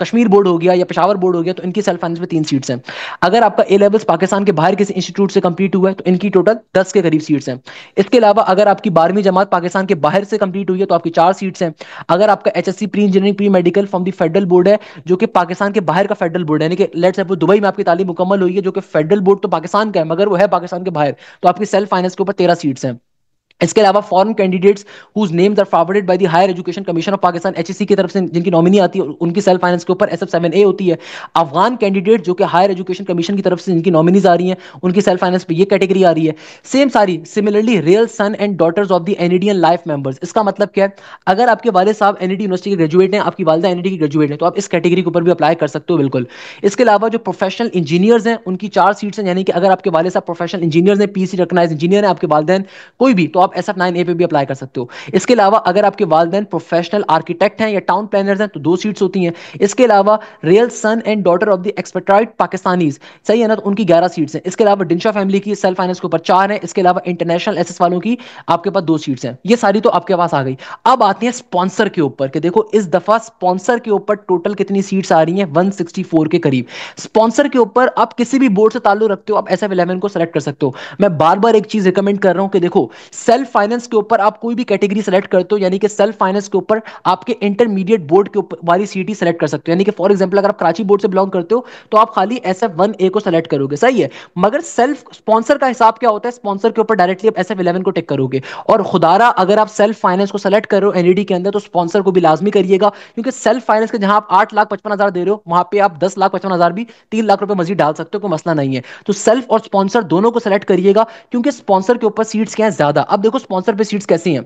कश्मीर बोर्ड हो गया या पेशावर बोर्ड हो गया, तो इनकी सेल्फ फाइनेंस में 3 सीट्स हैं। अगर आपका ए लेवल्स पाकिस्तान के बाहर किसी इंस्टीट्यूट से कंप्लीट हुआ है तो इनकी टोटल 10 के करीब सीट्स हैं। इसके अलावा अगर आपकी 12वीं जमात पाकिस्तान के बाहर से कंप्लीट हुई है तो आपकी 4 सीट्स हैं। अगर आपका HSC pre engineering, pre medical from the federal board है जो कि पाकिस्तान के बाहर का फेडरल बोर्ड है, यानी कि लेट्स सपोज दुबई में आपकी तालीम मुकम्मल हुई है जो कि फेडरल बोर्ड तो पाकिस्तान का है मगर वो है पाकिस्तान के बाहर, तो आपकी सेल्फ फाइनेंस के ऊपर 13 सीट्स हैं। इसके अलावा foreign candidates whose names are forwarded by the higher education commission of Pakistan HEC की तरफ से जिनकी नॉमिनी आती है उनकी सेल्फ फाइनेंस के ऊपर SF7A होती है। अफगान कैंडिडेट जो कि हायर एजुकेशन कमीशन की तरफ से जिनकी नॉमिनीज आ रही हैं उनकी सेल्फ फाइनेंस पे ये कैटेगरी आ रही है। सेम सारी similarly real son and daughters of the NEDN life members, इसका मतलब क्या है? अगर आपके वाले साहब एनईडी यूनिवर्सिटी के ग्रेजुएट हैं, आपकी वालदा एनईडी की ग्रेजुएट है, तो आप इस कैटेगरी के ऊपर भी अप्लाई कर सकते हो बिल्कुल। इसके अलावा जो प्रोफेशनल इंजीनियर्स हैं उनकी 4 सीट्स हैं, यानी कि अगर आपके वाले साहब प्रोफेशनल इंजीनियर्स हैं, PhD रिकॉग्नाइज्ड इंजीनियर है आपके वालदेन कोई भी, तो आप आप SF9A पे भी अप्लाई कर सकते हो। इसके अलावा अगर आपके वालिदैन प्रोफेशनल आर्किटेक्ट हैं या टाउन प्लानर्स हैं तो 2 सीट्स होती हैं। इसके अलावा real son and daughter of the expatriate Pakistanis, सही है ना, तो उनकी 11 सीट्स हैं। इसके अलावा डिंशा फैमिली की सेल्फ फाइनेंस के ऊपर 4 हैं। इसके अलावा इंटरनेशनल एसएस वालों की आपके पास 2 सीट्स हैं। ये सारी तो आपके पास आ गई। अब आते हैं स्पॉन्सर के ऊपर कि देखो इस दफा स्पॉन्सर के ऊपर टोटल कितनी सीट्स आ रही हैं, 164 के करीब। स्पॉन्सर के ऊपर आप किसी भी बोर्ड से ताल्लुक रखते हो, आप SF11 को सेलेक्ट कर सकते हो। मैं बार बार एक चीज रिकमेंड कर रहा हूं कि देखो सेल्फ फाइनेंस के ऊपर आप कोई भी कैटेगरी सेलेक्ट करते हो, यानी कि सेल्फ फाइनेंस के ऊपर आपके इंटरमीडिएट बोर्ड के ऊपर वाली सीट ही सेलेक्ट कर सकते हो। यानी कि फॉर एग्जांपल अगर आप कराची बोर्ड से बिलोंग करते हो तो आप खाली SF1A को सेलेक्ट करोगे, सही है। मगर सेल्फ स्पॉन्सर का हिसाब क्या होता है, स्पॉन्सर के ऊपर डायरेक्टली आप SF11 को टिक करोगे। और खुदारा अगर आप सेल्फ फाइनेंस को सेलेक्ट कर रहे हो एनईडी के अंदर तो स्पॉन्सर को भी लाजमी करिएगा, क्योंकि सेल्फ फाइनेंस के जहां आप 8,55,000 दे रहे हो वहां पे आप 10,55,000 भी 3 लाख रुपए मजीद डाल सकते हो, कोई मसला नहीं है। तो सेल्फ और स्पॉन्सर दोनों को सेलेक्ट करिएगा, क्योंकि स्पॉन्सर के ऊपर सीट्स क्या है ज्यादा। अब देखो स्पॉन्सर पे सीट्स कैसी हैं,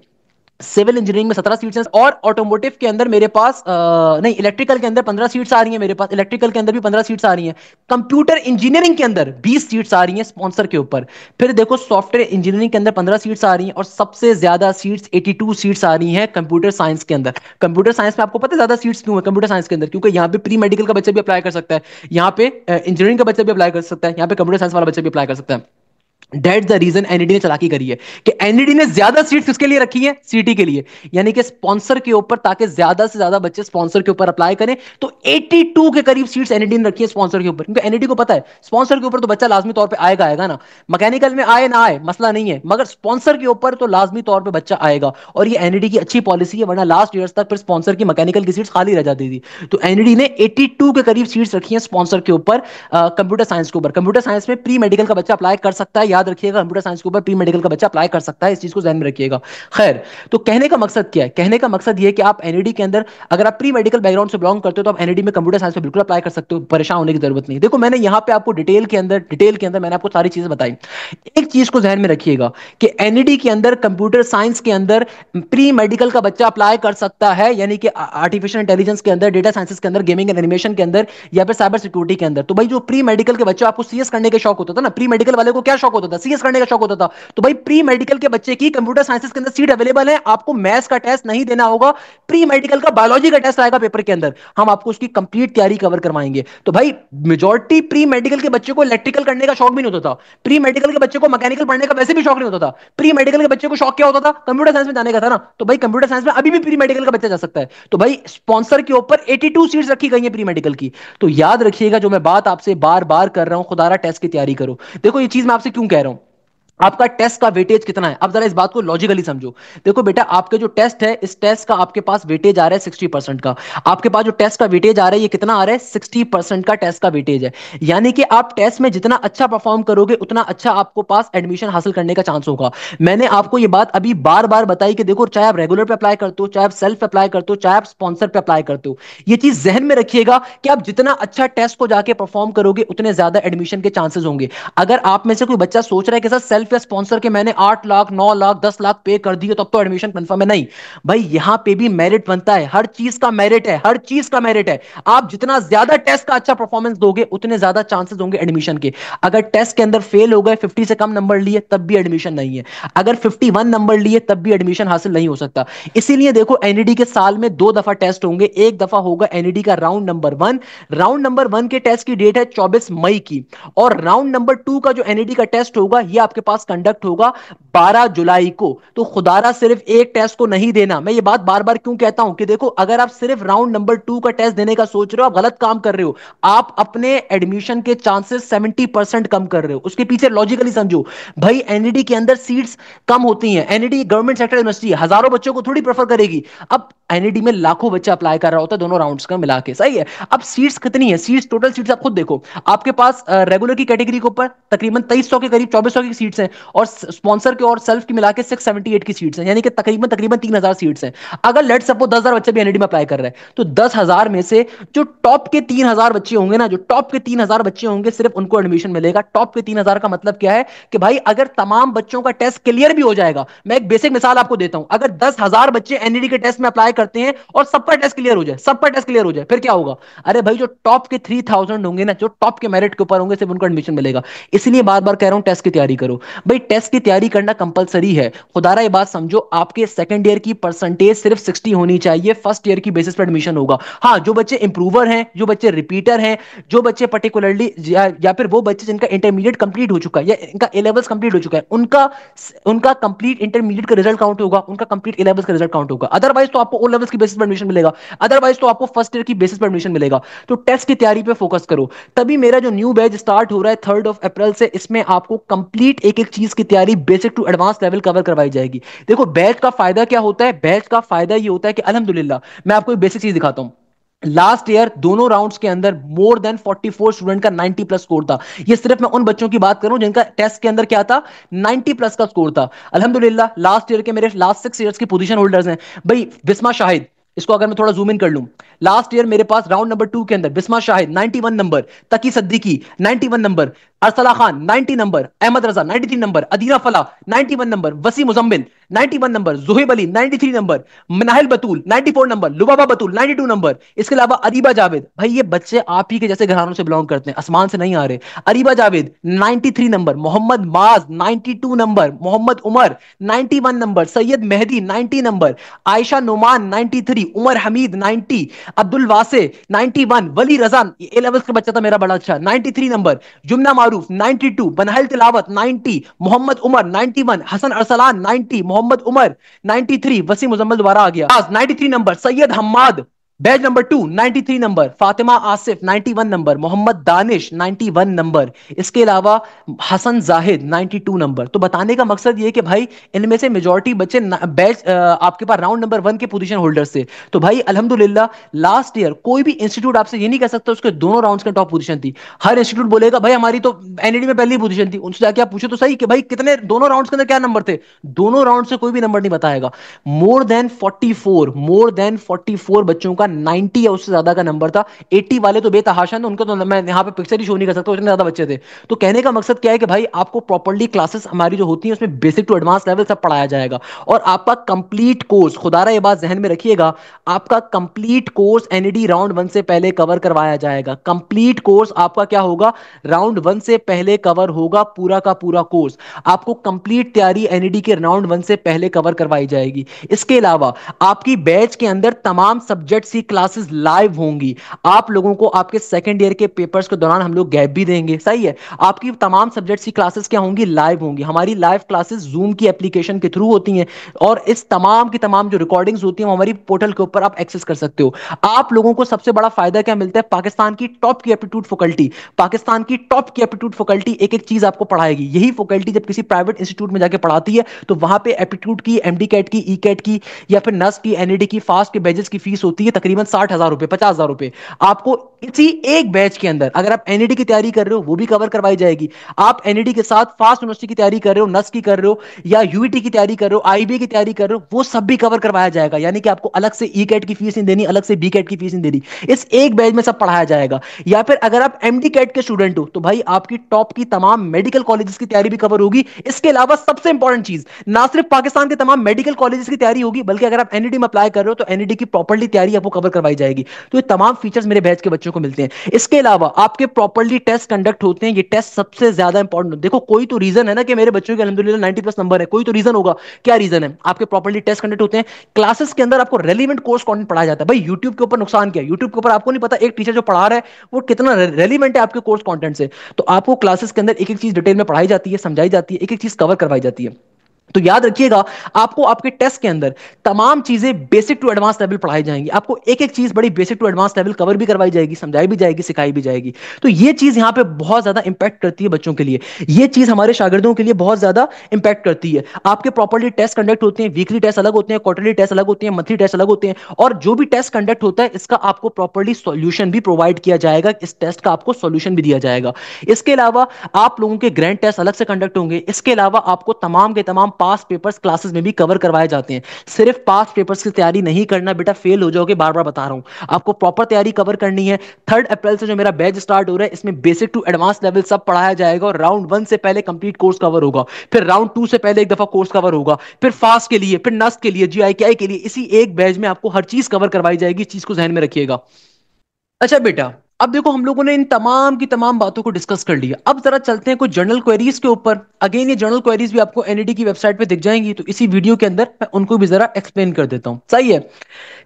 सिविल इंजीनियरिंग में 17 सीट्स हैं और ऑटोमोटिव के अंदर मेरे पास नहीं, इलेक्ट्रिकल के अंदर 15 सीट्स आ रही हैं मेरे पास, इलेक्ट्रिकल के अंदर भी 15 सीट्स आ रही हैं। कंप्यूटर इंजीनियरिंग के अंदर 20 सीट्स आ रही हैं स्पॉन्सर के ऊपर। फिर देखो सॉफ्टवेयर इंजीनियरिंग के अंदर 15 सीट्स आ रही हैं और सबसे ज्यादा सीट्स 82 सीट्स आ रही हैं कंप्यूटर साइंस के अंदर। कंप्यूटर साइंस में आपको पता है ज्यादा सीट्स क्यों है कंप्यूटर साइंस के अंदर, क्योंकि यहाँ पे प्री मेडिकल का बच्चा भी अप्लाई कर सकता है, यहाँ पे इंजीनियरिंग का बच्चा भी अप्लाई कर सकता है, यहाँ पे कंप्यूटर साइंस वाला बच्चा भी अप्लाई कर सकता है। दैट्स द रीजन एनईडी ने चालाकी करी है कि एनईडी ने ज्यादा सीट्स किसके लिए रखी है, सीटी के लिए, यानी कि स्पॉन्सर के ऊपर, ताकि ज्यादा से ज्यादा बच्चे स्पॉन्सर के ऊपर अप्लाई करें। तो 82 के करीब सीट्स एनईडी ने रखी है स्पॉन्सर के ऊपर, क्योंकि एनईडी को पता है स्पॉन्सर के ऊपर तो बच्चा लाजमी तौर पे आएगा आएगा ना, मैकेनिकल में आए ना आए मसला नहीं है, मगर स्पॉन्सर के ऊपर तो लाजमी तौर पर बच्चा आएगा। और ये एनईडी की अच्छी पॉलिसी है, वरना लास्ट ईयर्स तक फिर स्पॉन्सर की मैकेनिकल की सीट्स खाली रह जाती थी। तो एनईडी ने 82 के करीब सीट्स रखी है स्पॉन्सर के ऊपर कंप्यूटर साइंस के ऊपर। कंप्यूटर साइंस में प्री मेडिकल का बच्चा अप्लाई कर सकता है, याद रखिएगा कंप्यूटर साइंस के ऊपर प्री मेडिकल का बच्चा अप्लाई कर सकता है, इस चीज को ध्यान में रखिएगा। खैर, तो कहने का मकसद क्या है, कहने का मकसद यह है कि आप एनईडी के अंदर अगर आप प्री मेडिकल बैकग्राउंड से बिलोंग करते हो तो आप एनईडी में कंप्यूटर साइंस में बिल्कुल अप्लाई कर सकते हो, परेशान होने की जरूरत नहीं। देखो मैंने यहां पे आपको डिटेल के अंदर मैंने आपको सारी चीजें बताई। एक चीज को ध्यान में रखिएगा कि एनईडी के अंदर कंप्यूटर साइंस के अंदर प्री मेडिकल का बच्चा अप्लाई कर सकता है, यानी कि आर्टिफिशियल इंटेलिजेंस के अंदर, डेटा साइंसेस के अंदर, गेमिंग एंड एनिमेशन के अंदर, या फिर साइबर सिक्योरिटी के अंदर। तो भाई जो प्री मेडिकल के बच्चे, आपको सीएस करने के शौक होता था ना, प्री मेडिकल वाले को क्या शौक होता था, सीएस करने का शौक होता था, तो भाई प्री मेडिकल के बच्चे की कंप्यूटर साइंसेस के अंदर सीट अवेलेबल है। आपको मैथ्स का टेस्ट नहीं देना होगा, प्री मेडिकल का बायोलॉजी का टेस्ट आएगा पेपर के अंदर, हम आपको उसकी कंप्लीट तैयारी कवर करवाएंगे। तो भाई मेजॉरिटी प्री मेडिकल के बच्चे को इलेक्ट्रिकल करने का शौक भी नहीं होता था, प्री मेडिकल के बच्चे को मैकेनिकल पढ़ने का वैसे भी शौक नहीं होता था, प्री मेडिकल के बच्चे को शौक क्या होता था, कंप्यूटर साइंस में जाने का था ना। तो भाई कंप्यूटर साइंस में अभी भी प्री मेडिकल का बच्चा जा सकता है। तो भाई स्पॉन्सर के ऊपर 82 सीट्स रखी गई है प्री मेडिकल की। तो याद रखिएगा जो मैं बात आपसे बार बार कर रहा हूं, खुदारा टेस्ट की तैयारी करो। देखो ये चीज मैं आपसे क्यों कह रहा हूं, आपका टेस्ट का वेटेज कितना है, अब जरा इस बात को लॉजिकली समझो। देखो बेटा आपके जो टेस्ट है, इस टेस्ट का आपके पास वेटेज आ रहा है 60% का। आपके पास जो टेस्ट का वेटेज आ रहा है ये कितना आ रहा है, 60% का टेस्ट का वेटेज है। यानी कि आप टेस्ट में जितना अच्छा परफॉर्म करोगे उतना अच्छा आपको पास एडमिशन हासिल करने का चांस होगा। मैंने आपको ये बात अभी बार बार बताई कि देखो चाहे आप रेगुलर पे अप्लाई करते हो, चाहे आप सेल्फ अप्लाई करते हो, चाहे आप स्पॉन्सर पे अप्लाई करते हो, ये चीज जहन में रखिएगा कि आप जितना अच्छा टेस्ट को जाके परफॉर्म करोगे उतने ज्यादा एडमिशन के चांसेस होंगे। अगर आप में से कोई बच्चा सोच रहा है कि सर सेल्फ या स्पॉन्सर के मैंने 8 लाख 9 लाख 10 लाख पे कर दिए तब तो एडमिशन कंफर्म है, नहीं भाई, यहां पे भी मेरिट बनता है, हर चीज का मेरिट है, हर चीज का मेरिट है। आप जितना ज्यादा टेस्ट का अच्छा परफॉर्मेंस दोगे उतने ज्यादा चांसेस होंगे एडमिशन के। अगर टेस्ट के अंदर फेल हो गए, 50 से कम नंबर लिए, तब भी एडमिशन नहीं है। अगर 51 नंबर लिए तब भी एडमिशन हासिल नहीं हो सकता। इसीलिए देखो एनईडी के साल में 2 दफा टेस्ट होंगे। एक दफा होगा एनईडी का राउंड नंबर 1, राउंड नंबर 1 के टेस्ट की डेट है 24 मई की, और राउंड नंबर 2 का जो एनईडी का टेस्ट होगा ये आपके पास कंडक्ट होगा 12 जुलाई को। तो खुदारा सिर्फ एक टेस्ट को नहीं देना। मैं ये बात बार बार क्यों कहता हूं कि देखो अगर आप सिर्फ राउंड नंबर 2 का टेस्ट देने का सोच रहे हो, आप गलत काम कर रहे हो। आप अपने एडमिशन के चांसेस 70% कम कर रहे हो। उसके पीछे लॉजिकली समझो, भाई एनईडी के अंदर सीट्स कम होती हैं, एनईडी गवर्नमेंट सेक्टर यूनिवर्सिटी हजारों बच्चों को थोड़ी प्रेफर करेगी। अब एनईडी में लाखों बच्चे अप्लाई कर रहा होता है दोनों राउंड्स का मिला के, सही है। अब सीट्स कितनी है, सीट्स टोटल सीट्स आप खुद देखो, आपके पास रेगुलर की कैटेगरी के ऊपर तकरीबन 2300 के करीब 2400 की सीट्स हैं, और स्पॉन्सर के और सेल्फ की मिला के 678 की सीट्स हैं, यानी कि तकरीबन तकरीबन 3000 सीट्स हैं। अगर लेट सपोज 10,000 बच्चे भी एनईडी में अप्लाई कर रहे हैं तो 10,000 में से जो टॉप के 3000 बच्चे होंगे ना, जो टॉप के 3000 बच्चे होंगे सिर्फ उनको एडमिशन मिलेगा। टॉप के 3000 का मतलब क्या है कि भाई अगर तमाम बच्चों का टेस्ट क्लियर भी हो जाएगा, मैं एक बेसिक मिसाल आपको देता हूं, अगर 10,000 बच्चे एनईडी के टेस्ट में अप्लाई करते हैं और सबका टेस्ट क्लियर हो जाए, सबका टेस्ट क्लियर हो जाए, फिर क्या होगा, अरे भाई जो टॉप के 3000 होंगे ना, जो टॉप के मेरिट के ऊपर होंगे सिर्फ उनको एडमिशन मिलेगा। इसलिए बार बार कह रहा हूं टेस्ट की तैयारी करो। भाई टेस्ट की तैयारी करना कंपलसरी है। खुदारा ये बात समझो, आपके सेकंड ईयर की परसेंटेज सिर्फ 60 होनी चाहिए, फर्स्ट ईयर की बेसिस पर एडमिशन होगा। हाँ, जो बच्चे इंप्रूवर हैं, जो बच्चे रिपीटर हैं, जो बच्चे पर्टिकुलरली या फिर वो बच्चे जिनका इंटरमीडिएट कंप्लीट हो चुका है या इनका ए लेवल्स कंप्लीट हो चुका है, उनका उनका कंप्लीट इंटरमीडिएट का रिजल्ट काउंट होगा, उनका कंप्लीट ए लेवल्स का रिजल्ट काउंट होगा। अदरवाइज तो आपको ओ लेवल्स की बेसिस पर एडमिशन मिलेगा, अदरवाइज तो आपको फर्स्ट ईयर की बेसिस पर एडमिशन मिलेगा। तो टेस्ट की तैयारी पे फोकस करो। तभी मेरा जो न्यू बैच स्टार्ट हो रहा है 3 अप्रैल से, इसमें आपको कंप्लीट एक एक चीज की तैयारी basic to advance level cover करवाई जाएगी। देखो बैच का फायदा क्या होता है, बैच का फायदा ये होता है कि अल्हम्दुलिल्लाह मैं आपको एक बेसिक चीज दिखाता हूं। लास्ट ईयर दोनों राउंड्स के अंदर मोर देन 44 स्टूडेंट का 90 प्लस स्कोर था। ये सिर्फ मैं उन बच्चों की बात करूं जिनका टेस्ट के अंदर क्या था, 90 प्लस का स्कोर था। अल्हम्दुलिल्लाह लास्ट ईयर के मेरे लास्ट 6 ईयर्स की पोजीशन होल्डर्स हैं भाई। बिस्मा शाहिद, इसको अगर मैं थोड़ा जूम इन कर लूं, लास्ट ईयर मेरे पास राउंड नंबर 2 के अंदर बिस्मा शाहिद 91 नंबर, तकी सिद्दीकी 91 नंबर, अरसला खान 90 नंबर, अहमद रजा 93 नंबर, अदीरा फला 91 नंबर, वसी मुजम्मिल 91 नंबर, जुहेब अली 93 नंबर, मनाहिल बतूल 94 नंबर, लुबाबा बतूल 92 नंबर। इसके अलावा अरीबा जावेद, भाई ये बच्चे आप ही के जैसे घरानों से बिलोंग करते हैं, आसमान से नहीं आ रहे। Areeba Javed 93 number, Mohammad Maaz 92 number, Mohammad Umar 91 number, Syed Mehdi 90 number, Ayesha Noman 93, Umar Hamid 90, Abdul Wase 91, Wali Razan A levels का बच्चा था मेरा बड़ा अच्छा 93 नंबर, जुमना मारूफ 92, बनहल तिलावत 90, मोहम्मद उमर 91, हसन अरसलान 90, मोहम्मद उमर 93, वसीम मुजम्मल दोबारा आ गया 93 number, Syed Hammad batch number 2 93 number, Fatima Asif 91 number, Mohammad Danish 91 number, इसके अलावा हसन जाहिद 92 नंबर। तो बताने का मकसद ये कि भाई इनमें से मेजॉरिटी बच्चे बैच आपके पास राउंड नंबर 1 के पोजीशन होल्डर से। तो भाई अल्हम्दुलिल्लाह लास्ट ईयर कोई भी इंस्टीट्यूट आपसे ये नहीं कह सकता उसके दोनों राउंड्स के टॉप पोजीशन थी। हर इंस्टीट्यूट बोलेगा भाई हमारी तो एनईडी में पहली पोजीशन थी। उनसे जाके आप पूछो तो सही कि भाई कितने दोनों राउंड्स के अंदर क्या नंबर थे, दोनों राउंड से कोई भी नंबर नहीं बताएगा। मोर देन 44 बच्चों का 90 या उससे ज्यादा का नंबर था। 80 वाले तो बेतहाशा है, उनको तो मैं यहाँ पे पिक्चर ही शो नहीं कर सकता, उतने ज्यादा बच्चे थे। तो कहने का मकसद क्या है कि भाई आपको प्रॉपर्ली क्लासेस हमारी जो होती है उसमें बेसिक टू एडवांस लेवल सब पढ़ाया जाएगा। और आपका कंप्लीट कोर्स, खुदारा ये बात जहन में रखिएगा, आपका कंप्लीट कोर्स एनईडी राउंड 1 से पहले कवर करवाया जाएगा। कंप्लीट कोर्स आपका क्या होगा, राउंड 1 से पहले कवर होगा, पूरा का पूरा कोर्स आपको कंप्लीट तैयारी एनईडी के राउंड 1 से पहले कवर करवाई जाएगी। इसके अलावा आपकी बैच के अंदर तमाम सब्जेक्ट्स की क्लासेस लाइव होंगी। आप लोगों को आपके सेकंड ईयर के पेपर्स के दौरान हम लोग गैप भी देंगे, सही है। आपकी तमाम सब्जेक्ट्स की क्लासेस क्या होंगी, लाइव होंगी। हमारी लाइव क्लासेस जूम की एप्लीकेशन के थ्रू होती हैं और इस तमाम की तमाम जो रिकॉर्डिंग्स होती हैं हमारी पोर्टल के ऊपर आप एक्सेस कर सकते हो। आप लोगों को सबसे बड़ा फायदा क्या मिलता है, पाकिस्तान की टॉप की एप्टीट्यूड फैकल्टी, पाकिस्तान की टॉप की एप्टीट्यूड फैकल्टी एक एक चीज आपको पढ़ाएगी। यही फैकल्टी जब किसी प्राइवेट इंस्टीट्यूट में जाके पढ़ाती है तो वहां पे एप्टीट्यूड की, एमडी कैट की, ई कैट की या फिर नस की, एनईडी की, फास्ट के बैचेस की फीस होती है तकरीबन 60,000 रुपए, 50,000 रुपए। आपको इसी एक बैच के अंदर अगर आप एनईडी की तैयारी कर रहे हो वो भी कवर करवाई जाएगी। आप एनईडी के साथ फास्ट यूनिवर्सिटी की तैयारी कर रहे हो, नस की कर रहे हो या यूईटी की तैयारी कर रहे हो, आईबीए की तैयारी कर रहे हो, वो सब भी कवर करवाया जाएगा। यानी कि आपको अलग से ई कैट की फीस नहीं देनी, अलग से बी कैट की फीस नहीं देनी, इस एक बैच में सब पढ़ाया जाएगा। या फिर अगर आप एमडी कैट के स्टूडेंट हो तो भाई आपकी टॉप की तमाम मेडिकल कॉलेजेस की तैयारी भी कवर होगी। इसके अलावा सबसे इंपॉर्टेंट चीज, ना सिर्फ पाकिस्तान के तमाम मेडिकल कॉलेजेस की तैयारी होगी बल्कि अगर आप एनईडी में अप्लाई कर रहे हो तो एनईडी की प्रॉपर्ली तैयारी आपको कवर करवाई जाएगी। तो ये तमाम फीचर्स मेरे बैच के बच्चों को मिलते हैं। इसके अलावा आपके प्रॉपर्ली टेस्ट कंडक्ट होते हैं, ये टेस्ट सबसे ज्यादा इंपॉर्टेंट। देखो कोई तो रीजन है ना कि मेरे बच्चों के अल्हम्दुलिल्लाह 90 प्लस नंबर है, कोई तो रीजन होगा। क्या रीजन है, आपके प्रॉपर्ली टेस्ट कंडक्ट होते हैं, क्लासेस के अंदर आपको रेलिवेंट कोर्स कंटेंट पढ़ाया जाता है। भाई यूट्यूब के ऊपर नुकसान क्या है, यूट्यूब के ऊपर आपको नहीं पता एक टीचर जो पढ़ा रहा है वो कितना रेलिवेंट है आपके कोर्स कंटेंट से। तो आपको क्लासेस के अंदर एक एक चीज डिटेल में पढ़ाई जाती है, समझाई जाती है, एक एक चीज कवर करवाई जाती है। तो याद रखिएगा आपको आपके टेस्ट के अंदर तमाम चीजें बेसिक टू एडवांस लेवल पढ़ाई जाएंगी। आपको एक एक चीज बड़ी basic to advance level cover भी करवाई जाएगी, समझाई भी जाएगी, सिखाई भी जाएगी। तो ये चीज यहां पे बहुत ज्यादा इंपैक्ट करती है बच्चों के लिए, ये चीज हमारे शागिर्दों के लिए बहुत ज्यादा इंपैक्ट करती है। आपके प्रॉपर्ली टेस्ट कंडक्ट होते हैं, वीकली टेस्ट अलग होते हैं, क्वार्टरली टेस्ट अलग होते हैं, मंथली टेस्ट अलग होते हैं। और जो भी टेस्ट कंडक्ट होता है इसका आपको प्रॉपर्ली सॉल्यूशन भी प्रोवाइड किया जाएगा, इस टेस्ट का आपको सॉल्यूशन भी दिया जाएगा। इसके अलावा आप लोगों के ग्रैंड टेस्ट अलग से कंडक्ट होंगे। इसके अलावा आपको तमाम के तमाम पास पेपर्स क्लासेस में भी कवर करवाए जाते हैं। सिर्फ पास पेपर्स की तैयारी नहीं करना बेटा, फेल हो जाओगे, बार बार बता रहा हूं। आपको प्रॉपर तैयारी कवर करनी है। 3 अप्रैल से जो मेरा बैच स्टार्ट हो रहा है इसमें बेसिक टू एडवांस लेवल सब पढ़ाया जाएगा और राउंड 1 से पहले कंप्लीट कोर्स कवर होगा, फिर राउंड 2 से पहले एक दफा कोर्स कवर होगा, फिर फास्ट के लिए, फिर नस्ट के लिए, जीआईकेआई के लिए, इसी एक बैच में आपको हर चीज कवर करवाई जाएगी। इस चीज को ध्यान में रखिएगा। अच्छा बेटा, अब देखो हम लोगों ने इन तमाम की तमाम बातों को डिस्कस कर लिया। अब जरा चलते हैं कुछ जर्नल क्वेरीज के ऊपर। अगेन ये जर्नल क्वेरीज भी आपको एनईडी की वेबसाइट पे दिख जाएंगी, तो इसी वीडियो के अंदर मैं उनको भी जरा एक्सप्लेन कर देता हूं। सही है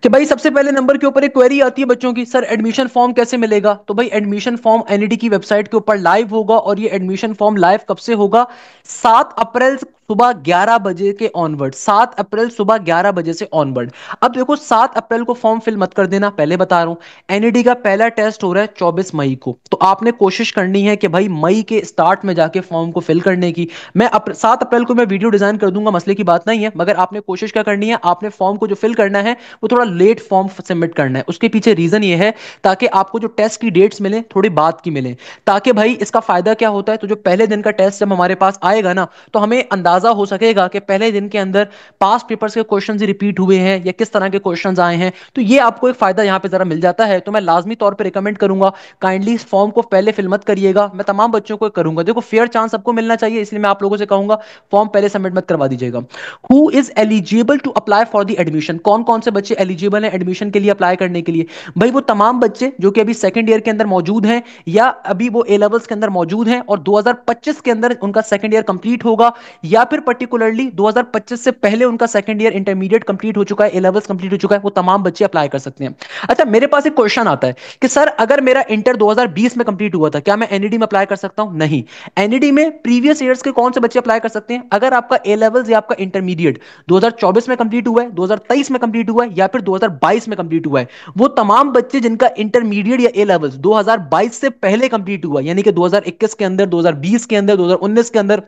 कि भाई सबसे पहले नंबर के ऊपर एक क्वेरी आती है बच्चों की, सर एडमिशन फॉर्म कैसे मिलेगा? तो भाई एडमिशन फॉर्म एनईडी की वेबसाइट के ऊपर लाइव होगा, और ये एडमिशन फॉर्म लाइव कब से होगा? 7 अप्रैल सुबह 11 बजे के ऑनवर्ड, 7 अप्रैल सुबह 11 बजे से ऑनवर्ड। अब देखो 7 अप्रैल को फॉर्म फिल मत कर देना, पहले बता रहा हूं। एनईडी का पहला टेस्ट हो रहा है 24 मई को, तो आपने कोशिश करनी है कि भाई मई के स्टार्ट में जाके फॉर्म को फिल करने की। 7 अप्रैल को मैं वीडियो डिजाइन कर दूंगा, मसले की बात नहीं है, मगर आपने कोशिश क्या करनी है, आपने फॉर्म को जो फिल करना है वो थोड़ा लेट फॉर्म सबमिट करना है। उसके पीछे रीजन ये है ताकि आपको जो टेस्ट की डेट्स मिले थोड़ी बाद की मिले, ताकि भाई इसका फायदा क्या होता है, तो जो पहले दिन का टेस्ट जब हमारे पास आएगा ना, तो हमें अंदाजा हो सकेगा कि पहले दिन के अंदर पास्ट पेपर्स के क्वेश्चंस रिपीट हुए हैं या किस तरह के क्वेश्चंस आए हैं। तो ये आपको एक फायदा यहां पे जरा मिल जाता है। तो मैं लाजमी तौर पे रिकमेंड करूंगा, काइंडली इस फॉर्म को पहले फिल मत करिएगा। मैं तमाम बच्चों को करूंगा, देखो फेयर चांस सबको मिलना चाहिए, इसलिए मैं आप लोगों से कहूंगा फॉर्म पहले सबमिट मत करवा दीजिएगा। Who is eligible to apply for the admission? कौन कौन से बच्चे एलिजिबल हैं एडमिशन के लिए अप्लाई करने के लिए? भाई वो तमाम बच्चे जो कि अभी सेकंड ईयर के अंदर मौजूद हैं, या अभी वो ए लेवल्स के अंदर मौजूद हैं और 2025 के अंदर उनका सेकंड ईयर कंप्लीट होगा, या फिर पर्टिकुलरली 2025 से पहले उनका सेकंड ईयर इंटरमीडिएट कंप्लीट हो चुका है, ए लेवल्स कंप्लीट हो चुका है, वो तमाम बच्चे अप्लाई कर सकते हैं। अच्छा मेरे पास एक क्वेश्चन आता है कि सर अगर मेरा इंटर 2020 में कंप्लीट हुआ था, क्या मैं एनईडी में अप्लाई कर सकता हूं? नहीं। एनईडी में प्रीवियस ईयर्स के कौन से बच्चे अप्लाई कर सकते हैं? अगर आपका ए लेवल्स या आपका इंटरमीडिएट 2024 में कंप्लीट हुआ है, 2023 में कंप्लीट हुआ है, या फिर 2022 में कंप्लीट हुआ है, वो तमाम बच्चे जिनका इंटरमीडिएट या ए लेवल्स 2022 से पहले कंप्लीट हुआ, यानी कि 2021 के अंदर, 2020 के अंदर, 2019 के अंदर,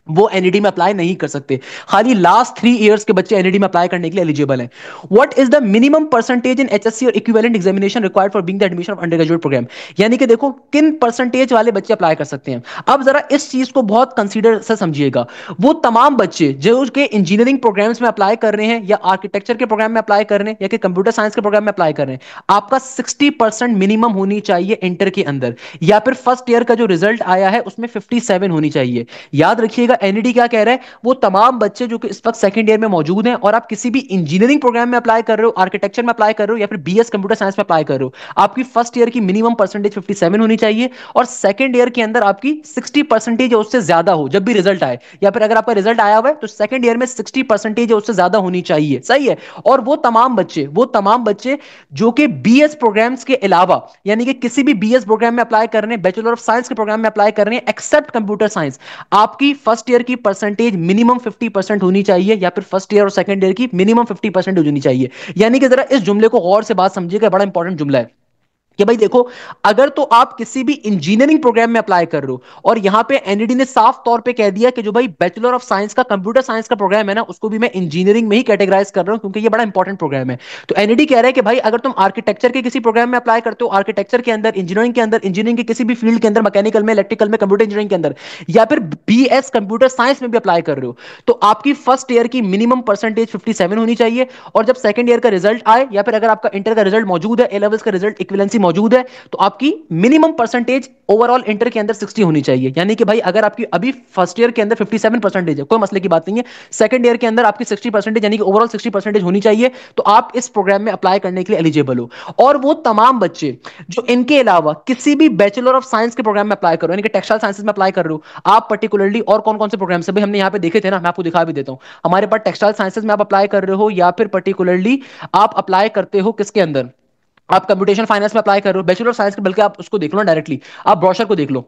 वो एनईडी में अप्लाई नहीं कर सकते। खाली लास्ट 3 इयर्स के बच्चे एनईडी में अप्लाई करने के लिए एलिजिबल हैं। What is the minimum percentage in HSC और equivalent examination required for being the admission of undergraduate program? यानी कि देखो किन परसेंटेज वाले बच्चे अप्लाई कर सकते हैं। अब जरा इस चीज को बहुत कंसीडर से समझिएगा। वो तमाम बच्चे जो उसके इंजीनियरिंग प्रोग्राम्स में अप्लाई कर रहे हैं, या आर्किटेक्चर के प्रोग्राम में अप्लाई कर रहे हैं, या कि कंप्यूटर साइंस के प्रोग्राम में अप्लाई कर रहे हैं, आपका 60% मिनिमम होनी चाहिए इंटर के अंदर, या फिर फर्स्ट ईयर का जो रिजल्ट आया है उसमें 57 होनी चाहिए। याद रखिएगा एनईडी क्या कह रहा है, वो तमाम बच्चे जो कि इस वक्त सेकंड ईयर में मौजूद हैं और आप किसी भी इंजीनियरिंग प्रोग्राम में अप्लाई कर रहे हो, आर्किटेक्चर में अप्लाई कर रहे हो, या फिर बीएस कंप्यूटर साइंस में अप्लाई कर रहे हो, आपकी फर्स्ट ईयर की मिनिमम परसेंटेज 57 होनी चाहिए, और सेकंड ईयर के अंदर आपकी 60% या उससे ज्यादा हो जब भी रिजल्ट आए, या फिर अगर आपका रिजल्ट आया हुआ है तो सेकंड ईयर में 60% या उससे ज्यादा होनी चाहिए। सही है। और वो तमाम बच्चे जो कि बीएस प्रोग्राम्स के अलावा, यानी कि किसी भी बीएस प्रोग्राम में अप्लाई कर रहे हैं, बैचलर ऑफ साइंस के प्रोग्राम में अप्लाई कर रहे हैं एक्सेप्ट कंप्यूटर साइंस, आपकी फर्स्ट ईयर की परसेंटेज मिनिमम 50% होनी चाहिए, या फिर फर्स्ट ईयर और सेकंड ईयर की मिनिमम 50% होनी चाहिए। यानी कि जरा इस जुमले को गौर से बात समझिएगा, बड़ा इंपॉर्टेंट जुमला है कि भाई देखो, अगर तो आप किसी भी इंजीनियरिंग प्रोग्राम में अप्लाई कर रहे हो, और यहां पे एनईडी ने साफ तौर पे कह दिया कि जो भाई बैचलर ऑफ साइंस का कंप्यूटर साइंस का प्रोग्राम है ना, उसको भी मैं इंजीनियरिंग में ही कैटेगराइज कर रहा हूं, क्योंकि ये बड़ा इंपॉर्टेंट प्रोग्राम है। तो एनईडी कह रहा है कि भाई अगर तुम आर्किटेक्चर के किसी प्रोग्राम में अप्लाई करते हो, आर्किटेक्चर के अंदर, इंजीनियरिंग के अंदर, इंजीनियरिंग के किसी भी फील्ड के अंदर, मैकेनिकल में, इलेक्ट्रिकल में, कंप्यूटर इंजीनियरिंग के अंदर, या फिर बीएस कंप्यूटर साइंस में भी अप्लाई कर रहे हो, तो आपकी फर्स्ट ईयर की मिनिमम परसेंटेज 57 होनी चाहिए। और जब सेकंड ईयर का रिजल्ट आए, या फिर अगर आपका इंटर का रिजल्ट मौजूद है, ए लेवल्स का रिजल्ट इक्विवेलेंसी मौजूद है, तो आपकी मिनिमम परसेंटेज ओवरऑल इंटर के अंदर 60 होनी चाहिए। यानी कि भाई अगर आपकी अभी फर्स्ट ईयर के अंदर 57% है, कोई मसले की बात नहीं है, सेकंड ईयर के अंदर आपकी 60% यानी कि ओवरऑल 60% होनी चाहिए, तो आप इस प्रोग्राम में अप्लाई करने के लिए एलिजिबल हो। और वो तमाम बच्चे जो इनके अलावा किसी भी बैचलर ऑफ साइंस के प्रोग्राम में अप्लाई करो, यानी कि टेक्सटाइल साइंसेज में अप्लाई कर रहे हो आप पर्टिकुलरली, और कौन कौन से प्रोग्राम से भाई हमने यहां पे देखे थे ना, मैं आपको दिखा भी देता हूं। हमारे पास टेक्सटाइल साइंसेज में आप अप्लाई कर रहे हो, या फिर पर्टिकुलरली आप अप्लाई करते हो किसके अंदर, आप कंप्यूटेशन फाइनेंस में अप्लाई कर रहे हो, बैचलर ऑफ साइंस के, बल्कि आप उसको देख लो ना डायरेक्टली, आप ब्रोशर को देख लो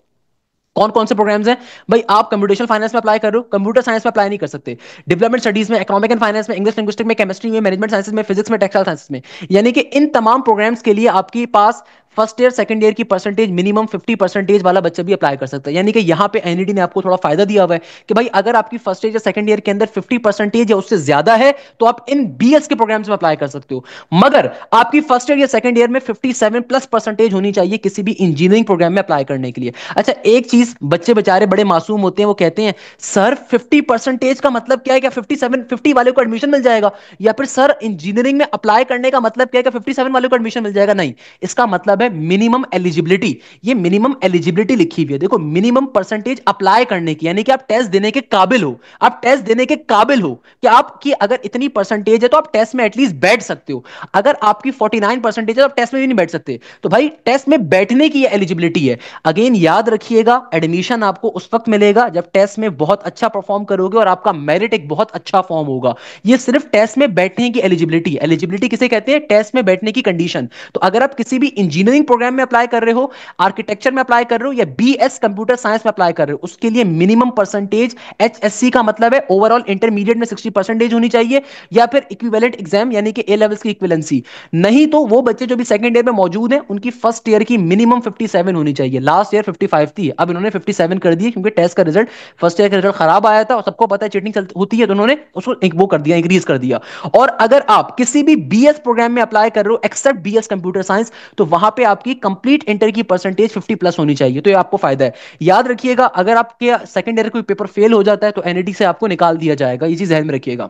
कौन कौन से प्रोग्राम्स हैं। भाई आप कंप्यूटेशन फाइनेंस में अप्लाई कर रहे हो, कंप्यूटर साइंस में अप्लाई नहीं कर सकते, डेवलपमेंट स्टडीज में, इकोनॉमिक एंड फाइनेंस में, इंग्लिश लिंग्विस्टिक में, केमिस्ट्री में, मैनेजमेंट साइंसेज में, फिजिक्स में, टेक्सटाइल साइंसेज में, यानी कि इन तमाम प्रोग्राम्स के लिए आपके पास फर्स्ट ईयर सेकंड ईयर की परसेंटेज मिनिमम 50% वाला बच्चा भी अप्लाई कर सकता है। यानी कि यहां पे एनईडी ने आपको थोड़ा फायदा दिया हुआ है कि भाई अगर आपकी फर्स्ट ईयर या सेकंड ईयर के अंदर 50% या उससे ज्यादा है, तो आप इन बीएस के प्रोग्राम्स में अप्लाई कर सकते हो, मगर आपकी फर्स्ट ईयर या सेकंड ईयर में 57+ परसेंटेज होनी चाहिए किसी भी इंजीनियरिंग प्रोग्राम में अप्लाई करने के लिए। अच्छा एक चीज, बच्चे बेचारे बड़े मासूम होते हैं, वो कहते हैं सर 50% का मतलब क्या है, क्या 50 वाले को एडमिशन मिल जाएगा, या फिर सर इंजीनियरिंग में अप्लाई करने का मतलब क्या है, क्या 57 वाले को एडमिशन मिल जाएगा? नहीं, इसका मतलब है है मिनिमम एलिजिबिलिटी। ये मिनिमम एलिजिबिलिटी लिखी हुई है, देखो मिनिमम परसेंटेज अप्लाई करने की, यानी कि आप टेस्ट देने के काबिल हो, आप टेस्ट देने के काबिल हो कि आपकी अगर इतनी परसेंटेज है तो आप टेस्ट में एटलीस्ट बैठ सकते हो। अगर आपकी 49 परसेंटेज है तो आप टेस्ट में भी नहीं बैठ सकते, तो भाई टेस्ट में बैठने की एलिजिबिलिटी है। अगेन याद रखिएगा, एडमिशन आपको उस वक्त मिलेगा जब टेस्ट में बहुत अच्छा परफॉर्म करोगे और आपका मेरिट एक बहुत अच्छा फॉर्म होगा। ये सिर्फ टेस्ट में बैठने की एलिजिबिलिटी। एलिजिबिलिटी किसे कहते हैं? टेस्ट में बैठने की कंडीशन। तो अगर आप किसी भी इंजीनियरिंग प्रोग्राम में अप्लाई कर रहे हो, आर्किटेक्चर में अप्लाई कर रहे हो या बीएस कंप्यूटर साइंस में अप्लाई कर रहे हो, उसके लिए मिनिमम परसेंटेज एचएससी का मतलब है ओवरऑल इंटरमीडिएट में 60 परसेंटेज होनी चाहिए, या फिर इक्विवेलेंट एग्जाम यानी कि ए लेवल्स की इक्विवेलेंसी। नहीं तो वो बच्चे जो भी सेकंड ईयर में मौजूद हैं उनकी फर्स्ट ईयर की मिनिमम 57 होनी चाहिए। लास्ट ईयर 55 थी, अब इन्होंने 57 कर दी क्योंकि टेस्ट का रिजल्ट फर्स्ट ईयर का रिजल्ट खराब आया था और सबको पता है चीटिंग होती है, तो उन्होंने उसको वो कर दिया, इंक्रीज कर दिया। और अगर आप किसी भी बीएस प्रोग्राम में अप्लाई कर रहे हो एक्सेप्ट बीएस कंप्यूटर साइंस, तो वहां पे आपकी कंप्लीट इंटर की परसेंटेज 50 प्लस होनी चाहिए, तो ये आपको फायदा है। याद रखिएगा, अगर आपके सेकंड ईयर कोई पेपर फेल हो जाता है तो एनईटी से आपको निकाल दिया जाएगा, ये चीज ध्यान में रखिएगा।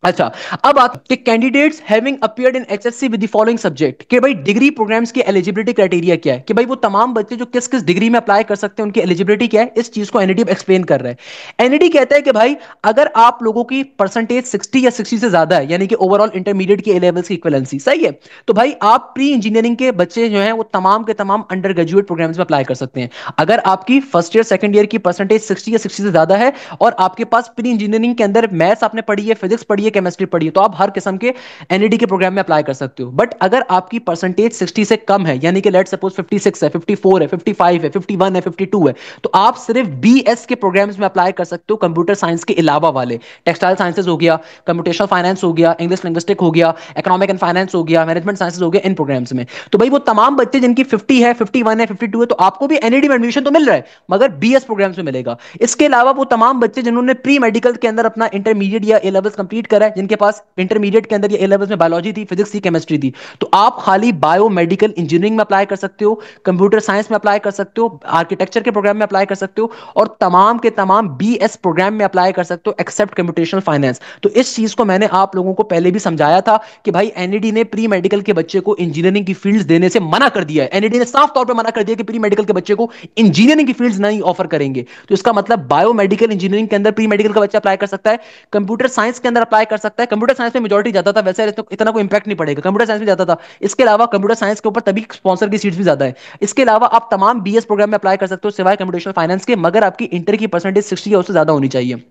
अच्छा, अब आते candidates having appeared in HSC with the following subject, कि भाई डिग्री प्रोग्राम्स की एलिजिबिलिटी क्राइटेरिया क्या है, कि भाई वो तमाम बच्चे जो किस किस डिग्री में अप्लाई कर सकते हैं उनकी एलिजिबिलिटी क्या है, इस चीज को एनईटी एक्सप्लेन कर रहा है। एनईटी कहता है कि भाई अगर आप लोगों की परसेंटेज 60 या 60 से ज्यादा है, यानी कि ओवरऑल इंटरमीडिएट की ए लेवल्स की इक्विवेलेंसी सही है, तो भाई आप प्री इंजीनियरिंग के बच्चे जो हैं वो तमाम के तमाम अंडर ग्रेजुएट प्रोग्राम्स में अप्लाई कर सकते हैं। अगर आपकी फर्स्ट ईयर सेकंड ईयर की परसेंटेज 60 या 60 से ज्यादा है और आपके पास प्री इंजीनियरिंग के अंदर मैथ्स आपने पढ़ी है, फिजिक्स पढ़ी है, केमिस्ट्री पढ़ी है, तो आप हर किस्म के एनईडी के प्रोग्राम में अप्लाई कर सकते हो। बट अगर आपकी परसेंटेज 60 से कम है, यानी कि लेट सपोज 56 है, 54 है, 55 है, 51 है, 52 है, तो आप सिर्फ बीएस के प्रोग्राम्स में अप्लाई कर सकते हो, कंप्यूटर साइंस के अलावा वाले। टेक्सटाइल साइंसेज हो गया, कंप्यूटेशनल फाइनेंस हो गया, इंग्लिश लिंग्विस्टिक हो गया, इकोनॉमिक एंड फाइनेंस हो गया, मैनेजमेंट साइंसेज हो गया, इन प्रोग्राम्स में। तो भाई वो तमाम बच्चे जिनकी 50 है, 51 है, 52 है, तो आपको भी एनईडी में एडमिशन तो मिल रहा है मगर बीएस प्रोग्राम्स में मिलेगा। इसके अलावा वो तमाम बच्चे जिन्होंने प्री मेडिकल के अंदर अपना इंटरमीडिएट या ए लेवल्स कंप्लीट करा है, जिनके पास इंटरमीडिएट के अंदर ये ए लेवल्स में बायोलॉजी थी, फिजिक्स थी, केमिस्ट्री थी, तो आप खाली बायो मेडिकल इंजीनियरिंग में अप्लाई कर सकते हो, कंप्यूटर साइंस में अप्लाई कर सकते हो, आर्किटेक्चर के प्रोग्राम में अप्लाई कर सकते हो, और तमाम के तमाम बीएस प्रोग्राम में अप्लाई कर सकते हो एक्सेप्ट कंप्यूटेशनल फाइनेंस। तो इस चीज को मैंने आप लोगों को पहले भी समझाया था कि भाई एनईडी ने प्री मेडिकल के बच्चे को इंजीनियरिंग की फील्ड्स देने से मना कर दिया है। एनईडी ने साफ तौर पर मना कर दिया कि प्री मेडिकल के बच्चे को इंजीनियरिंग की फील्ड्स नहीं ऑफर करेंगे। तो इसका मतलब बायो मेडिकल इंजीनियरिंग के अंदर प्री मेडिकल का बच्चा अप्लाई कर सकता है, कंप्यूटर साइंस के अंदर अप्लाई कर सकता है। कंप्यूटर साइंस में मेजॉरिटी जाता था, वैसे इतना कोई इंपैक्ट नहीं पड़ेगा, कंप्यूटर साइंस में जाता था। इसके अलावा कंप्यूटर साइंस के ऊपर तभी स्पॉन्सर की सीट्स भी ज्यादा है। इसके अलावा आप तमाम बीएस प्रोग्राम में अप्लाई कर सकते हो सिवाय कंप्यूटेशनल फाइनेंस के, मगर आपकी इंटर की परसेंटेज 60 या उससे ज्यादा होनी चाहिए।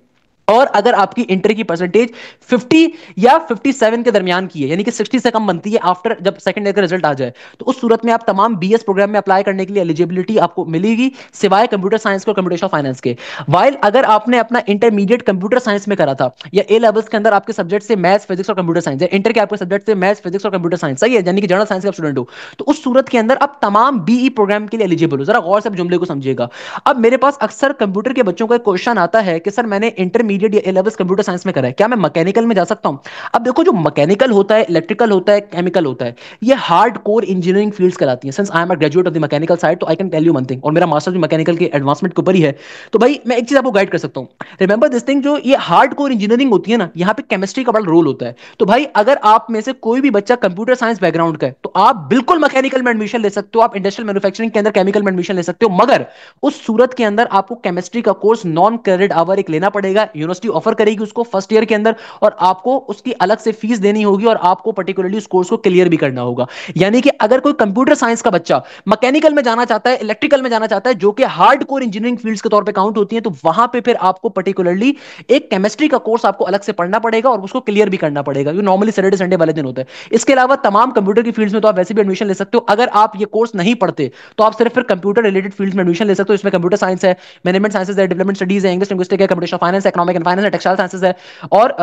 और अगर आपकी इंटर की परसेंटेज 50 या 57 के दरमियान की है, यानी कि 60 से कम बनती है आफ्टर जब सेकंड ईयर का रिजल्ट आ जाए, तो उस सूरत में आप तमाम बीएस प्रोग्राम में अप्लाई करने के लिए एलिजिबिलिटी आपको मिलेगी सिवाय कंप्यूटर साइंस को कंप्यूटेशनल फाइनेंस के। वाइल अगर आपने अपना इंटरमीडिएट कंप्यूटर साइंस में करा था या ए लेवल्स के अंदर आपके सब्जेक्ट से मैथ्स फिजिक्स और कंप्यूटर साइंस, या इंटर के आपके सब्जेक्ट से मैथ्स फिजिक्स और कंप्यूटर साइंस सही है, यानी कि जनरल साइंस का स्टूडेंट हो, तो उस सूरत के अंदर आप तमाम बीई प्रोग्राम के लिए एलिजिबल हो। जरा गौर से जुमले को समझिएगा। अब मेरे पास अक्सर कंप्यूटर के बच्चों का एक क्वेश्चन आता है कि सर मैंने इंटरमीडिएट या ए लेवल्स कंप्यूटर साइंस में करा है, क्या मैं मैकेनिकल में जा सकता हूं? अब देखो, जो मैकेनिकल होता है, इलेक्ट्रिकल होता है, केमिकल होता है, ये हार्ड कोर इंजीनियरिंग फील्ड्स कहलाती हैं। Since I am a graduate of the mechanical side, तो I can tell you one thing, और मेरा मास्टर भी मैकेनिकल के एडवांसमेंट के ऊपर ही है, तो भाई मैं एक चीज आपको गाइड कर सकता हूं। रिमेंबर दिस थिंग, जो ये हार्ड कोर इंजीनियरिंग होती है ना, यहां पे केमिस्ट्री का बड़ा रोल होता है। तो भाई अगर आप में से कोई भी बच्चा कंप्यूटर साइंस बैकग्राउंड का है तो आप बिल्कुल मैकेनिकल में एडमिशन ले सकते हो, आप इंडस्ट्रियल मैन्युफैक्चरिंग के अंदर केमिकल में एडमिशन ले सकते हो, मगर उस सूरत के अंदर आपको केमिस्ट्री का कोर्स नॉन क्रेडिट आवर एक लेना पड़ेगा। यूनिवर्सिटी ऑफर करेगी उसको फर्स्ट ईयर के अंदर, और आपको उसकी अलग से फीस देनी होगी और आपको पर्टिकुलरली उस कोर्स को क्लियर भी करना होगा। यानी कि अगर कोई कंप्यूटर साइंस का बच्चा मैकेनिकल में जाना चाहता है, इलेक्ट्रिकल में जाना चाहता है, जो कि हार्ड कोर इंजीनियरिंग फील्ड्स के तौर पे काउंट होती है, तो वहां पे फिर आपको पर्टिकुलरली एक केमिस्ट्री का कोर्स आपको अलग से पढ़ना पड़ेगा और उसको क्लियर भी करना पड़ेगा, जो नॉर्मली सैटरडे संडे वाले दिन होता है। इसके अलावा तमाम कंप्यूटर की फील्ड्स में तो आप वैसे भी एडमिशन ले सकते हो। अगर आप ये कोर्स नहीं पढ़ते तो आप सिर्फ फिर कंप्यूटर रिलेटेड फील्ड्स में एडमिशन ले सकते हो। इसमें कंप्यूटर साइंस है, मैनेजमेंट साइंसेज है, डेवलपमेंट स्टडीज है, इंग्लिश लिंग्विस्टिक है, कंप्यूटेशनल फाइनेंस है, इकोनॉमिक एंड फाइनेंस है, टेक्सटाइल साइंसेज है, और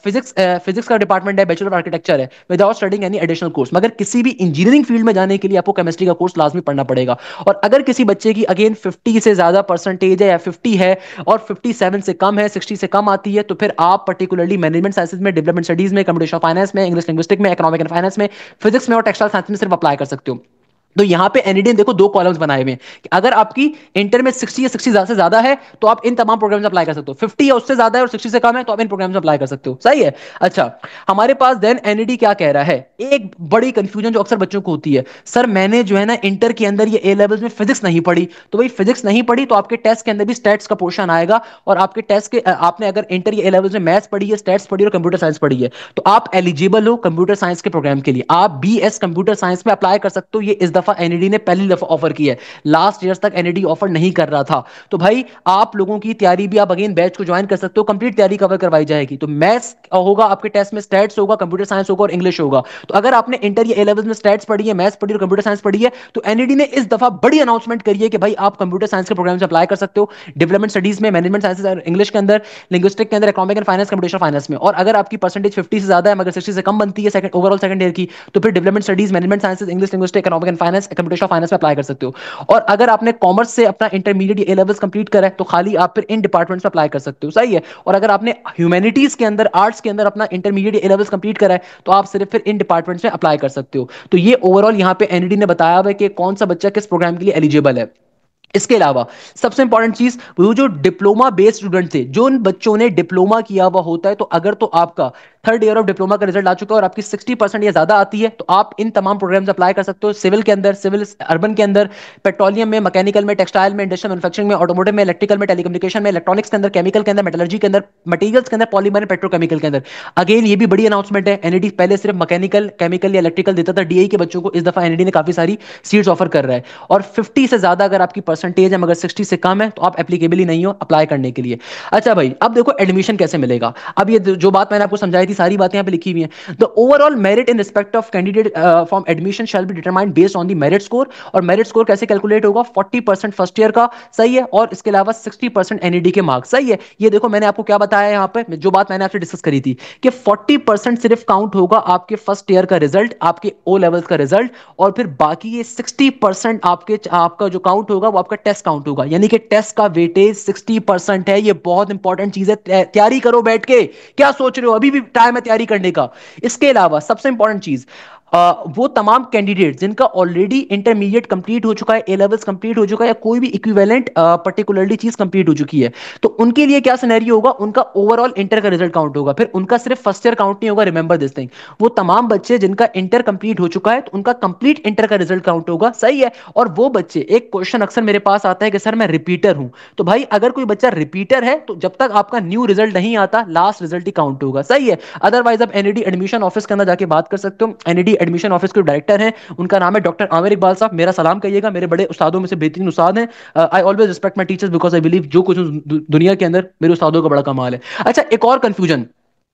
फिजिक्स का डिपार्टमेंट है, बैचलर ऑफ आर्किटेक्चर है, without studying any additional course. मगर किसी भी इंजीनियरिंग फील्ड में जाने के लिए आपको केमिस्ट्री का कोर्स लाजमी पढ़ना पड़ेगा। और अगर किसी बच्चे की अगेन 50 से ज्यादा परसेंटेज है, या 50 है और 57 से कम है, 60 से कम आती है, तो फिर आप पर्टिकुलरली मैनेजमेंट साइंसेज में, डेवलपमेंट स्टडीज में, कंप्यूटेशनल फाइनेंस में, इंग्लिश लिंग्विस्टिक में, इकोनॉमिक एंड फाइनेंस में, फिजिक्स में और टेक्सटाइल साइंस में सिर्फ अप्लाई कर सकते हो। तो यहां पे एनईडी ने देखो दो कॉलम्स बनाए हुए हैं कि अगर आपकी इंटर में 60 या 60 से ज्यादा है तो आप इन तमाम प्रोग्राम्स अप्लाई कर सकते हो, 50 या उससे ज्यादा है और 60 से कम है तो आप इन प्रोग्राम्स अप्लाई कर सकते हो। सही है। अच्छा, हमारे पास देन एनईडी क्या कह रहा है, एक बड़ी कंफ्यूजन जो अक्सर बच्चों को होती है, सर मैंने जो है ना इंटर के अंदर ये ए लेवल्स में फिजिक्स नहीं पढ़ी, तो भाई फिजिक्स नहीं पढ़ी तो आपके टेस्ट के अंदर भी स्टैट्स का पोर्शन आएगा, और आपके टेस्ट के आपने अगर इंटर या ए लेवल्स में मैथ्स पढ़ी है, स्टैट्स पढ़ी है और कंप्यूटर साइंस पढ़ी है, तो आप एलिजिबल हो कंप्यूटर साइंस के प्रोग्राम के लिए, आप बीएस कंप्यूटर साइंस में अप्लाई कर सकते हो। ये इस दफा एनईडी ने पहली दफा ऑफर किया है, लास्ट ईयर तक एनईडी ऑफर नहीं कर रहा था। तो भाई आप लोगों की तैयारी भी, आप अगेन बैच को ज्वाइन कर सकते हो, कंप्लीट तैयारी कवर करवाई जाएगी। तो मैथ्स होगा आपके टेस्ट में, स्टैट्स होगा, कंप्यूटर साइंस होगा और इंग्लिश होगा। तो अगर आपने इंटर या ए लेवल्स में स्टैट्स पढ़ी है, मैथ्स पढ़ी और कंप्यूटर साइंस पढ़ी है, तो एनईडी ने इस दफा बड़ी अनाउंसमेंट करी है कि भाई आप कंप्यूटर साइंस के प्रोग्राम से अप्लाई कर सकते हो, डेवलपमेंट स्टडीज में, मैनेजमेंट साइंसेज और इंग्लिश के अंदर, लिंग्विस्टिक के अंदर, economic and finance, computational finance में। और अगर आपकी परसेंटेज 50 से ज्यादा है मगर 60 से कम बनती है सेकंड ओवरऑल सेकंड ईयर की, तो फिर development studies, management sciences, English, linguistic, economic and finance, computational finance में अप्लाई कर सकते हो। और अगर आपने कॉमर्स से अपना इंटरमीडिएट ए लेवल्स कंप्लीट करा है तो खाली आप फिर इन डिपार्टमेंट्स में अप्लाई कर सकते हो। सही है। और अगर आपने ह्यूमैनिटीज के अंदर, आर्ट्स के अंदर अपना इंटरमीडिएट ए लेवल्स कंप्लीट करा है तो आप सिर्फ फिर इन डिपार्टमेंट्स में अप्लाई कर सकते हो। तो ये ओवरऑल यहाँ पे एनईडी ने बताया हुआ है कि कौन सा बच्चा किस प्रोग्राम के लिए एलिजिबल है। इसके अलावा सबसे इंपॉर्टेंट चीज, वो जो डिप्लोमा बेस्ड स्टूडेंट थे, जो उन बच्चों ने डिप्लोमा किया हुआ होता है, तो अगर तो आपका थर्ड ईयर ऑफ डिप्लोमा का रिजल्ट आ चुका है और आपकी 60% या ज्यादा आती है तो आप इन तमाम प्रोग्राम्स अप्लाई कर सकते हो। सिविल के अंदर, सिविल अर्बन के अंदर, पेट्रोलियम में, मैकेनिकल में, टेक्सटाइल में, इंडस्ट्रियल मैन्युफैक्चरिंग में, ऑटोमोटिव में, इलेक्ट्रिकल में, टेलीकम्युनिकेशन में, इलेक्ट्रॉनिक्स के अंदर, केमिकल के अंदर, मेटलर्जी के अंदर, मटेरियल्स के अंदर, पॉलीमर, पेट्रोकेमिकल के अंदर। अगेन ये भी बड़ी अनाउंसमेंट है, एनईडी पहले सिर्फ मैकेनिकल, केमिकल या इलेक्ट्रिकल देता था डीआई के बच्चों को, इस दफा एनईडी ने काफी सारी सीट्स ऑफर कर रहा है। और 50 से ज्यादा अगर आपकी परसेंटेज है मगर 60 से कम है तो आप एप्लीकेबल ही नहीं हो अप्लाई करने के लिए। अच्छा भाई, अब देखो एडमिशन कैसे मिलेगा। अब ये जो बात मैंने आपको समझाई थी सारी बातें यहाँ पे लिखी हुई हैं। The overall merit in respect of candidate from admission shall be determined based on the merit score. और मेरिट स्कोर कैसे कैलकुलेट होगा, 40% फर्स्ट ईयर का। सही है। और इसके अलावा 60% एनईडी के मार्क्स। सही है। ये देखो मैंने आपको क्या बताया यहाँ पे, जो बात मैंने आपसे डिस्कस करी थी कि 40% सिर्फ काउंट होगा आपके फर्स्ट ईयर का रिजल्ट, आपके ओ लेवल्स का रिजल्ट, और फिर बाकी ये 60% आपके आपका जो काउंट होगा वो आपका टेस्ट काउंट होगा। यानी कि टेस्ट का वेटेज 60% है। ये बहुत इंपॉर्टेंट चीज है, तैयारी करो बैठ के। क्या सोच रहे हो, अभी भी टाइम है तैयारी करने का। इसके अलावा सबसे इंपॉर्टेंट चीज, वो तमाम कैंडिडेट जिनका ऑलरेडी इंटरमीडिएट कंप्लीट हो चुका है, ए लेवल्स कंप्लीट हो चुका है, या कोई भी इक्विवेलेंट पर्टिकुलरली चीज कंप्लीट हो चुकी है, तो उनके लिए क्या सिनेरियो होगा, उनका ओवरऑल इंटर का रिजल्ट काउंट होगा, फिर उनका सिर्फ फर्स्ट ईयर काउंट नहीं होगा। रिमेंबर दिस थिंग, वो तमाम बच्चे जिनका इंटर कंप्लीट हो चुका है तो उनका कंप्लीट इंटर का रिजल्ट काउंट होगा। सही है। और वो बच्चे, एक क्वेश्चन अक्सर मेरे पास आता है कि सर मैं रिपीटर हूं, तो भाई अगर कोई बच्चा रिपीटर है तो जब तक आपका न्यू रिजल्ट नहीं आता लास्ट रिजल्ट ही काउंट होगा। सही है। अदरवाइज आप एनईडी एडमिशन ऑफिस के अंदर जाके बात कर सकते हो। एनईडी एडमिशन ऑफिस के डायरेक्टर हैं, उनका नाम है डॉक्टर आमिर इकबाल साहब। मेरा सलाम कहिएगा, मेरे बड़े उस्तादों में से बेहतरीन उस्ताद हैं। I always respect my teachers because I believe जो कुछ दुनिया के अंदर मेरे उस्तादों का बड़ा कमाल है। अच्छा, एक और कंफ्यूजन,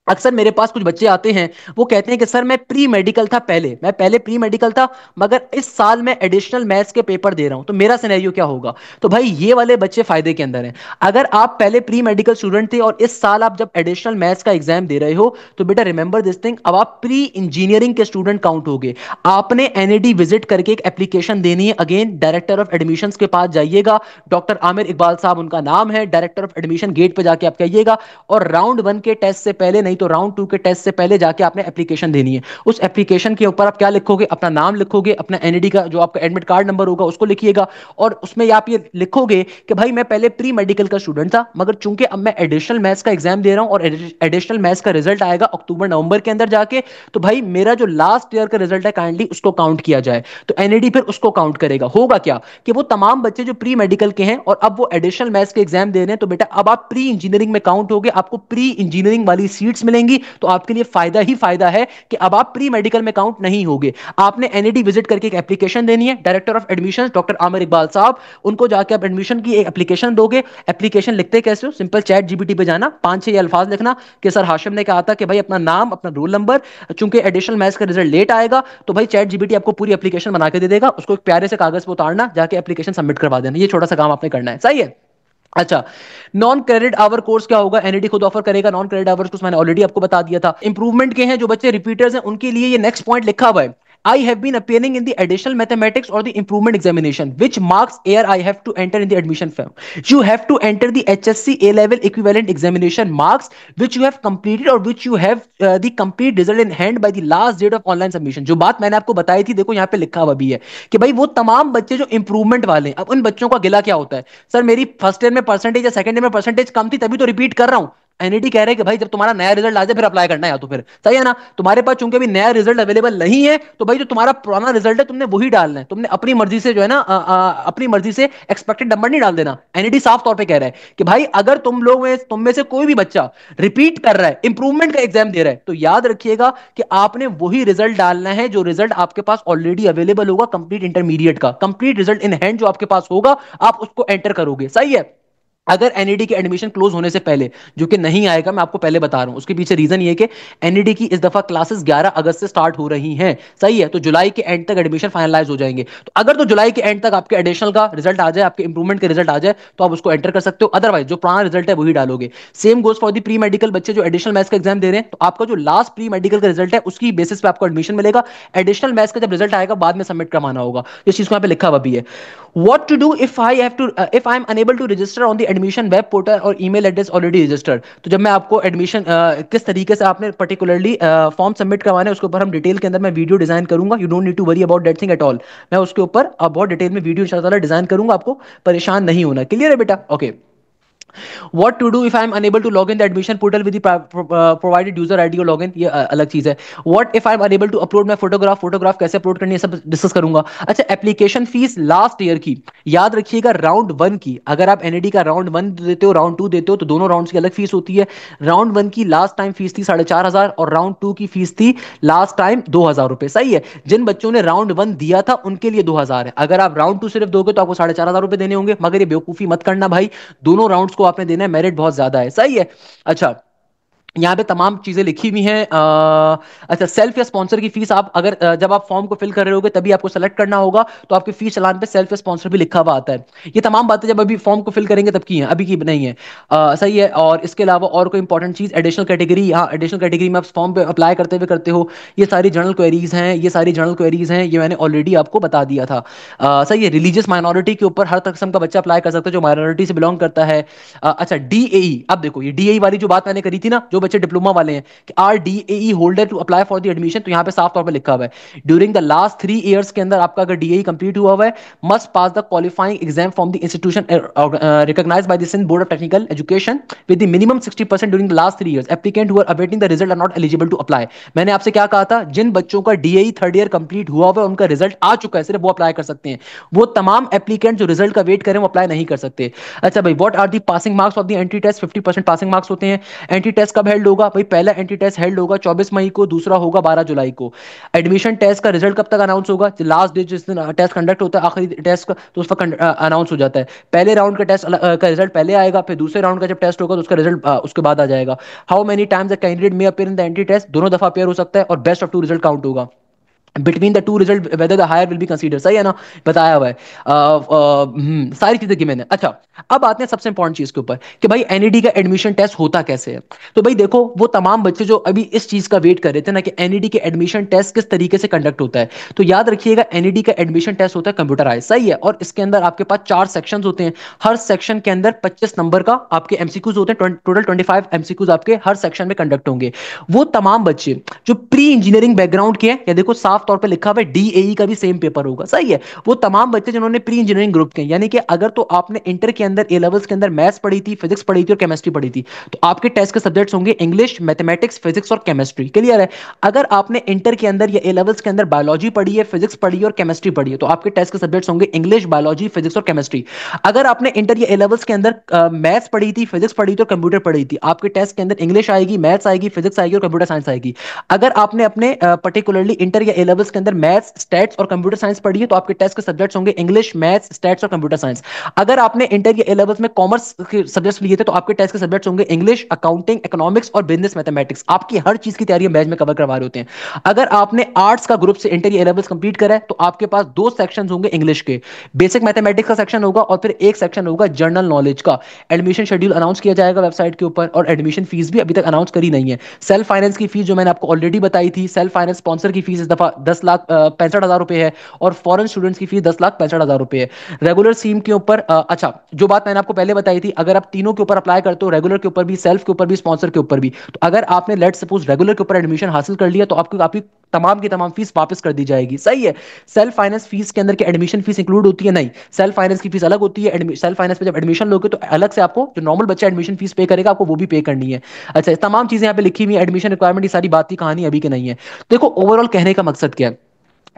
अक्सर मेरे पास कुछ बच्चे आते हैं, वो कहते हैं कि सर मैं प्री मेडिकल था, मैं पहले प्री मेडिकल था मगर इस साल मैं एडिशनल मैथ्स के पेपर दे रहा हूं, तो मेरा सिनेरियो क्या होगा। तो भाई ये वाले बच्चे फायदे के अंदर हैं। अगर आप पहले प्री मेडिकल स्टूडेंट थे और इस साल आप जब एडिशनल मैथ्स का एग्जाम दे रहे हो तो बेटा रिमेंबर दिस थिंग, अब आप प्री इंजीनियरिंग के स्टूडेंट काउंट होगे। आपने एनईडी विजिट करके एक एप्लीकेशन देनी है। अगेन डायरेक्टर ऑफ एडमिशन के पास जाइएगा, डॉक्टर आमिर इकबाल साहब उनका नाम है, डायरेक्टर ऑफ एडमिशन गेट पे जाके आप कहिएगा, और राउंड 1 के टेस्ट से पहले, नहीं तो राउंड 2 के टेस्ट से पहले जाके आपने एप्लीकेशन देनी है। उस एप्लीकेशन के ऊपर आप क्या लिखोगे, अपना नाम लिखोगे, अपना एनईडी का जो आपका एडमिट कार्ड नंबर होगा उसको लिखिएगा, और उसमें आप ये लिखोगे कि भाई मैं पहले प्री मेडिकल का स्टूडेंट था मगर चूंकि अब मैं एडिशनल मैथ्स का एग्जाम दे रहा हूं और एडिशनल मैथ्स का रिजल्ट आएगा अक्टूबर नवंबर के अंदर जाके, तो भाई मेरा जो लास्ट ईयर का रिजल्ट है काइंडली उसको काउंट किया जाए। तो एनईडी फिर उसको काउंट करेगा। होगा क्या कि वो तमाम बच्चे जो प्री मेडिकल के हैं और अब वो एडिशनल मैथ्स के एग्जाम दे रहे हैं, तो बेटा अब आप प्री इंजीनियरिंग में काउंट होगे, आपको प्री इंजीनियरिंग वाली सीट्स मिलेंगी। तो आपके लिए फायदा ही फायदा है कि अब आप प्री मेडिकल में काउंट नहीं होगे। आपने एनईडी विजिट करके एक एप्लीकेशन देनी है, director of admission doctor Aamir Iqbal साहब, उनको जाके आप एडमिशन की एक एप्लीकेशन दोगे। एप्लीकेशन लिखते कैसे हो, सिंपल चैट जीपीटी पे जाना, 5-6 अल्फाज लिखना कि सर हाशिम ने कहा था कि भाई अपना नाम, अपना रोल नंबर, चूंकि एडिशनल मैथ्स का रिजल्ट लेट आएगा तो भाई चैट जीपीटी आपको पूरी एप्लीकेशन बना के दे देगा, उसको एक प्यारे से कागज पे उतारना, जाके एप्लीकेशन सबमिट करवा देना। ये छोटा सा काम आपने करना है। सही है। अच्छा, नॉन क्रेडिट आवर कोर्स क्या होगा, एनईडी खुद ऑफर करेगा नॉन क्रेडिट आवर्स, कुछ मैंने ऑलरेडी आपको बता दिया था। इंप्रूवमेंट के हैं जो बच्चे रिपीटर्स हैं उनके लिए ये नेक्स्ट पॉइंट लिखा हुआ है, I have been appearing in the additional mathematics or the improvement examination. Which marks year I have to enter in the admission form? You have to enter the HSC A level equivalent examination marks which you have completed or which you have the complete result in hand by the last date of online submission. जो बात मैंने आपको बताई थी, देखो यहाँ पे लिखा हुआ भी है कि भाई वो तमाम बच्चे जो इंप्रूवमेंट वाले हैं, अब उन बच्चों का गिला क्या होता है, सर मेरी फर्स्ट ईयर में परसेंटेज या सेकंड ईयर में परसेंटेज कम थी तभी तो रिपीट कर रहा हूं। एनईडी कह रहे हैं कि भाई जब तुम्हारा नया रिजल्ट आ जाए फिर अप्लाई करना है, तो फिर सही है ना, तुम्हारे पास चूंकि अभी नया रिजल्ट अवेलेबल नहीं है तो भाई जो तुम्हारा पुराना रिजल्ट है तुमने वही डालना है, तुमने अपनी मर्जी से जो है ना अपनी मर्जी से एक्सपेक्टेड नंबर नहीं डाल देना। एनईडी साफ तौर पे कह रहा है कि भाई अगर तुम में से कोई भी बच्चा रिपीट कर रहा है, इंप्रूवमेंट का एग्जाम दे रहा है, तो याद रखिएगा कि आपने वही रिजल्ट डालना है जो रिजल्ट आपके पास ऑलरेडी अवेलेबल होगा कंप्लीट इंटरमीडिएट का, कंप्लीट रिजल्ट इन हैंड जो आपके पास होगा आप उसको एंटर करोगे, सही है। अगर एनईडी के एडमिशन क्लोज होने से पहले, जो कि नहीं आएगा, मैं आपको पहले बता रहा हूं, उसके पीछे रीजन ये कि एनईडी की इस दफा क्लासेस 11 अगस्त से स्टार्ट हो रही हैं, सही है, तो जुलाई के एंड तक एडमिशन फाइनलाइज हो जाएंगे। तो अगर तो जुलाई के एंड तक आपके एडिशनल का रिजल्ट आ जाए, आपके इंप्रूवमेंट के रिजल्ट आ जाए, तो आप उसको एंटर कर सकते हो, अदरवाइज जो पुराना रिजल्ट है वही डालोगे। Same goes for the pre medical बच्चे जो एडिशनल मैथ्स का एग्जाम दे रहे हैं, तो आपका जो लास्ट प्री मेडिकल का रिजल्ट है उसकी बेसिस पे आपको एडमिशन मिलेगा। एडिशनल मैथ्स का जब रिजल्ट आएगा बाद में सबमिट करवाना होगा, इस चीज को यहाँ पे लिखा हुआ भी है। What to do if I am unable to register on the admission web portal or email address already registered? तो जब मैं आपको एडमिशन किस तरीके से आपने पर्टिकुलरली फॉर्म सबमिट करवाना है उसके ऊपर हम डिटेल के अंदर मैं वीडियो डिजाइन करूंगा। You don't need to worry about that thing at all. मैं उसके ऊपर बहुत डिटेल में वीडियो इंशाल्लाह डिजाइन करूंगा, आपको परेशान नहीं होना। क्लियर है बेटा? Okay. What to do if I am unable to log in the admission portal with the provided user ID or login? ये अलग चीज है। What if I am unable to upload my photograph कैसे upload करनी है सब discuss करूंगा। अच्छा, एप्लीकेशन फीस लास्ट ईयर की याद रखिएगा, राउंड 1 की, अगर आप एनईडी का राउंड 1 देते हो राउंड 2 देते हो तो दोनों राउंड की अलग फीस होती है। राउंड 1 की लास्ट टाइम फीस थी 4,500 और राउंड 2 की फीस थी लास्ट टाइम 2,000 रुपए, सही है। जिन बच्चों ने राउंड 1 दिया था उनके लिए 2,000 है, अगर आप राउंड 2 सिर्फ दोगे तो आपको 4,500 रुपए देने होंगे, मगर ये बेवकूफी मत करना भाई, दोनों राउंड्स को आपने देना है, मेरिट बहुत ज्यादा है, सही है। अच्छा, यहाँ पे तमाम चीजें लिखी हुई हैं। अच्छा, सेल्फ या स्पॉन्सर की फीस आप अगर जब आप फॉर्म को फिल कर रहे होगे तभी आपको सेलेक्ट करना होगा, तो आपके फीस चलान पे सेल्फ या स्पॉन्सर भी लिखा हुआ आता है। ये तमाम बातें जब अभी फॉर्म को फिल करेंगे तब की हैं, अभी की नहीं है। सही है। और इसके अलावा और कोई इंपॉर्टेंट चीज, एडिशनल कैटेगरी, हाँ एडिशनल कैटेगरी में आप फॉर्म पे अप्लाई करते हुए करते हो, ये सारी जनरल क्वेरीज हैं, ये सारी जनरल क्वेरीज हैं, ये मैंने ऑलरेडी आपको बता दिया था। सही है। रिलीजियस माइनॉरिटी के ऊपर हर किस्म का बच्चा अप्लाई कर सकता है जो माइनॉरिटी से बिलोंग करता है। अच्छा, डीएई, अब देखो ये डीएई वाली जो बात मैंने करी थी ना, जो बच्चे डिप्लोमा वाले हैं कि are DAE holder to apply for the admission, तो यहाँ पे साफ तौर पे लिखा हुआ है ड्यूरिंग द लास्ट 3 इयर्स के अंदर आपका अगर डीएई कंप्लीट हुआ हुआ है, must pass the qualifying exam from the institution recognised by the Sindh board of technical education with the minimum 60% during the last 3 years. Applicant who are awaiting the result are not eligible to apply. मैंने आपसे क्या कहा था, जिन बच्चों का DAE third year complete हुआ हुआ है, उनका रिजल्ट आ चुका है, सिर्फ वो अप्लाई कर सकते हैं। वो तमाम एप्लीकेंट जो रिजल्ट का वेट करें वो अप्लाई नहीं कर सकते। अच्छा भाई, what are the passing marks of the entry test? 50% passing marks होते हैं। एंट्री टेस्ट कब हेल्ड होगा भाई? पहला एंट्री टेस्ट हेल्ड होगा 24 मई को, दूसरा होगा 12 जुलाई को। एडमिशन टेस्ट का रिजल्ट कब तक अनाउंस होगा? लास्ट डे जिस दिन टेस्ट कंडक्ट होता है, आखिरी टेस्ट का, तो उस वक्त अनाउंस हो जाता है। पहले राउंड का टेस्ट का रिजल्ट पहले आएगा, फिर दूसरे राउंड का जब टेस्ट होगा तो उसका रिजल्ट उसके बाद आ जाएगा। How many times the candidate may appear in the entry test? दोनों दफा अपीयर हो सकता है और बेस्ट ऑफ 2 रिजल्ट काउंट होगा। Between the two result whether the higher will be consider, सही है ना, बताया हुआ है। सारी चीजें की मैंने। अच्छा, अब आते हैं सबसे इंपॉर्टेंट चीज के ऊपर कि भाई एनईडी का एडमिशन टेस्ट होता कैसे है। तो भाई देखो, वो तमाम बच्चे जो अभी इस चीज का वेट कर रहे थे ना कि एनईडी के एडमिशन टेस्ट किस तरीके से कंडक्ट होता है, तो याद रखिएगा एनईडी का एडमिशन टेस्ट होता है कंप्यूटराइज, सही है। और इसके अंदर आपके पास 4 सेक्शन होते हैं, हर सेक्शन के अंदर 25 नंबर का आपके एमसीक्यूज होते हैं, टोटल 25 एमसीक्यूज आपके हर सेक्शन में कंडक्ट होंगे। वो तमाम बच्चे जो प्री इंजीनियरिंग बैकग्राउंड के हैं, या देखो साफ तौर पे लिखा हुआ है डीएई का भी सेम पेपर होगा, सही है। वो तमाम बच्चे जिन्होंने प्री इंजीनियरिंग ग्रुप के, यानी कि अगर तो आपने इंटर के अंदर ए लेवल्स के अंदर मैथ्स पढ़ी थी, फिजिक्स पढ़ी थी और केमिस्ट्री पढ़ी थी, तो आपके टेस्ट के सब्जेक्ट्स होंगे इंग्लिश, मैथमेटिक्स, फिजिक्स और केमिस्ट्री। क्लियर है? अगर आपने इंटर के अंदर या ए लेवल्स के अंदर बायोलॉजी पढ़ी है, फिजिक्स पढ़ी है और केमिस्ट्री पढ़ी है, तो आपके टेस्ट के सब्जेक्ट्स होंगे इंग्लिश, बायोलॉजी, फिजिक्स और केमिस्ट्री। अगर आपने इंटर या ए लेवल्स के अंदर मैथ्स पढ़ी थी, फिजिक्स पढ़ी थी और कंप्यूटर पढ़ी थी, आपके टेस्ट के अंदर इंग्लिश आएगी, मैथ्स आएगी, फिजिक्स आएगी और कंप्यूटर साइंस आएगी। अगर आपने अपने पर्टिकुलरली इंटर या ए लेवल्स के अंदर मैथ्स, स्टैट्स और कंप्यूटर साइंस पढ़ी है, तो आपके टेस्ट के सब्जेक्ट्स होंगे इंग्लिश, मैथ्स, स्टैट्स और कंप्यूटर साइंस। अगर आपने इंटर या ए लेवल्स में कॉमर्स के सब्जेक्ट्स लिए थे, तो आपके टेस्ट के सब्जेक्ट्स होंगे इंग्लिश, अकाउंटिंग, इकोनॉमिक्स और बिजनेस मैथमेटिक्स। आपकी हर चीज की तैयारी हम बैच में कवर करवा रहे होते हैं। अगर आपने आर्ट्स का ग्रुप से इंटर या ए लेवल्स कंप्लीट करा है, तो आपके पास 2 सेक्शंस होंगे इंग्लिश के, बेसिक मैथमेटिक्स का सेक्शन होगा और फिर एक सेक्शन होगा जनरल नॉलेज का। एडमिशन शेड्यूल अनाउंस किया जाएगा वेबसाइट के ऊपर, और एडमिशन फीस भी अभी तक अनाउंस करी नहीं है। सेल्फ फाइनेंस की फीस जो मैंने आपको ऑलरेडी बताई थी, सेल्फ फाइनेंस स्पॉन्सर की फीस इस दफा 10 लाख 65 हजार रुपए है, और फॉरेन स्टूडेंट्स की फीस 10 लाख 65 हजार रुपए है। रेगुलर स्कीम के ऊपर अच्छा, जो बात मैंने आपको पहले बताई थी, अगर आप तीनों के ऊपर अप्लाई करते हो, रेगुलर के ऊपर भी, सेल्फ के ऊपर भी, स्पॉन्सर के ऊपर भी, तो अगर आपने लेट सपोज रेगुलर के ऊपर एडमिशन हासिल कर लिया, तो आपको आपकी तमाम की तमाम फीस वापस कर दी जाएगी। सही है। सेल्फ फाइनेंस फीस के अंदर के एडमिशन फीस इंक्लूड होती है? नहीं, सेल्फ फाइनेंस की फीस अलग होती है। सेल्फ फाइनेंस पे जब एडमिशन लोगे तो अलग से आपको, जो नॉर्मल बच्चा एडमिशन फीस पे करेगा, आपको वो भी पे करनी है। अच्छा, तमाम चीजें यहाँ पे लिखी हुई है, एडमिशन रिक्वायरमेंट, ये सारी बात की कहानी अभी की नहीं है। देखो ओवरऑल कहने का मकसद क्या है?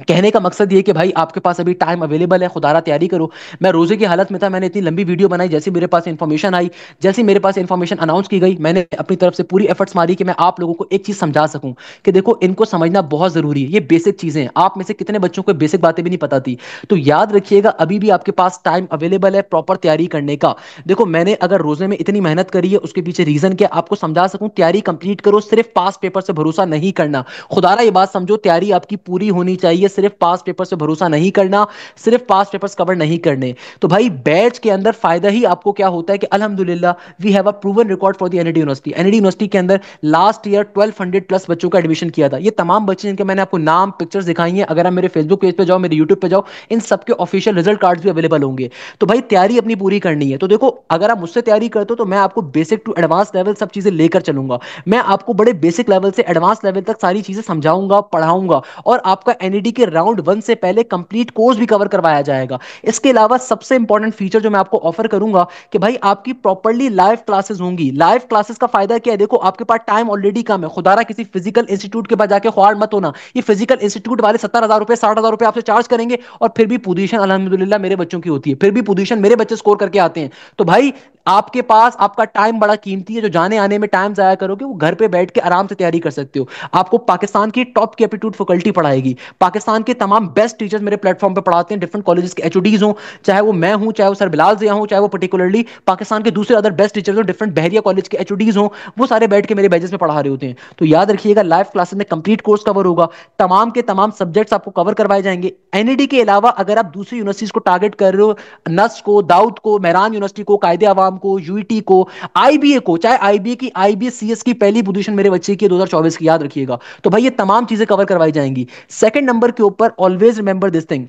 कहने का मकसद ये कि भाई आपके पास अभी टाइम अवेलेबल है, खुदारा तैयारी करो। मैं रोजे की हालत में था, मैंने इतनी लंबी वीडियो बनाई, जैसे मेरे पास इंफॉर्मेशन आई, जैसे मेरे पास इंफॉर्मेशन अनाउंस की गई, मैंने अपनी तरफ से पूरी एफर्ट्स मारी कि मैं आप लोगों को एक चीज समझा सकूं कि देखो इनको समझना बहुत जरूरी है। ये बेसिक चीजें हैं, आप में से कितने बच्चों को बेसिक बातें भी नहीं पता थी? तो याद रखिएगा, अभी भी आपके पास टाइम अवेलेबल है प्रॉपर तैयारी करने का। देखो मैंने अगर रोजे में इतनी मेहनत करी है, उसके पीछे रीजन क्या आपको समझा सकूं। तैयारी कंप्लीट करो, सिर्फ पास पेपर से भरोसा नहीं करना। खुदारा ये बात समझो, तैयारी आपकी पूरी होनी चाहिए, सिर्फ पास पेपर से भरोसा नहीं करना, सिर्फ पास पेपर्स कवर नहीं करने। तो भाई बैच के अंदर फायदा ही आपको क्या होता है कि अल्हम्दुलिल्लाह we have a proven record for the NED university. NED university के अंदर लास्ट ईयर 1200 प्लस बच्चों का एडमिशन किया था। ये तमाम बच्चे जिनके मैंने आपको नाम पिक्चर्स दिखाई हैं, अगर आप मेरे फेसबुक पेज पे जाओ, मेरे यूट्यूब पे जाओ, इन सबके ऑफिशियल रिजल्ट कार्ड्स भी अवेलेबल होंगे। तो भाई तैयारी अपनी पूरी करनी है। तो देखो अगर आप मुझसे तैयारी करते हो तो मैं आपको बेसिक टू एडवांस लेवल सब चीजें लेकर चलूंगा। मैं आपको बड़े बेसिक लेवल से एडवांस लेवल तक सारी चीजें समझाऊंगा, पढ़ाऊंगा, और आपका एनईडी के राउंड 1 से पहले कंप्लीट कोर्स भी कवर करवाया जाएगा। इसके अलावा सबसे इंपॉर्टेंट फीचर जो मैं आपको ऑफर करूंगा कि भाई आपकी प्रॉपर्ली लाइव क्लासेस होंगी। लाइव क्लासेस का फायदा क्या है? देखो आपके पास टाइम ऑलरेडी कम है, खुदारा किसी फिजिकल इंस्टीट्यूट के पास जाके ख्वार मत होना। ये फिजिकल इंस्टीट्यूट वाले 70 हजार रुपए 60 हजार रुपए आपसे चार्ज करेंगे, और फिर भी पोजीशन अल्हम्दुलिल्लाह मेरे बच्चों की होती है, फिर भी पोजीशन मेरे बच्चे स्कोर करके आते हैं। तो भाई आपके पास आपका टाइम बड़ा कीमती है, जो जाने आने में टाइम जाया करोगे वो घर पे बैठ के आराम से तैयारी कर सकते हो। आपको पाकिस्तान की टॉप की एप्टीट्यूड फैकल्टी पढ़ाएगी, पाकिस्तान के तमाम बेस्ट टीचर्स मेरे प्लेटफॉर्म पे पढ़ाते हैं, डिफरेंट कॉलेजेस के एचओडीज हो, चाहे वो मैं हूं, चाहे वो सर बिलाल जिया हो, चाहे वो पर्टिकुलरली पाकिस्तान के दूसरे अदर बेस्ट टीचर्स हो, डिफरेंट बहरिया कॉलेज के एचओडीज हो, वो सारे बैठ के मेरे बैचेस में पढ़ा रहे होते हैं। तो याद रखिएगा लाइव क्लासेस में कंप्लीट कोर्स कवर होगा, तमाम के तमाम सब्जेक्ट्स आपको कवर करवाए जाएंगे। एनईडी के अलावा अगर आप दूसरी यूनिवर्सिटीज को टारगेट कर रहे हो, नस्ट को, दाऊद को, मेहरान यूनिवर्सिटी को, कायदे आवाम को, यूईटी को, आईबीए को, चाहे आईबीए की, आईबीएससीएस की पहली पोजीशन मेरे बच्चे की 2024 की, याद रखिएगा। तो भाई ये तमाम चीजें कवर करवाई जाएंगी। सेकंड नंबर के ऊपर ऑलवेज रिमेंबर दिस थिंग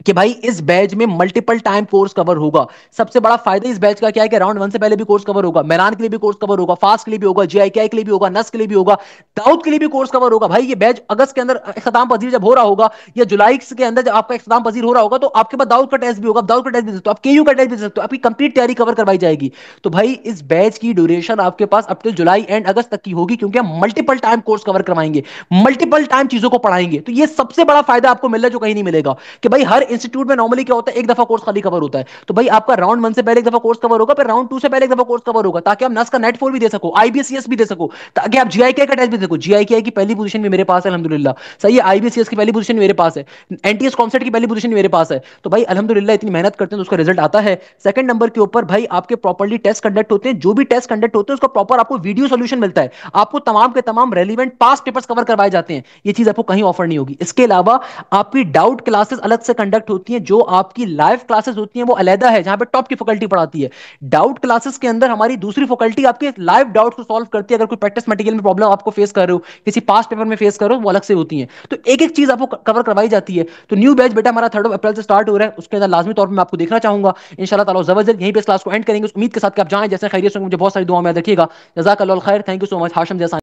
कि भाई इस बैच में मल्टीपल टाइम कोर्स कवर होगा। सबसे बड़ा फायदा इस बैच का क्या है कि राउंड 1 से पहले भी कोर्स कवर होगा, मेरान के लिए भी कोर्स कवर होगा, फास्ट के लिए भी होगा, जीआईकेआई के लिए भी होगा, नस के लिए भी होगा, दाऊद के लिए भी कोर्स कवर होगा। भाई ये बैच अगस्त के अंदर इख्तिताम पजीर जब हो रहा होगा, या जुलाई के अंदर जब आपका इख्तिताम पजीर हो रहा होगा, तो आपके पास दाऊद का टेस्ट भी होगा, दाऊद का टेस्ट भी दे सकते हो, आप केयू का टेस्ट भी दे सकते हो, आपकी कंप्लीट तैयारी कवर करवाई जाएगी। तो भाई इस बैच की ड्यूरेशन आपके पास up till July and August तक की होगी, क्योंकि हम मल्टीपल टाइम कोर्स कवर करवाएंगे, मल्टीपल टाइम चीजों को पढ़ाएंगे। तो ये सबसे बड़ा फायदा आपको मिल रहा है जो कहीं नहीं मिलेगा, कि भाई हर इंस्टीट्यूट में नॉर्मली क्या होता है, एक दफा कोर्स खाली कवर होता है। तो भाई आपका राउंड 1 से पहले एक दफा कोर्स कवर होगा, फिर राउंड 2 से पहले एक दफा कोर्स कवर होगा, ताकि आप नस का नेट 4 भी दे सको, आईबीसीएस भी दे सको, ताकि आप जीआईके का टेस्ट भी दे सको। जीआईके की पहली पोजीशन भी मेरे पास है अल्हम्दुलिल्लाह, सही है। आईबीसीएस की पहली पोजीशन भी मेरे पास है, एनटीएस कॉमसेट की पहली पोजीशन भी मेरे पास है। तो भाई अल्हम्दुलिल्लाह इतनी मेहनत करते हैं तो उसका रिजल्ट आता है। सेकंड नंबर के ऊपर भाई आपके प्रॉपर्ली टेस्ट कंडक्ट होते हैं, जो भी टेस्ट कंडक्ट होते हैं उसका प्रॉपर आपको वीडियो सोल्यूशन मिलता है, आपको तमाम के तमाम रेलिवेंट पास पेपर्स कवर करवाए जाते हैं। ये चीज आपको कहीं ऑफर नहीं होगी। इसके अलावा आपकी डाउट क्लासेस अलग से कंडक्ट होती हैं, जो आपकी लाइव क्लासेस होती हैं वो अलहदा है, जहां पे टॉप की फैकल्टी पढ़ाती है। डाउट क्लासेस के अंदर हमारी दूसरी फैकल्टी आपके लाइव डाउट्स को सॉल्व करती है। अगर कोई प्रैक्टिस मटेरियल में प्रॉब्लम आपको फेस कर रहे हो, किसी पास पेपर में फेस कर रहे हो, वो अलग से होती है। तो एक एक चीज आपको कवर करवाई जाती है। तो न्यू बैच बेटा हमारा 3 अप्रैल से स्टार्ट हो रहा है, उसके अंदर लाजमी तौर पर मैं आपको देखना चाहूंगा। इंशाल्लाह ताला जबरदस्त यहीं पे इस क्लास को एंड करेंगे, उस उम्मीद के साथ कि आप जाएं, जैसे खैरियत से मुझे बहुत सारी दुआ में याद रखिएगा। जज़ाकल्लाह खैर, thank you so much Hashim जैसा।